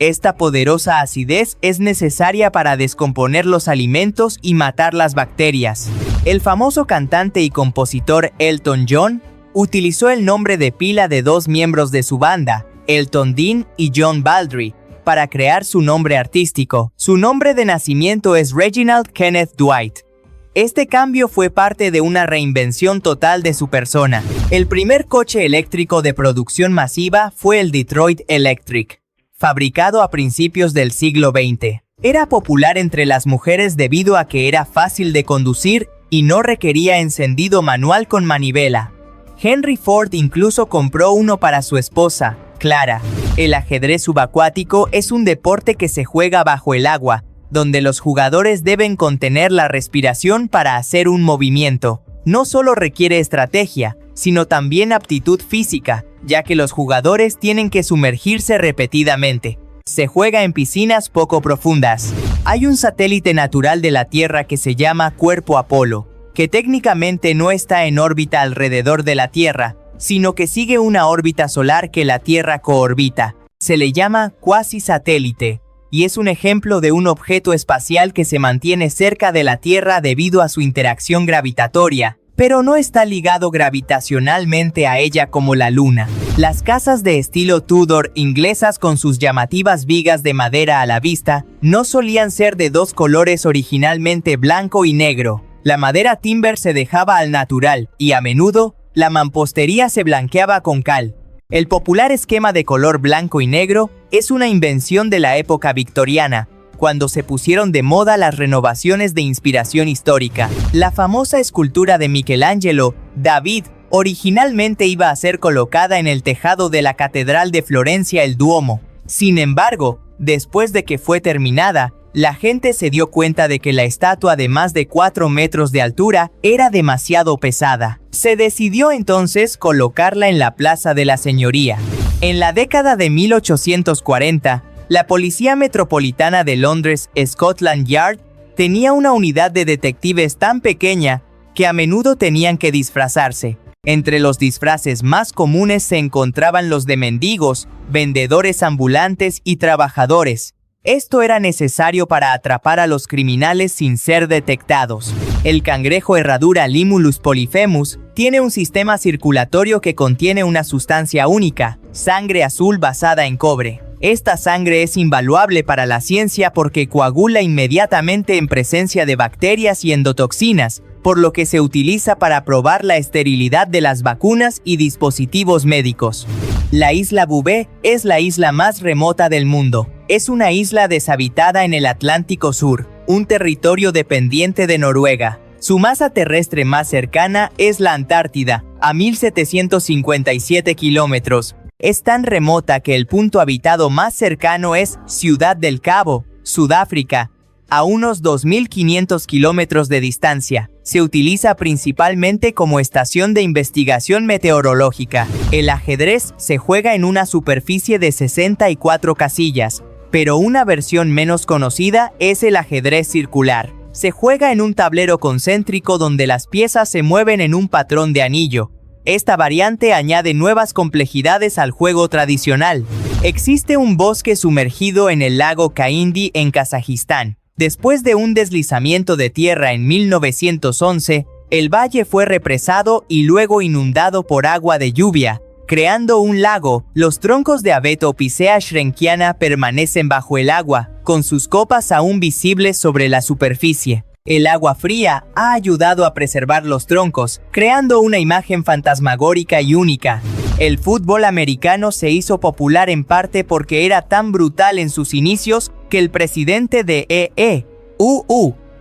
Esta poderosa acidez es necesaria para descomponer los alimentos y matar las bacterias. El famoso cantante y compositor Elton John utilizó el nombre de pila de dos miembros de su banda, Elton Dean y John Baldry, para crear su nombre artístico. Su nombre de nacimiento es Reginald Kenneth Dwight. Este cambio fue parte de una reinvención total de su persona. El primer coche eléctrico de producción masiva fue el Detroit Electric, fabricado a principios del siglo XX. Era popular entre las mujeres debido a que era fácil de conducir y no requería encendido manual con manivela. Henry Ford incluso compró uno para su esposa, Clara. El ajedrez subacuático es un deporte que se juega bajo el agua, donde los jugadores deben contener la respiración para hacer un movimiento. No solo requiere estrategia, sino también aptitud física, ya que los jugadores tienen que sumergirse repetidamente. Se juega en piscinas poco profundas. Hay un satélite natural de la Tierra que se llama Cuerpo Apolo, que técnicamente no está en órbita alrededor de la Tierra, sino que sigue una órbita solar que la Tierra coorbita. Se le llama cuasisatélite, y es un ejemplo de un objeto espacial que se mantiene cerca de la Tierra debido a su interacción gravitatoria, pero no está ligado gravitacionalmente a ella como la Luna. Las casas de estilo Tudor inglesas con sus llamativas vigas de madera a la vista no solían ser de dos colores, originalmente blanco y negro. La madera timber se dejaba al natural y a menudo la mampostería se blanqueaba con cal. El popular esquema de color blanco y negro es una invención de la época victoriana, cuando se pusieron de moda las renovaciones de inspiración histórica. La famosa escultura de Michelangelo, David, originalmente iba a ser colocada en el tejado de la Catedral de Florencia, el Duomo. Sin embargo, después de que fue terminada, la gente se dio cuenta de que la estatua de más de 4 metros de altura era demasiado pesada. Se decidió entonces colocarla en la Plaza de la Señoría. En la década de 1840, la Policía Metropolitana de Londres, Scotland Yard, tenía una unidad de detectives tan pequeña que a menudo tenían que disfrazarse. Entre los disfraces más comunes se encontraban los de mendigos, vendedores ambulantes y trabajadores. Esto era necesario para atrapar a los criminales sin ser detectados. El cangrejo herradura Limulus polyphemus tiene un sistema circulatorio que contiene una sustancia única, sangre azul basada en cobre. Esta sangre es invaluable para la ciencia porque coagula inmediatamente en presencia de bacterias y endotoxinas, por lo que se utiliza para probar la esterilidad de las vacunas y dispositivos médicos. La isla Bouvet es la isla más remota del mundo. Es una isla deshabitada en el Atlántico Sur, un territorio dependiente de Noruega. Su masa terrestre más cercana es la Antártida, a 1757 kilómetros. Es tan remota que el punto habitado más cercano es Ciudad del Cabo, Sudáfrica, a unos 2.500 kilómetros de distancia. Se utiliza principalmente como estación de investigación meteorológica. El ajedrez se juega en una superficie de 64 casillas, pero una versión menos conocida es el ajedrez circular. Se juega en un tablero concéntrico donde las piezas se mueven en un patrón de anillo. Esta variante añade nuevas complejidades al juego tradicional. Existe un bosque sumergido en el lago Kaindi en Kazajistán. Después de un deslizamiento de tierra en 1911, el valle fue represado y luego inundado por agua de lluvia, creando un lago. Los troncos de abeto Picea shrenkiana permanecen bajo el agua, con sus copas aún visibles sobre la superficie. El agua fría ha ayudado a preservar los troncos, creando una imagen fantasmagórica y única. El fútbol americano se hizo popular en parte porque era tan brutal en sus inicios que el presidente de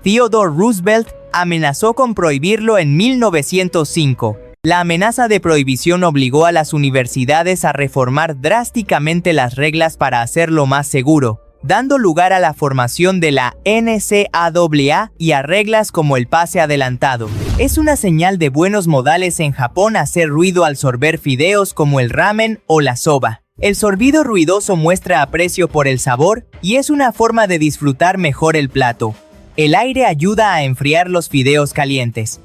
Theodore Roosevelt, amenazó con prohibirlo en 1905. La amenaza de prohibición obligó a las universidades a reformar drásticamente las reglas para hacerlo más seguro, dando lugar a la formación de la NCAA y a reglas como el pase adelantado. Es una señal de buenos modales en Japón hacer ruido al sorber fideos como el ramen o la soba. El sorbido ruidoso muestra aprecio por el sabor y es una forma de disfrutar mejor el plato. El aire ayuda a enfriar los fideos calientes.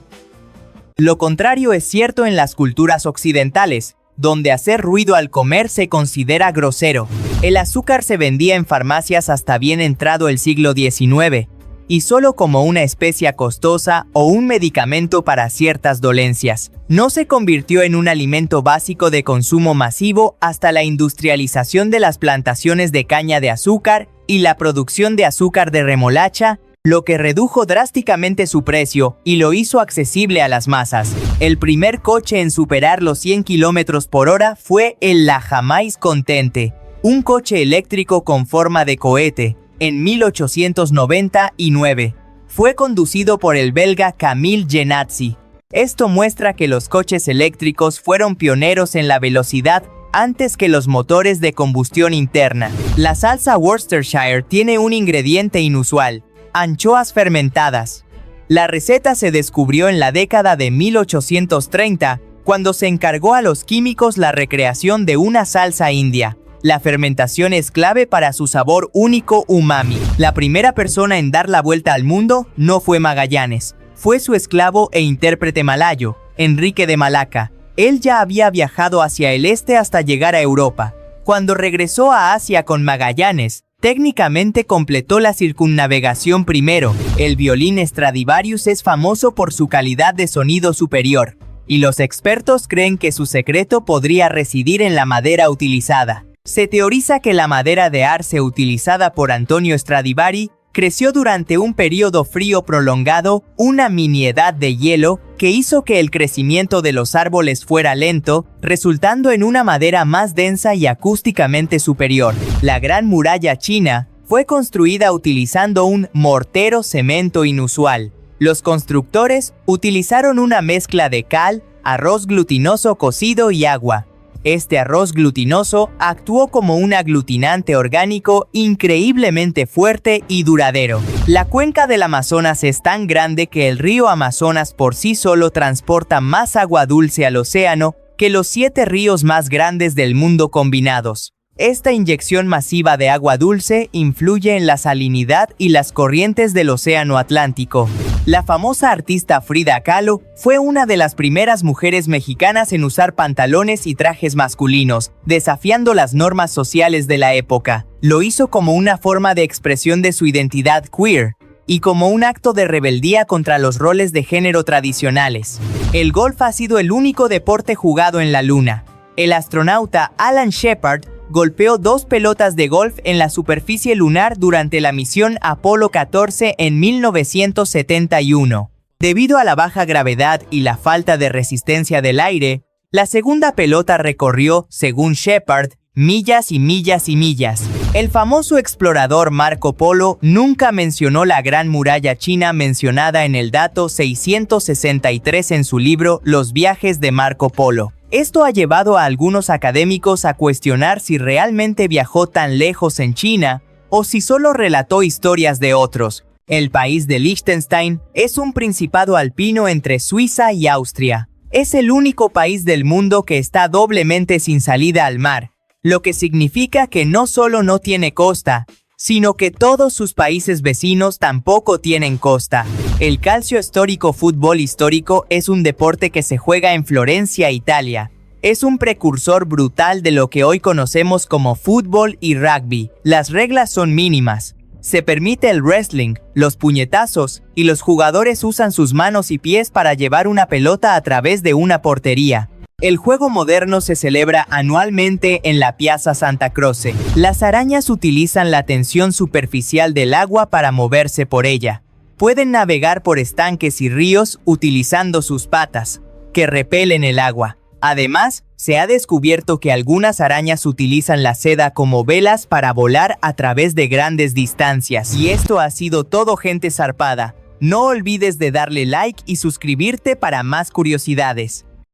Lo contrario es cierto en las culturas occidentales, donde hacer ruido al comer se considera grosero. El azúcar se vendía en farmacias hasta bien entrado el siglo XIX, y solo como una especia costosa o un medicamento para ciertas dolencias. No se convirtió en un alimento básico de consumo masivo hasta la industrialización de las plantaciones de caña de azúcar y la producción de azúcar de remolacha lo que redujo drásticamente su precio y lo hizo accesible a las masas. El primer coche en superar los 100 km por hora fue el La Jamais Contente, un coche eléctrico con forma de cohete, en 1899. Fue conducido por el belga Camille Genazzi. Esto muestra que los coches eléctricos fueron pioneros en la velocidad antes que los motores de combustión interna. La salsa Worcestershire tiene un ingrediente inusual: anchoas fermentadas. La receta se descubrió en la década de 1830, cuando se encargó a los químicos la recreación de una salsa india. La fermentación es clave para su sabor único umami. La primera persona en dar la vuelta al mundo no fue Magallanes, fue su esclavo e intérprete malayo, Enrique de Malaca. Él ya había viajado hacia el este hasta llegar a Europa. Cuando regresó a Asia con Magallanes, técnicamente completó la circunnavegación primero. El violín Stradivarius es famoso por su calidad de sonido superior, y los expertos creen que su secreto podría residir en la madera utilizada. Se teoriza que la madera de arce utilizada por Antonio Stradivari creció durante un periodo frío prolongado, una mini-edad de hielo, que hizo que el crecimiento de los árboles fuera lento, resultando en una madera más densa y acústicamente superior. La Gran Muralla China fue construida utilizando un mortero cemento inusual. Los constructores utilizaron una mezcla de cal, arroz glutinoso cocido y agua. Este arroz glutinoso actuó como un aglutinante orgánico increíblemente fuerte y duradero. La cuenca del Amazonas es tan grande que el río Amazonas por sí solo transporta más agua dulce al océano que los 7 ríos más grandes del mundo combinados. Esta inyección masiva de agua dulce influye en la salinidad y las corrientes del océano Atlántico. La famosa artista Frida Kahlo fue una de las primeras mujeres mexicanas en usar pantalones y trajes masculinos, desafiando las normas sociales de la época. Lo hizo como una forma de expresión de su identidad queer y como un acto de rebeldía contra los roles de género tradicionales. El golf ha sido el único deporte jugado en la Luna. El astronauta Alan Shepard golpeó 2 pelotas de golf en la superficie lunar durante la misión Apolo 14 en 1971. Debido a la baja gravedad y la falta de resistencia del aire, la segunda pelota recorrió, según Shepard, millas y millas y millas. El famoso explorador Marco Polo nunca mencionó la Gran Muralla China mencionada en el dato 663 en su libro Los viajes de Marco Polo. Esto ha llevado a algunos académicos a cuestionar si realmente viajó tan lejos en China o si solo relató historias de otros. El país de Liechtenstein es un principado alpino entre Suiza y Austria. Es el único país del mundo que está doblemente sin salida al mar, lo que significa que no solo no tiene costa, sino que todos sus países vecinos tampoco tienen costa. El calcio histórico fútbol histórico es un deporte que se juega en Florencia, Italia. Es un precursor brutal de lo que hoy conocemos como fútbol y rugby. Las reglas son mínimas. Se permite el wrestling, los puñetazos, y los jugadores usan sus manos y pies para llevar una pelota a través de una portería. El juego moderno se celebra anualmente en la Piazza Santa Croce. Las arañas utilizan la tensión superficial del agua para moverse por ella. Pueden navegar por estanques y ríos utilizando sus patas, que repelen el agua. Además, se ha descubierto que algunas arañas utilizan la seda como velas para volar a través de grandes distancias. Y esto ha sido todo, gente zarpada. No olvides de darle like y suscribirte para más curiosidades.